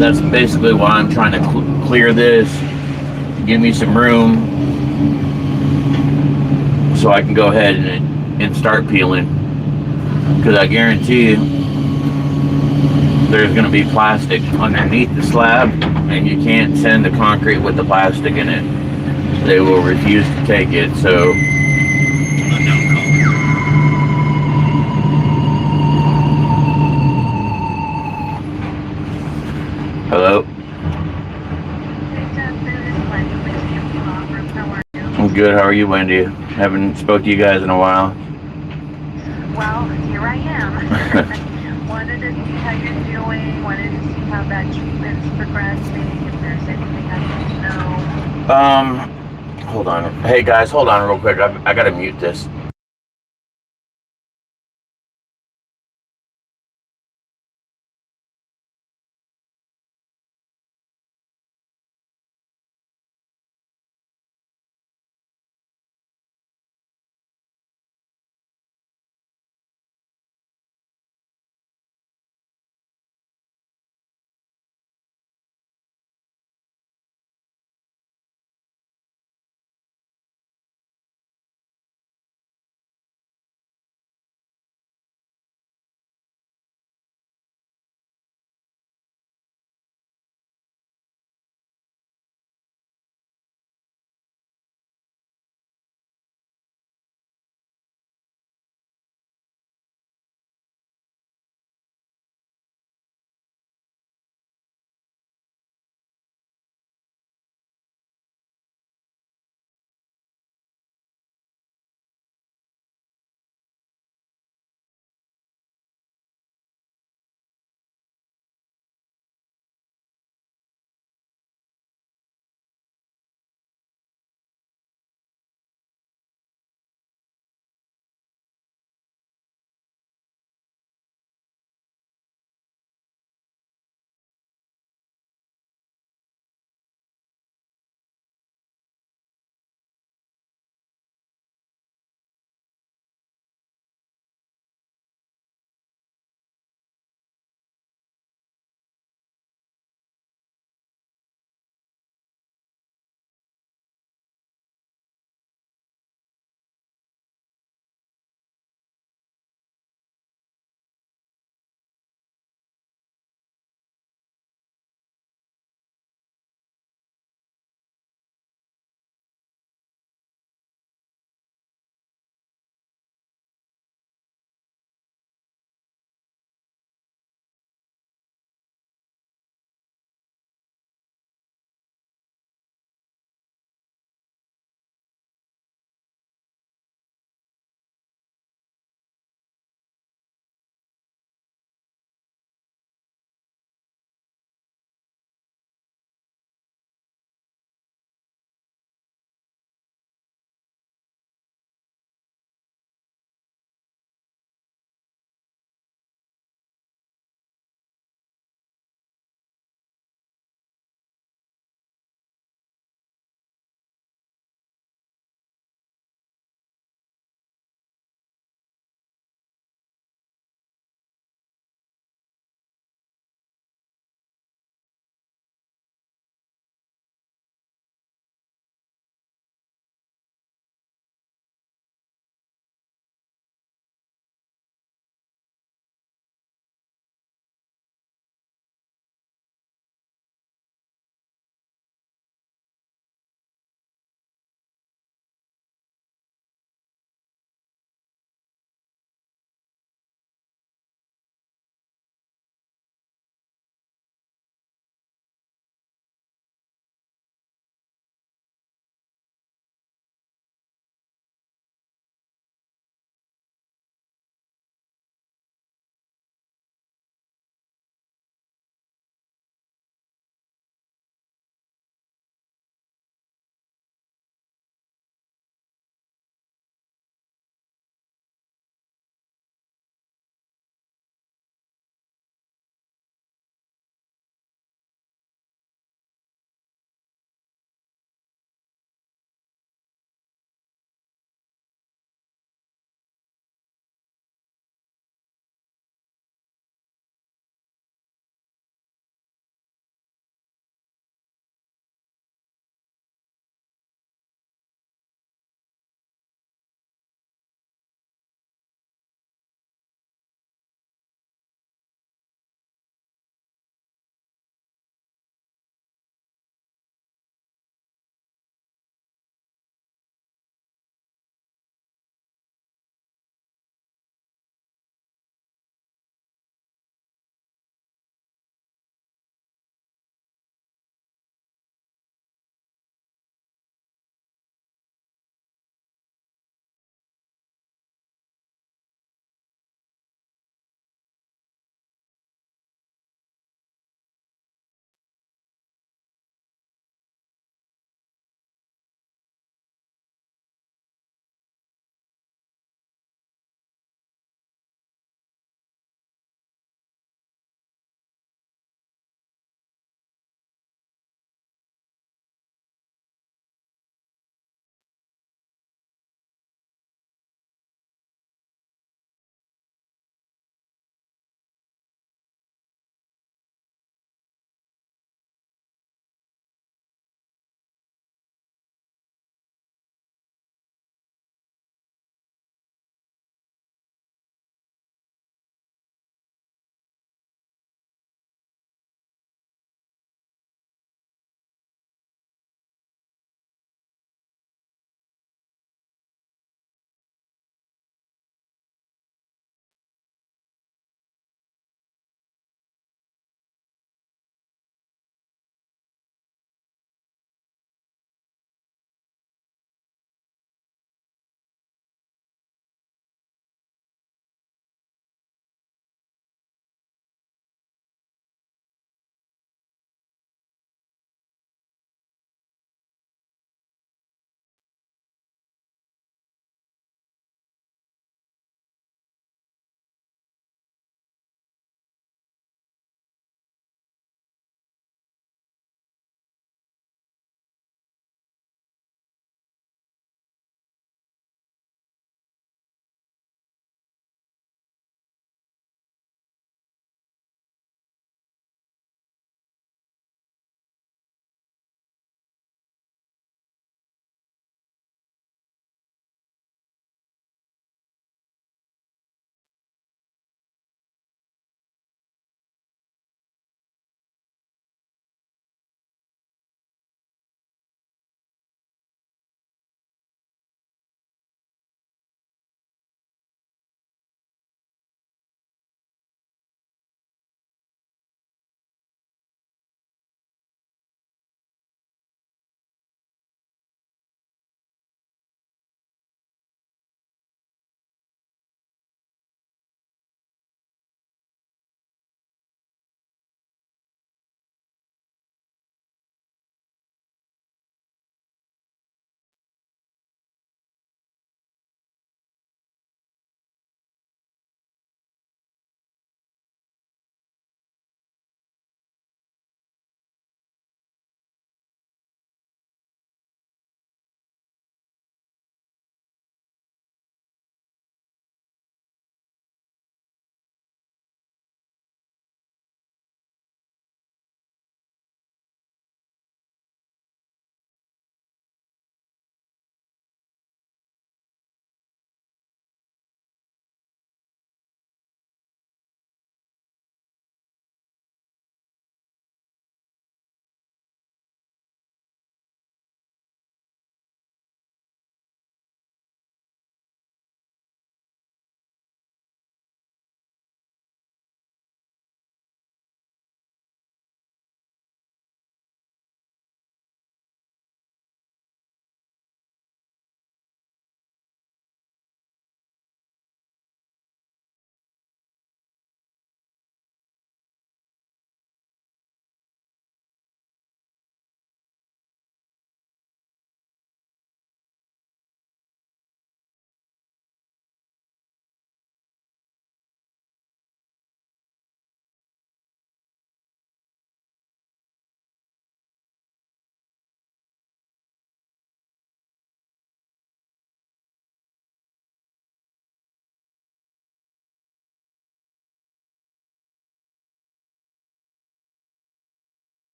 That's basically why I'm trying to clear this, give me some room, so I can go ahead and start peeling. Because I guarantee you, there's going to be plastic underneath the slab, and you can't send the concrete with the plastic in it. They will refuse to take it, so... Hello? I'm good. How are you, Wendy? Haven't spoke to you guys in a while.
Well, here I am. Wanted to see how you're doing. Wanted to see how that treatment's progressing. If there's anything I need to know.
Hold on. Hey guys, hold on real quick. I gotta mute this.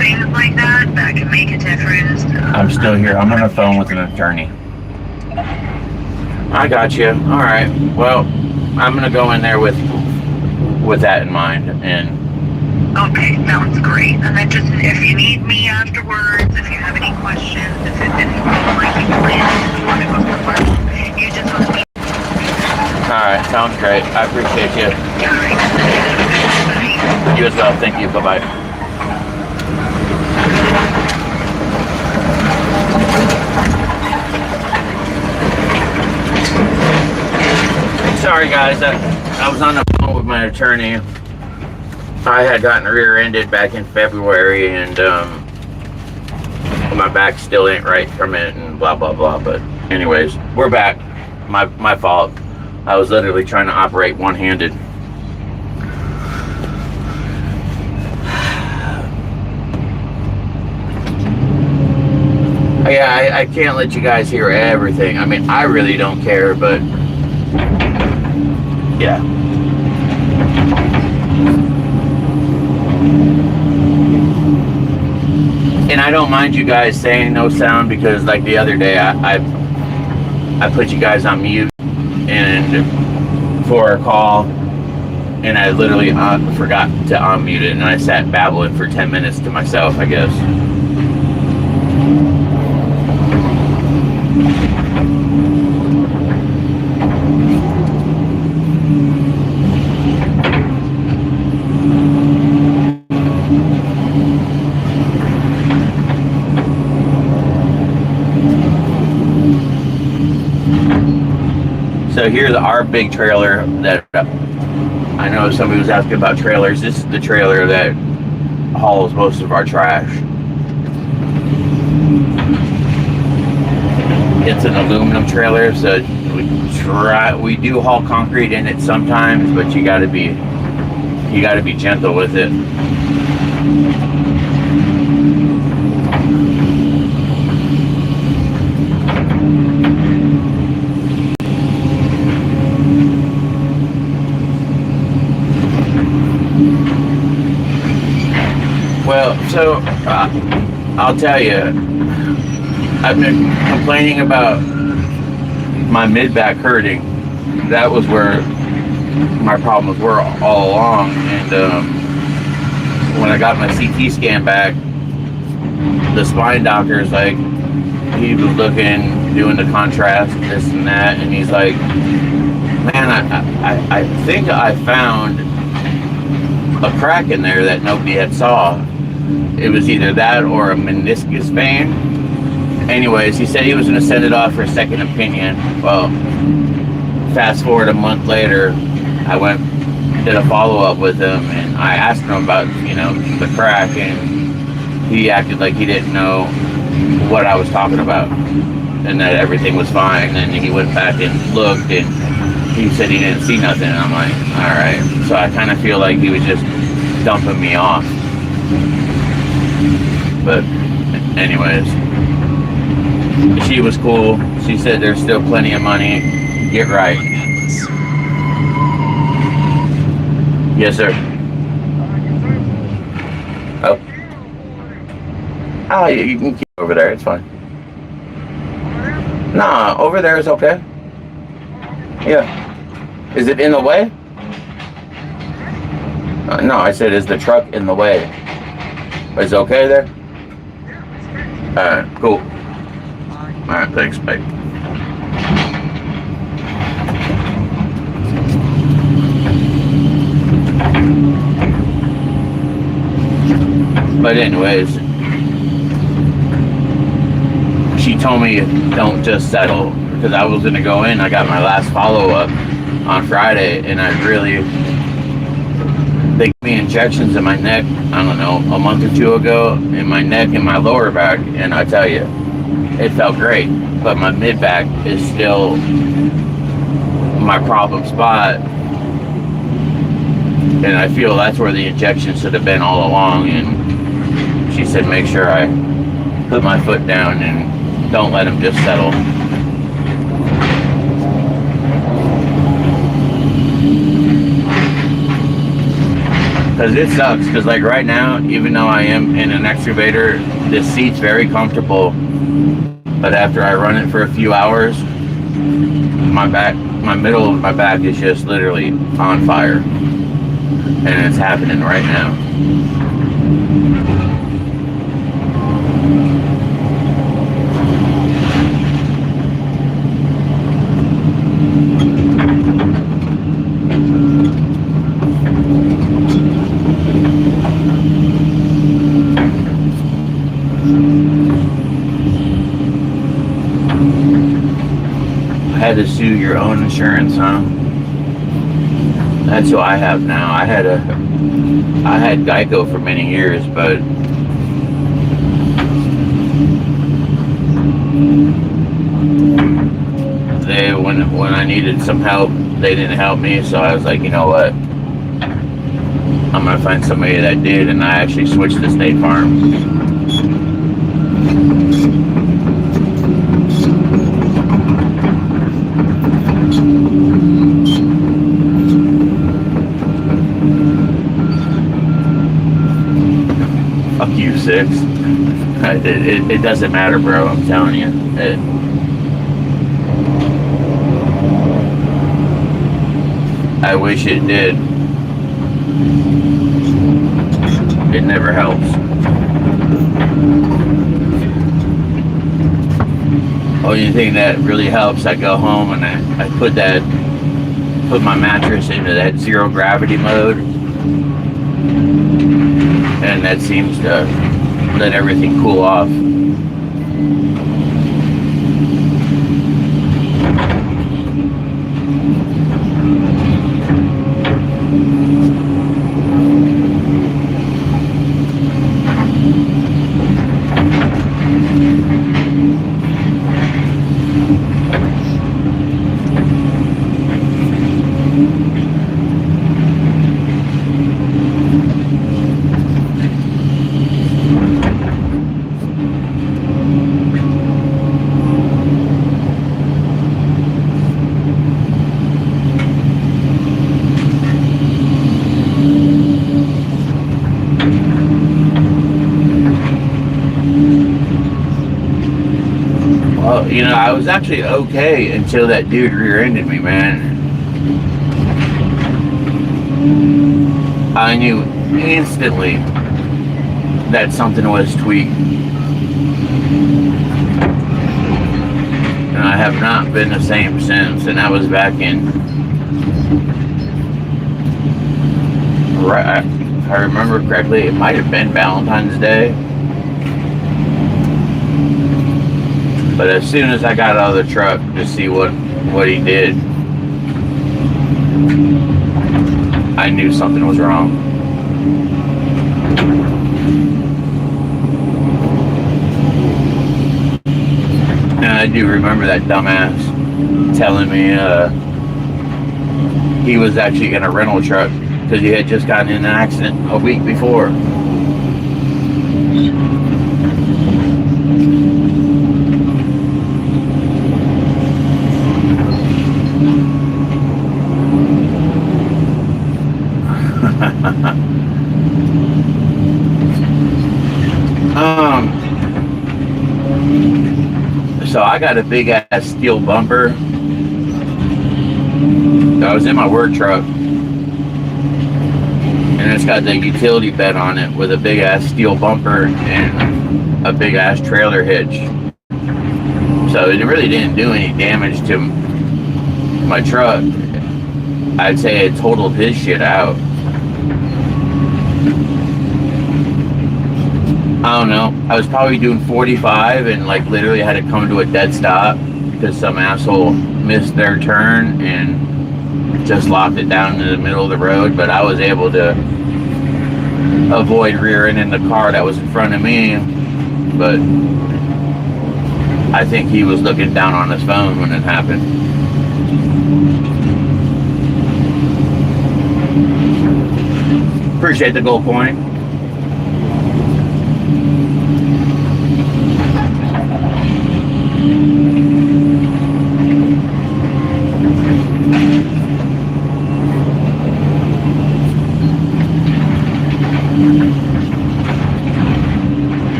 things like that, that can make a difference.
I'm still here. I'm on the phone with an attorney. I got you. All right. Well, I'm gonna go in there with that in mind. And
okay, sounds great. And then just if you need me afterwards, if you have any questions, if it didn't go like you planned, if you want to go somewhere, you just let me.
all right, sounds great. I appreciate you.
All right. Bye.
You as well. Thank you. Bye bye. Sorry guys, I was on the phone with my attorney. I had gotten rear-ended back in February, and my back still ain't right from it, and blah blah blah. But anyways, we're back. My fault. I was literally trying to operate one-handed. Yeah, I can't let you guys hear everything. I mean, I really don't care, but yeah. And I don't mind you guys saying no sound, because like the other day I put you guys on mute and for a call, and I literally forgot to unmute it, and I sat babbling for 10 minutes to myself, I guess. So here's our big trailer that I know somebody was asking about trailers. This is the trailer that hauls most of our trash. It's an aluminum trailer, so we do haul concrete in it sometimes, but you gotta be gentle with it. Well, so I'll tell you, I've been complaining about my mid-back hurting. That was where my problems were all along. And when I got my CT scan back, the spine doctor's like, he was looking, doing the contrast, this and that, and he's like, man, I think I found a crack in there that nobody had saw. It was either that or a meniscus vein. Anyways, he said he was going to send it off for a second opinion. Well, fast forward a month later, I went, did a follow-up with him, and I asked him about, the crack, and he acted like he didn't know what I was talking about, and that everything was fine. And he went back and looked, and he said he didn't see nothing. And I'm like, all right. So I kind of feel like he was just dumping me off. But anyways, she was cool. She said there's still plenty of money. Get right. Yes, sir. Oh, you can keep it over there. It's fine. Nah, over there is okay. Yeah. Is it in the way? No, I said, is the truck in the way? Is it okay there? Alright, cool. Alright, thanks, mate. But anyways, she told me don't just settle, because I was going to go in. I got my last follow-up on Friday, and they gave me injections in my neck, I don't know, a month or two ago, in my neck and my lower back, and I tell you, it felt great, but my mid-back is still my problem spot, and I feel that's where the injection should have been all along. And she said make sure I put my foot down and don't let them just settle. Because it sucks. Because like right now, even though I am in an excavator, the seat's very comfortable. But after I run it for a few hours, my middle of my back is just literally on fire. And it's happening right now. Had to sue your own insurance, huh? That's what I have now. I had Geico for many years, but when I needed some help, they didn't help me. So I was like, you know what? I'm gonna find somebody that did, and I actually switched to State Farm. Fuck you, 6. It doesn't matter, bro. I'm telling you. I wish it did. It never helps. Only thing that really helps, I go home and I put my mattress into that zero gravity mode. And that seems to let everything cool off. You know, I was actually okay until that dude rear-ended me, man. I knew instantly that something was tweaked. And I have not been the same since. And that was back in... Right, if I remember correctly, it might have been Valentine's Day. But as soon as I got out of the truck to see what he did, I knew something was wrong. And I do remember that dumbass telling me he was actually in a rental truck because he had just gotten in an accident a week before. So I got a big ass steel bumper. I was in my work truck, and it's got the utility bed on it with a big ass steel bumper and a big ass trailer hitch. So it really didn't do any damage to my truck. I'd say it totaled his shit out. I don't know. I was probably doing 45 and like literally had to come to a dead stop because some asshole missed their turn and just locked it down in the middle of the road. But I was able to avoid rear-ending the car that was in front of me. But I think he was looking down on his phone when it happened. Appreciate the gold point.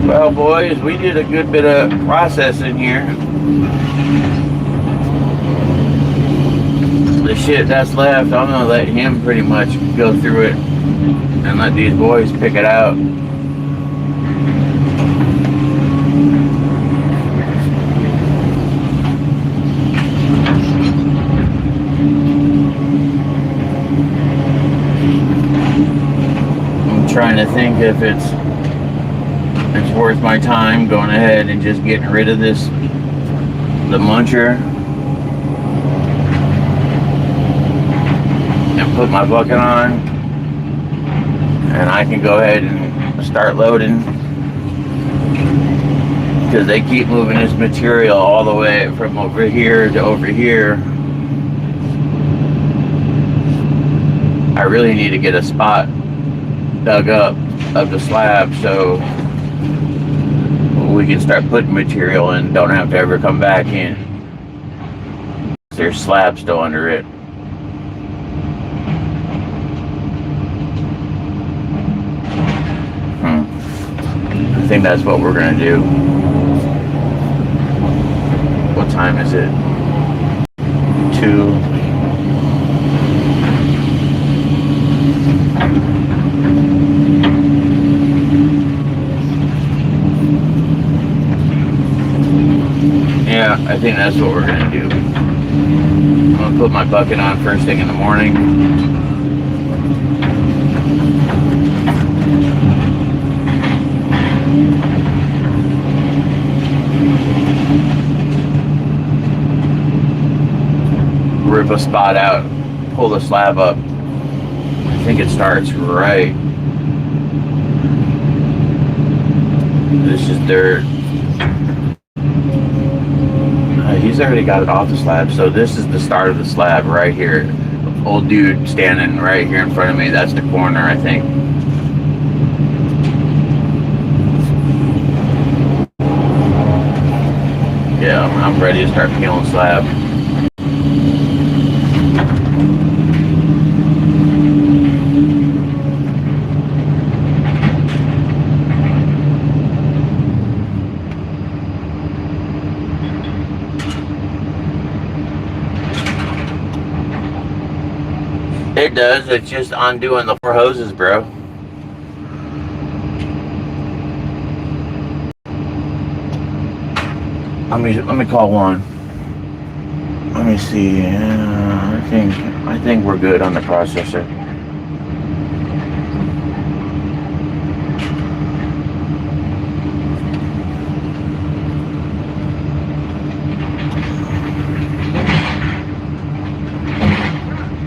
Well, boys, we did a good bit of processing here. The shit that's left, I'm gonna let him pretty much go through it and let these boys pick it out. I'm trying to think if it's worth my time going ahead and just getting rid of the muncher and put my bucket on, and I can go ahead and start loading, because they keep moving this material all the way from over here to over here. I really need to get a spot dug up of the slab so we can start putting material in, don't have to ever come back in. There's slab still under it. I think that's what we're gonna do. What time is it? 2. Yeah, I think that's what we're gonna do. I'm gonna put my bucket on first thing in the morning. Rip a spot out, pull the slab up. I think it starts right. This is dirt. He's already got it off the slab, so this is the start of the slab right here. Old dude standing right here in front of me, that's the corner, I think. Yeah, I'm ready to start peeling slab. It does. It's just undoing the 4 hoses, bro. Let me call one. Let me see. I think we're good on the processor.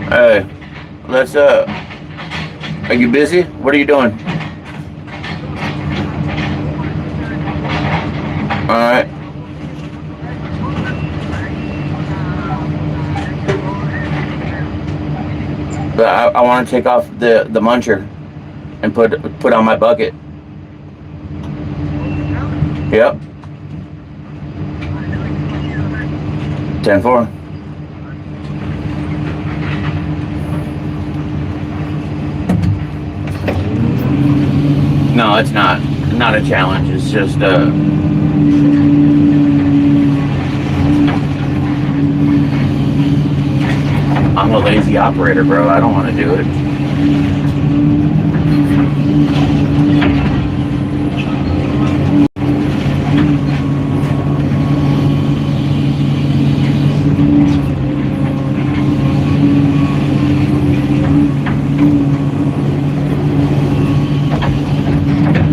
Hey. Let's, are you busy? What are you doing? Alright. But I want to take off the muncher and put on my bucket. Yep. 10-4. No, it's not a challenge. It's just I'm a lazy operator, bro. I don't want to do it.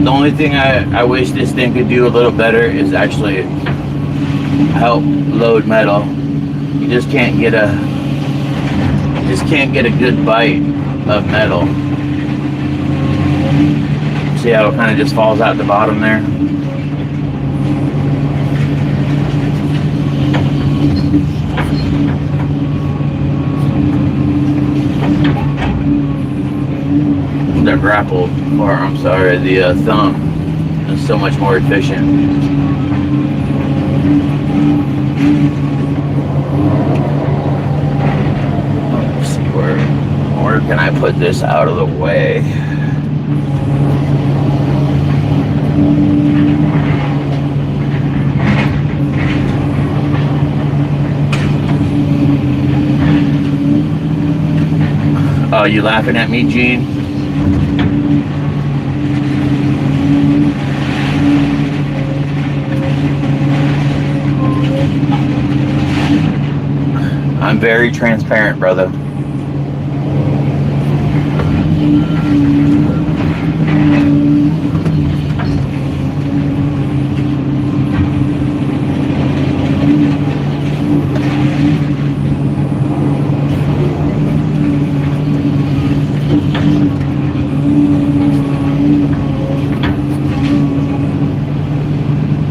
The only thing I wish this thing could do a little better is actually help load metal. You just can't get a good bite of metal. See how it kind of just falls out the bottom there? the grapple, or I'm sorry, the thumb is so much more efficient. Let's see, where can I put this out of the way? Oh, you laughing at me, Gene? I'm very transparent, brother.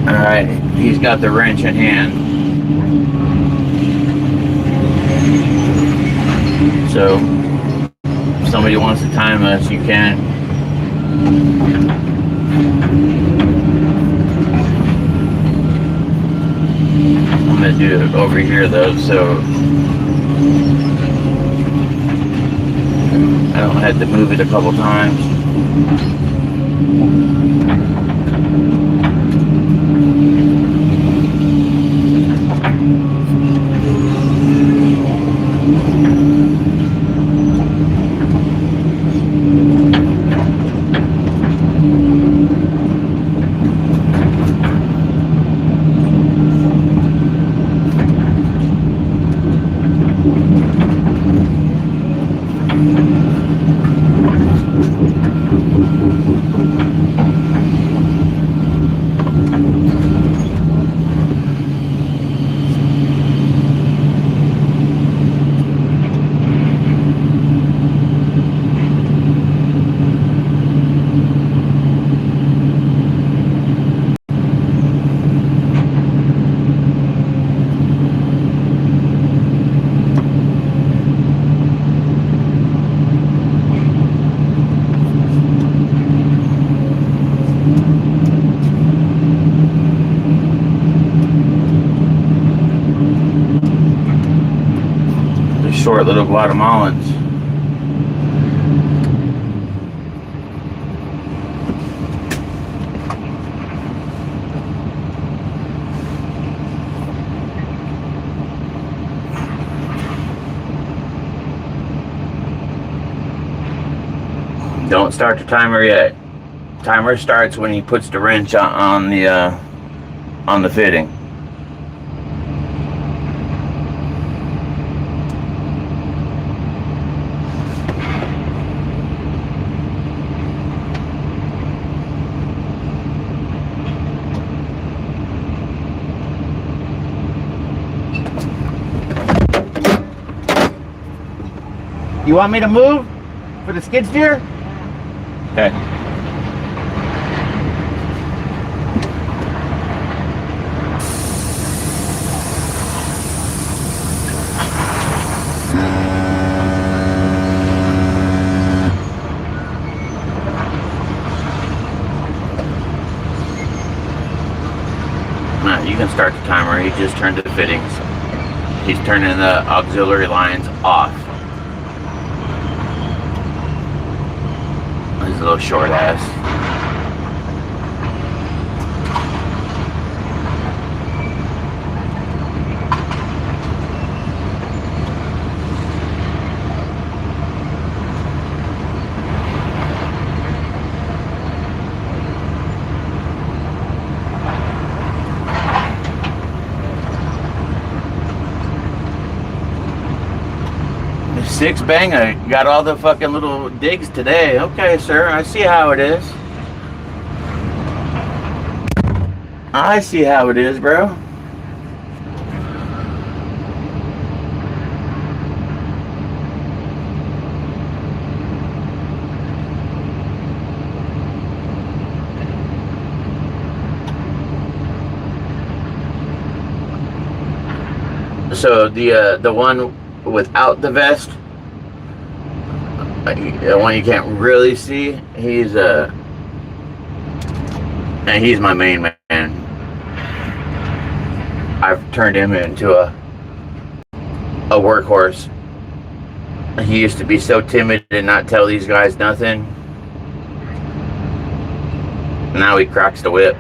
Alright, he's got the wrench in hand. So, if somebody wants to time us, you can. I'm going to do it over here though, so I don't have to move it a couple times. Short little Guatemalans. Don't start the timer yet. Timer starts when he puts the wrench on the fitting. You want me to move for the skid steer? Okay. Now you can start the timer. He just turned the fittings. He's turning the auxiliary lines off. He's a little short ass. Six banger, got all the fucking little digs today. Okay, sir, I see how it is. I see how it is, bro. So the one without the vest, The one you can't really see, he's and he's my main man. I've turned him into a workhorse. He used to be so timid and not tell these guys nothing. Now he cracks the whip.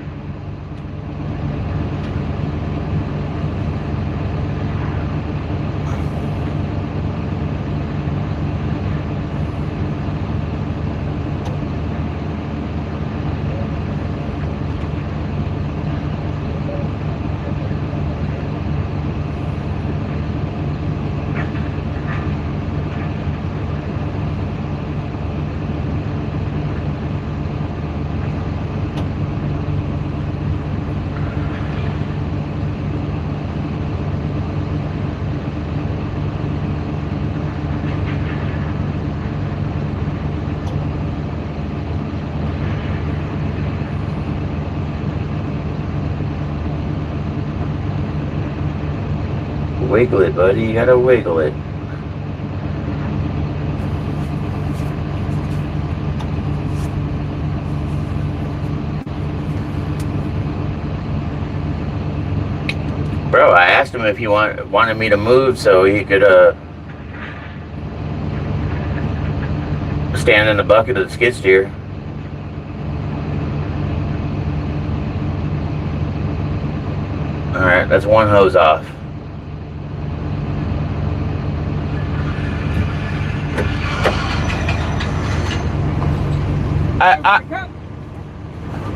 Wiggle it, buddy. You gotta wiggle it. Bro, I asked him if he wanted me to move so he could stand in the bucket of the skid steer. Alright, that's one hose off.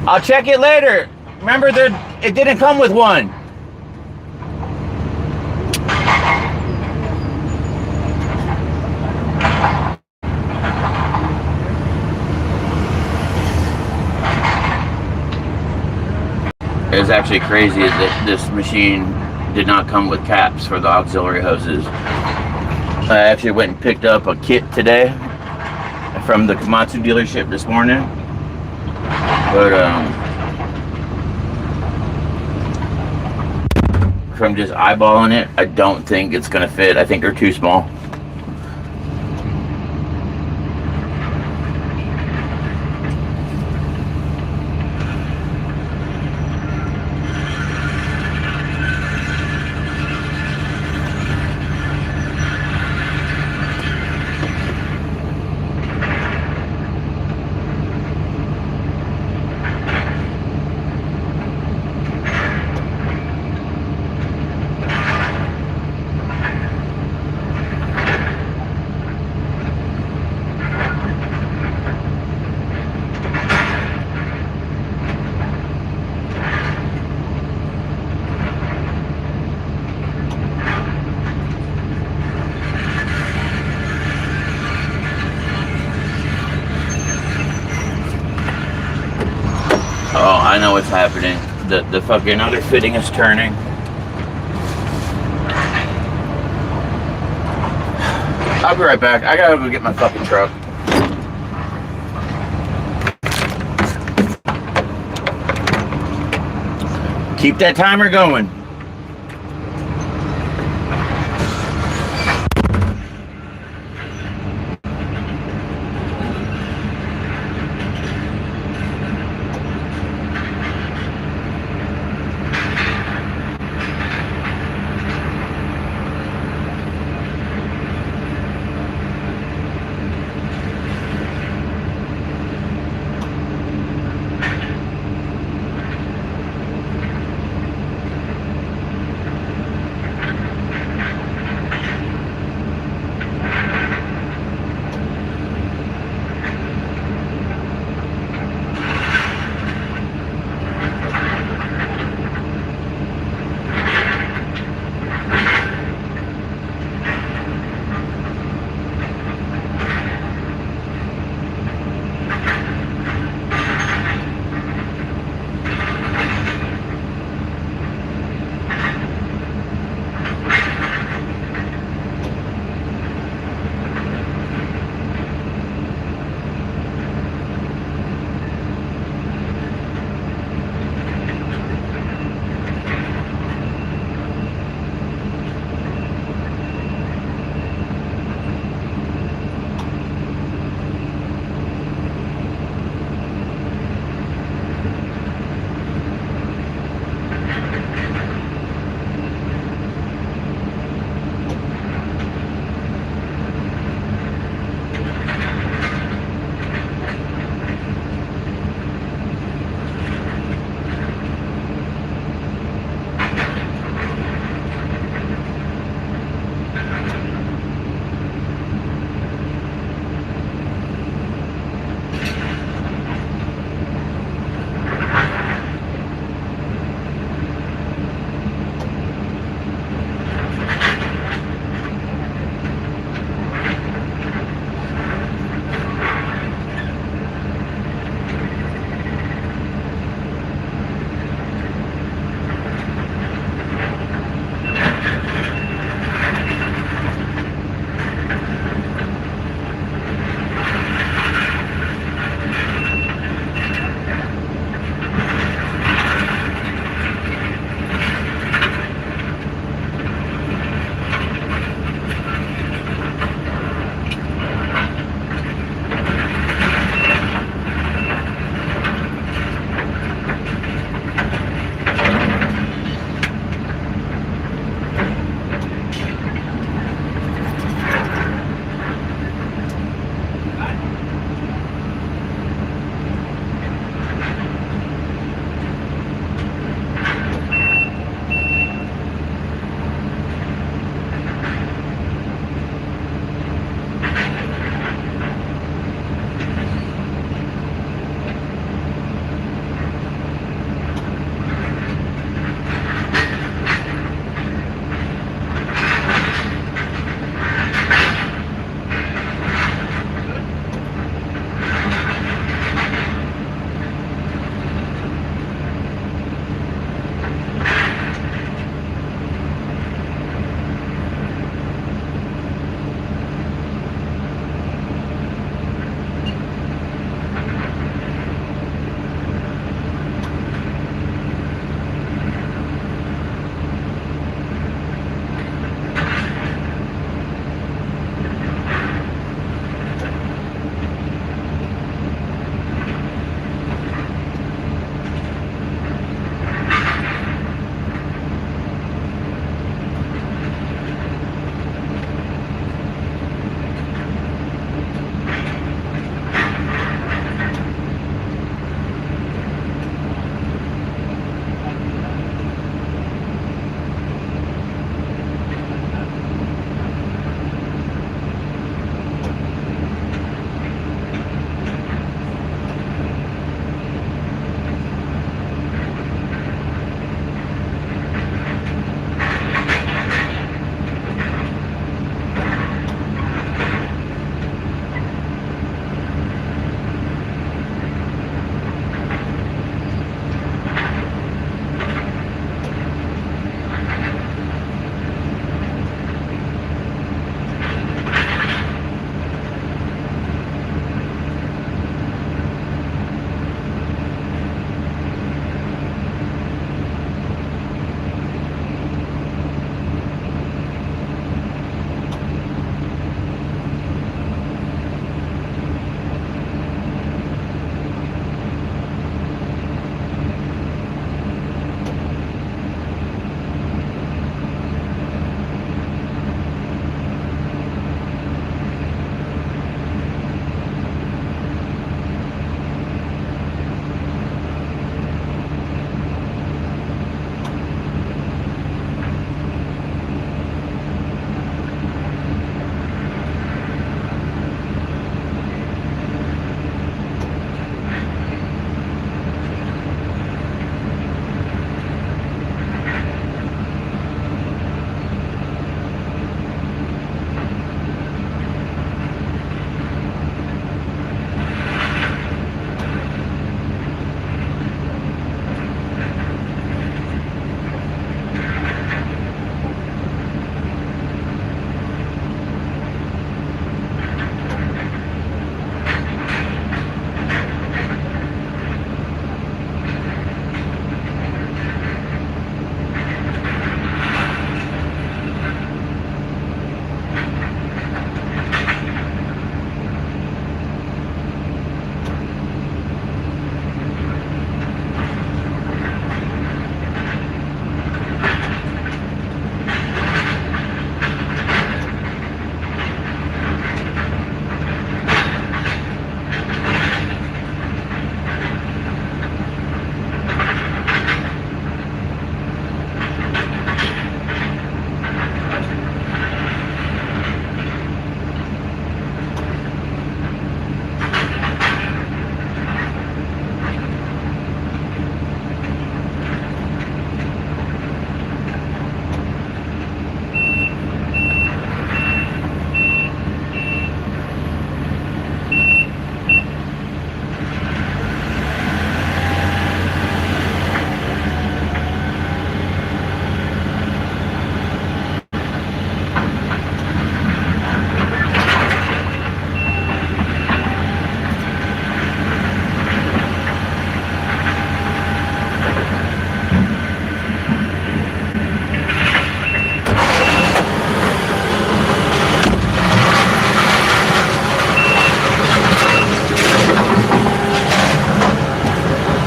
I'll check it later. Remember, it didn't come with one. It's actually crazy that this machine did not come with caps for the auxiliary hoses. I actually went and picked up a kit today from the Komatsu dealership this morning, but from just eyeballing it, I don't think it's gonna fit. I think they're too small. Oh, I know what's happening. The fucking other fitting is turning. I'll be right back. I gotta go get my fucking truck. Keep that timer going.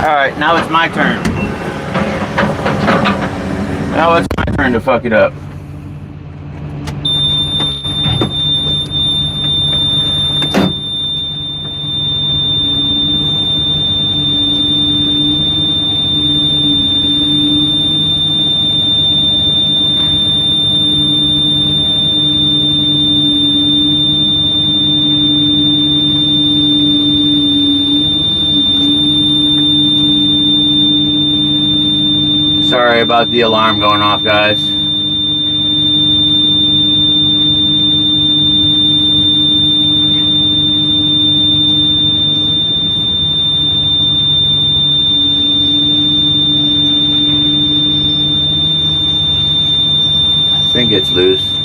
Alright, now it's my turn. Now it's my turn to fuck it up. Sorry about the alarm going off, guys. I think it's loose.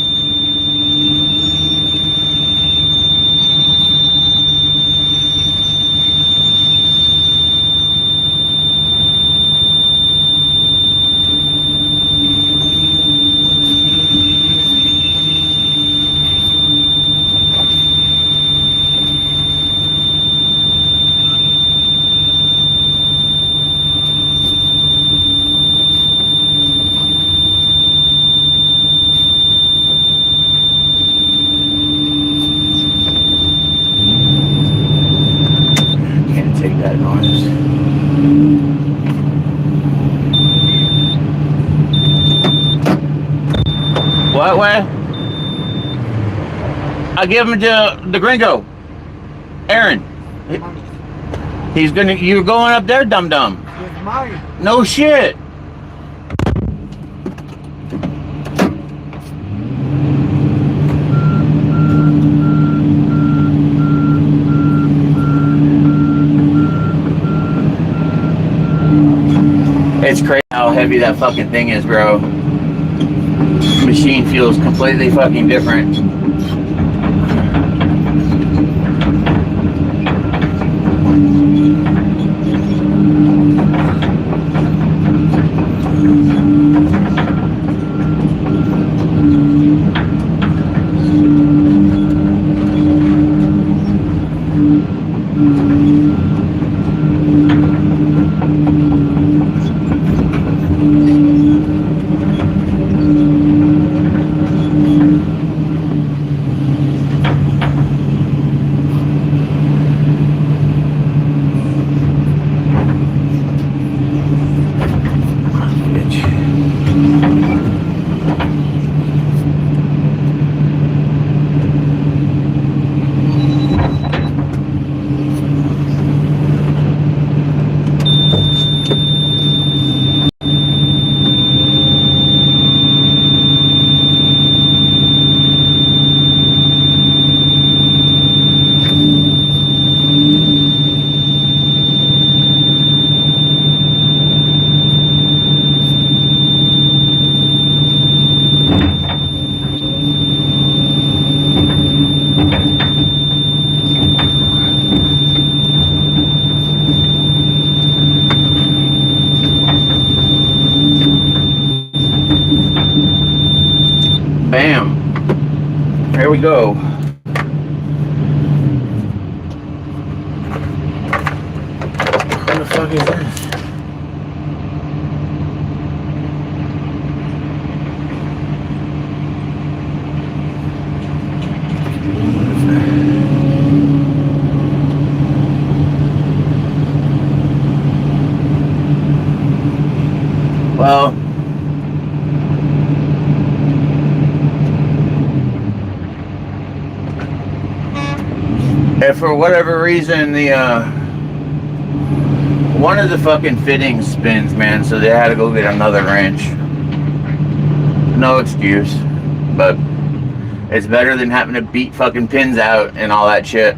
Take that noise. What way? I give him to the gringo. Aaron. He's gonna, you're going up there, dum dum.
It's mine.
No shit. It's crazy how heavy that fucking thing is, bro. Machine feels completely fucking different. Bam. Here we go. What the fuck is this? Well, if for whatever reason the one of the fucking fittings spins, man, so they had to go get another wrench. No excuse, but it's better than having to beat fucking pins out and all that shit.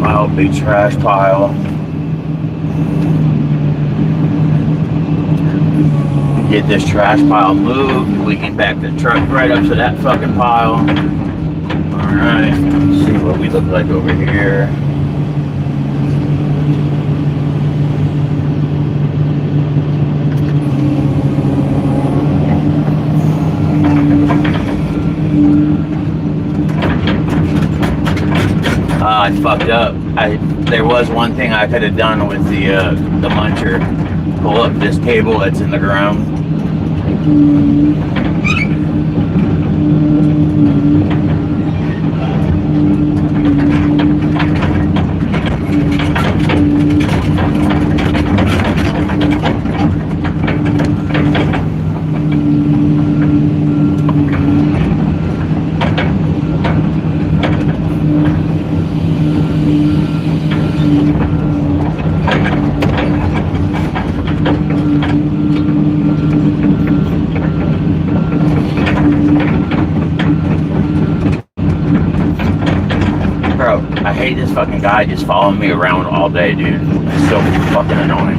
pile, big trash pile. Get this trash pile moved. We can back the truck right up to that fucking pile. Alright, let's see what we look like over here. I fucked up. There was one thing I could have done with the muncher. Pull up this cable that's in the ground. I hate this fucking guy just following me around all day, dude. It's so fucking annoying.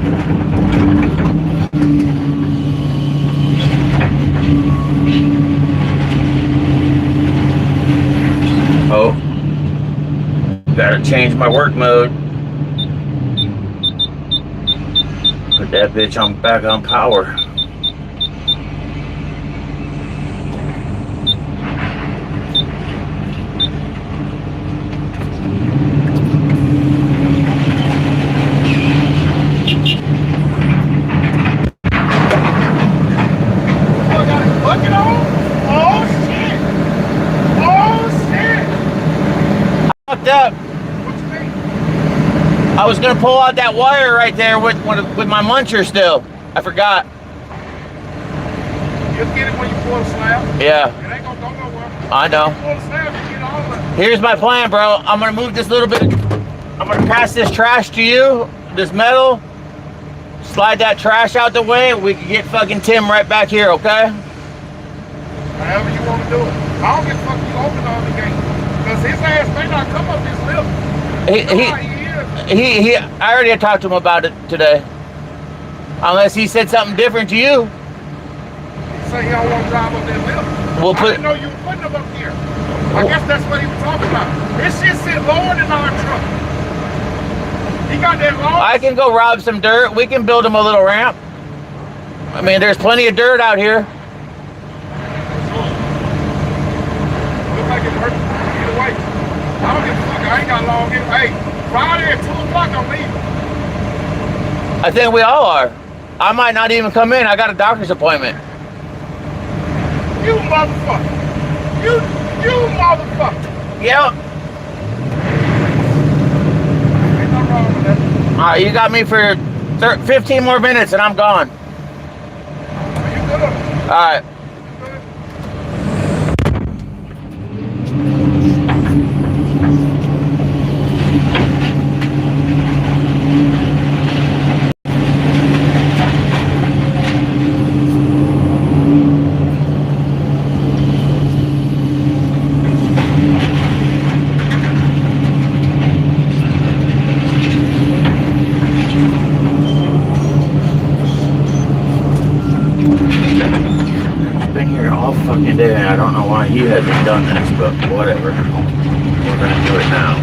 Oh. Gotta change my work mode. Put that bitch on back on power. Up. I was gonna pull out that wire right there with my muncher still. I forgot.
You'll get it when you pull the slab.
Yeah.
It ain't gonna go nowhere.
I know.
You pull the slab, you get all of it.
Here's my plan, bro. I'm gonna move this little bit. I'm gonna pass this trash to you, this metal. Slide that trash out the way. We can get fucking Tim right back here, okay?
However you want to do it. I don't get fucking open on the gate. Because his ass may not come up this lift.
I already had talked to him about it today. Unless he said something different to you.
He say he don't want to drive up that lift.
We'll
I didn't know you were putting him up here. I guess that's what he was talking about. This shit sit lower than our truck. He got that long.
I can go rob some dirt. We can build him a little ramp. I mean, there's plenty of dirt out here.
Looks like it hurt. Either way. I don't give a fuck. I ain't got long. Hey, Friday at 2 o'clock I'm leaving.
I think we all are. I might not even come in. I got a doctor's appointment.
You motherfucker. You motherfucker.
Yep.
Ain't nothing wrong with that.
All right, you got me for 15 more minutes and I'm gone.
You good?
All right. Fucking day. I don't know why he hasn't done this, but whatever. We're gonna do it now.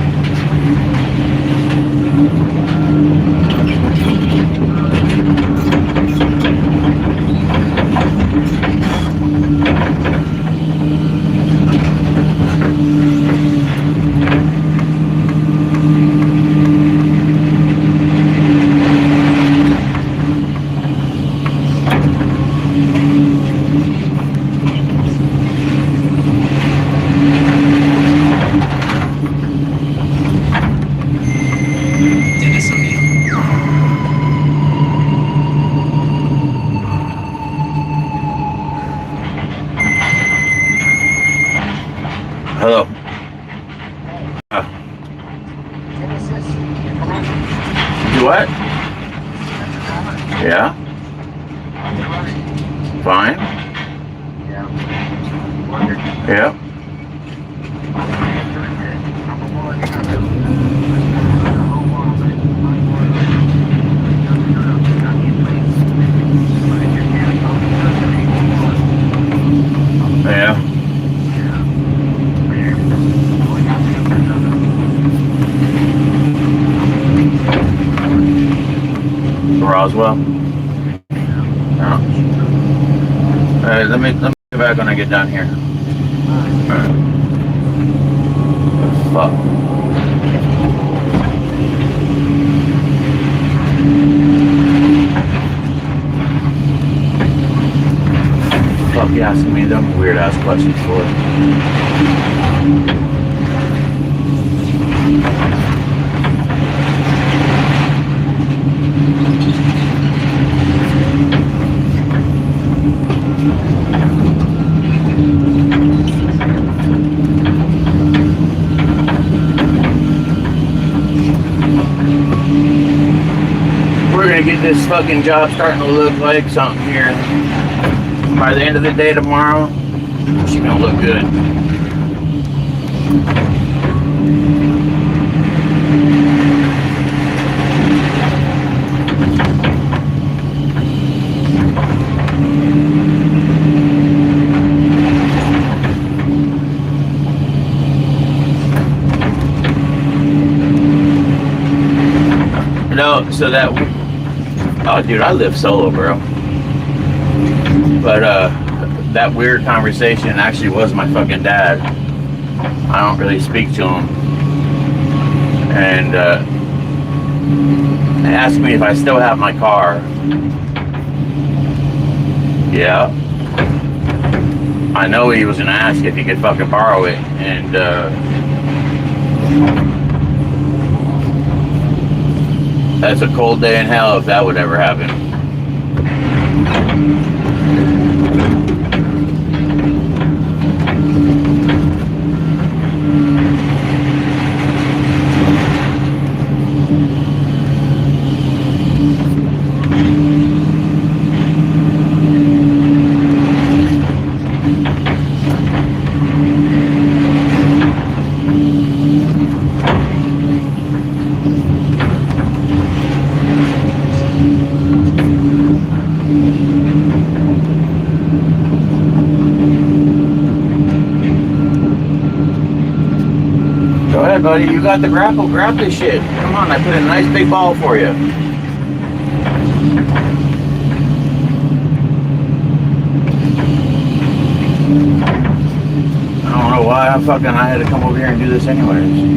Hello. Do what? Yeah. Fine. Yeah. Roswell. No. Alright, let me get back when I get done here. Alright. Fuck. Fuck you asking me them weird ass questions for? We're gonna get this fucking job starting to look like something here. By the end of the day tomorrow, she's gonna look good. You know, so that, oh dude, I live solo, bro. But that weird conversation actually was my fucking dad. I don't really speak to him. And they asked me if I still have my car. Yeah. I know he was gonna ask if he could fucking borrow it. And that's a cold day in hell if that would ever happen. Go ahead, buddy. You got the grapple. Grab this shit. Come on, I put a nice big ball for you. I don't know why I had to come over here and do this anyways.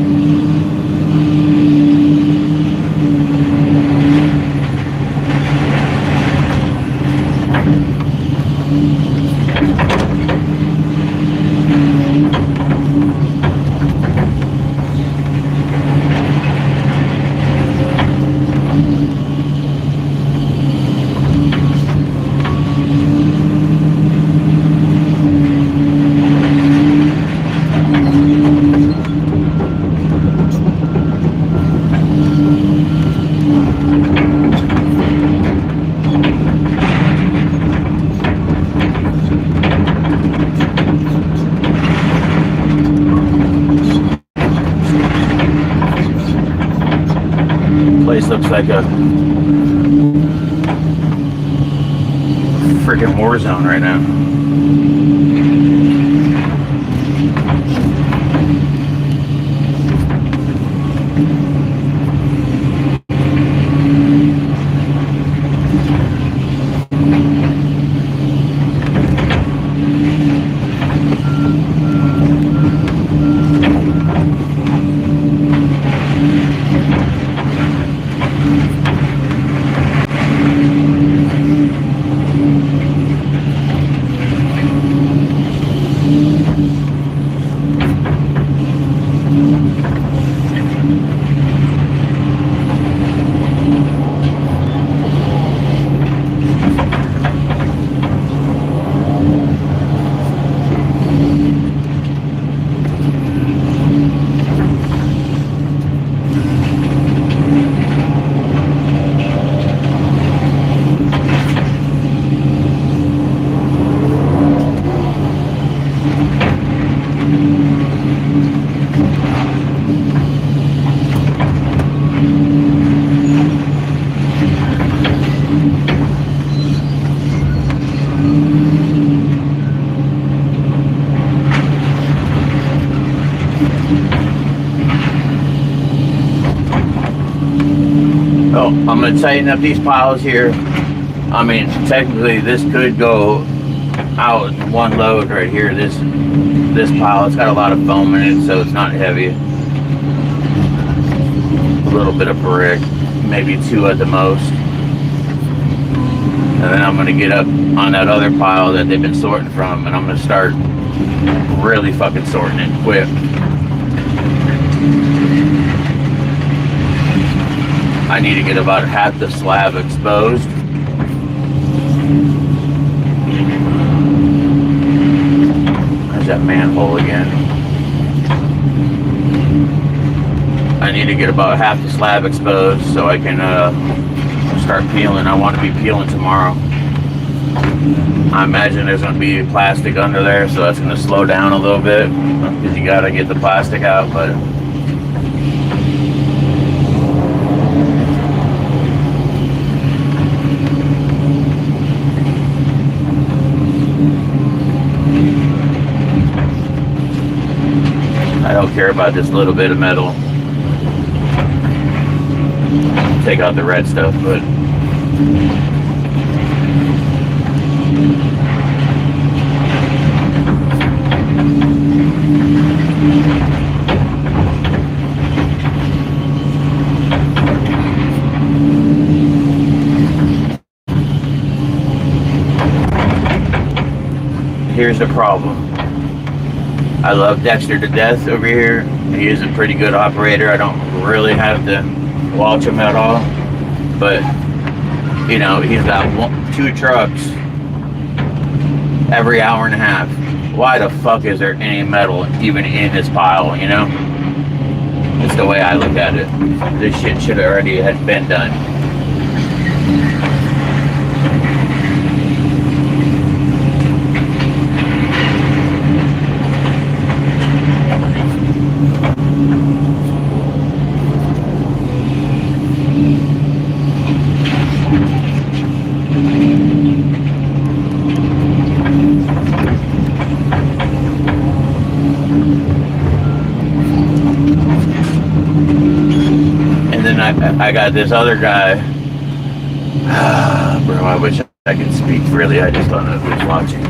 Place looks like a freaking war zone right now. So I'm gonna tighten up these piles here. I mean, technically this could go out in one load right here. This pile, it's got a lot of foam in it, so it's not heavy. A little bit of brick, maybe 2 at the most. And then I'm gonna get up on that other pile that they've been sorting from, and I'm gonna start really fucking sorting it quick. I need to get about half the slab exposed. There's that manhole again. I need to get about half the slab exposed so I can start peeling. I want to be peeling tomorrow. I imagine there's going to be plastic under there, so that's going to slow down a little bit because you got to get the plastic out, but I don't care about this little bit of metal. Take out the red stuff, but here's the problem. I love Dexter to death over here. He is a pretty good operator. I don't really have to watch him at all. But, you know, he's got 2 trucks every hour and a half. Why the fuck is there any metal even in this pile, you know? That's the way I look at it. This shit should already have been done. I got this other guy. Bro, I wish I could speak freely. I just don't know who's watching.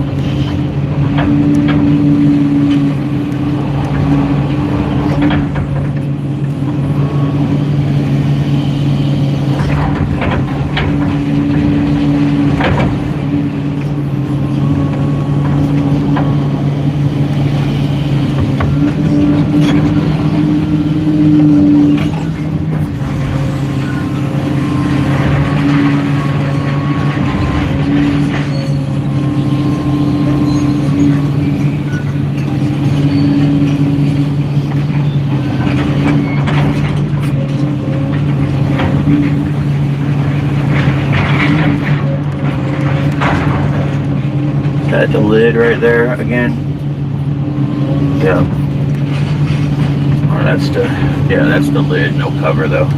Got the lid right there again. Yeah. Oh, that's the lid. No cover though.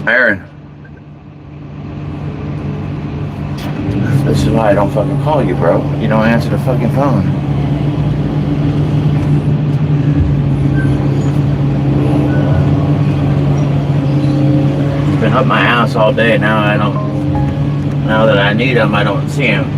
Aaron. This is why I don't fucking call you, bro. You don't answer the fucking phone. It's been up my ass all day. Now that I need him, I don't see him.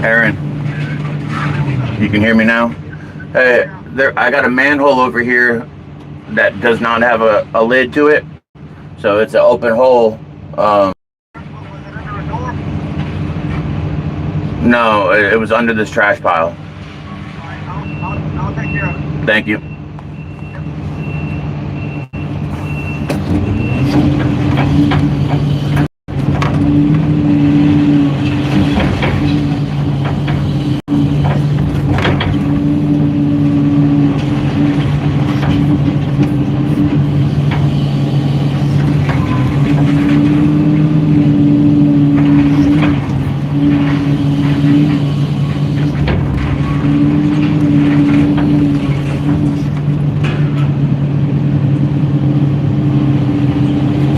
Aaron, you can hear me now? Hey, I got a manhole over here that does not have a lid to it, so it's an open hole. No, it was under this trash pile.
I'll take care of it.
Thank you.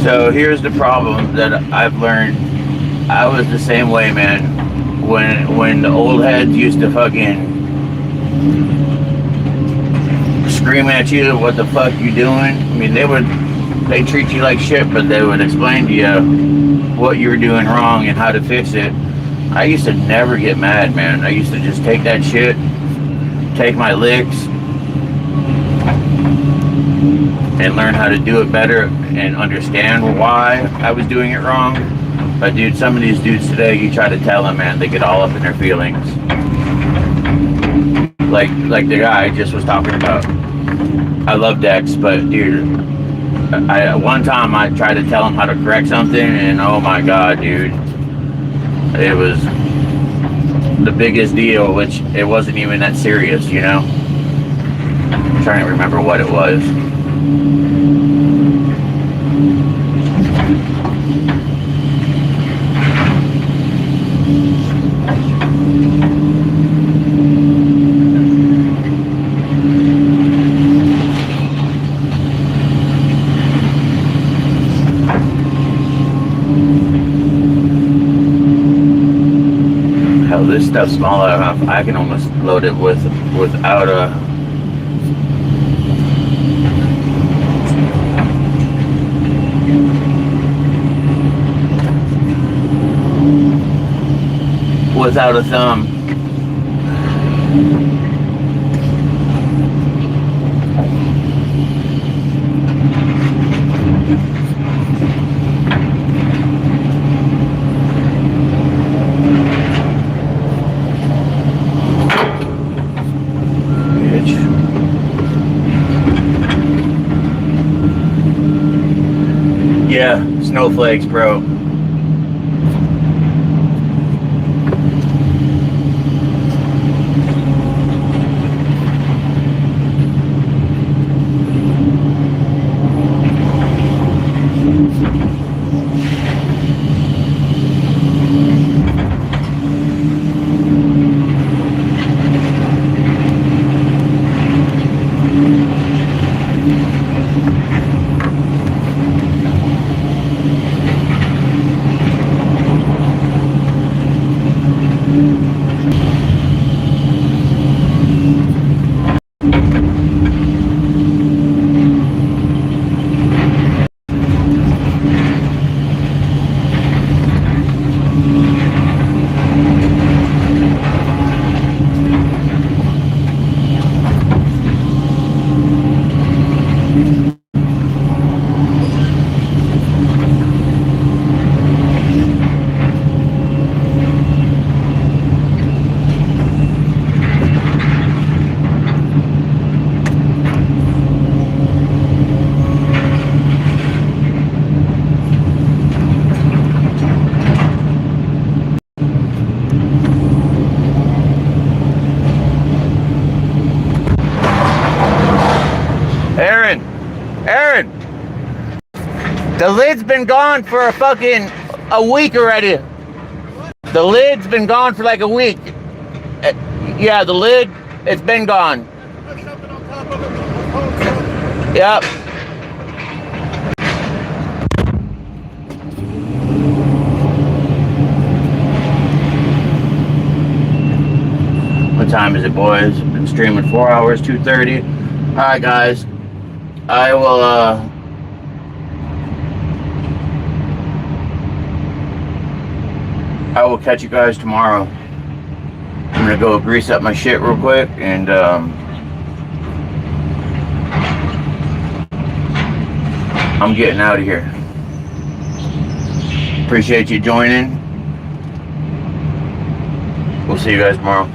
So here's the problem that I've learned. I was the same way, man. When the old heads used to fucking scream at you, what the fuck you doing? I mean, they treat you like shit, but they would explain to you what you were doing wrong and how to fix it. I used to never get mad, man. I used to just take that shit, take my licks, and learn how to do it better and understand why I was doing it wrong. But dude, some of these dudes today, you try to tell them, man, they get all up in their feelings. Like the guy I just was talking about. I love Dex, but dude, one time I tried to tell him how to correct something, and oh my god, dude, it was the biggest deal, which it wasn't even that serious, you know? I'm trying to remember what it was. Hell, this stuff's small enough. I can almost load it without a thumb. Yeah, snowflakes, bro. The lid's been gone for a week already. The lid's been gone for like a week. Yeah, the lid, it's been gone.
Put something on top of it.
Yep. What time is it, boys? Been streaming 4 hours, 2:30. All right, guys. I will catch you guys tomorrow. I'm gonna go grease up my shit real quick, and I'm getting out of here. Appreciate you joining. We'll see you guys tomorrow.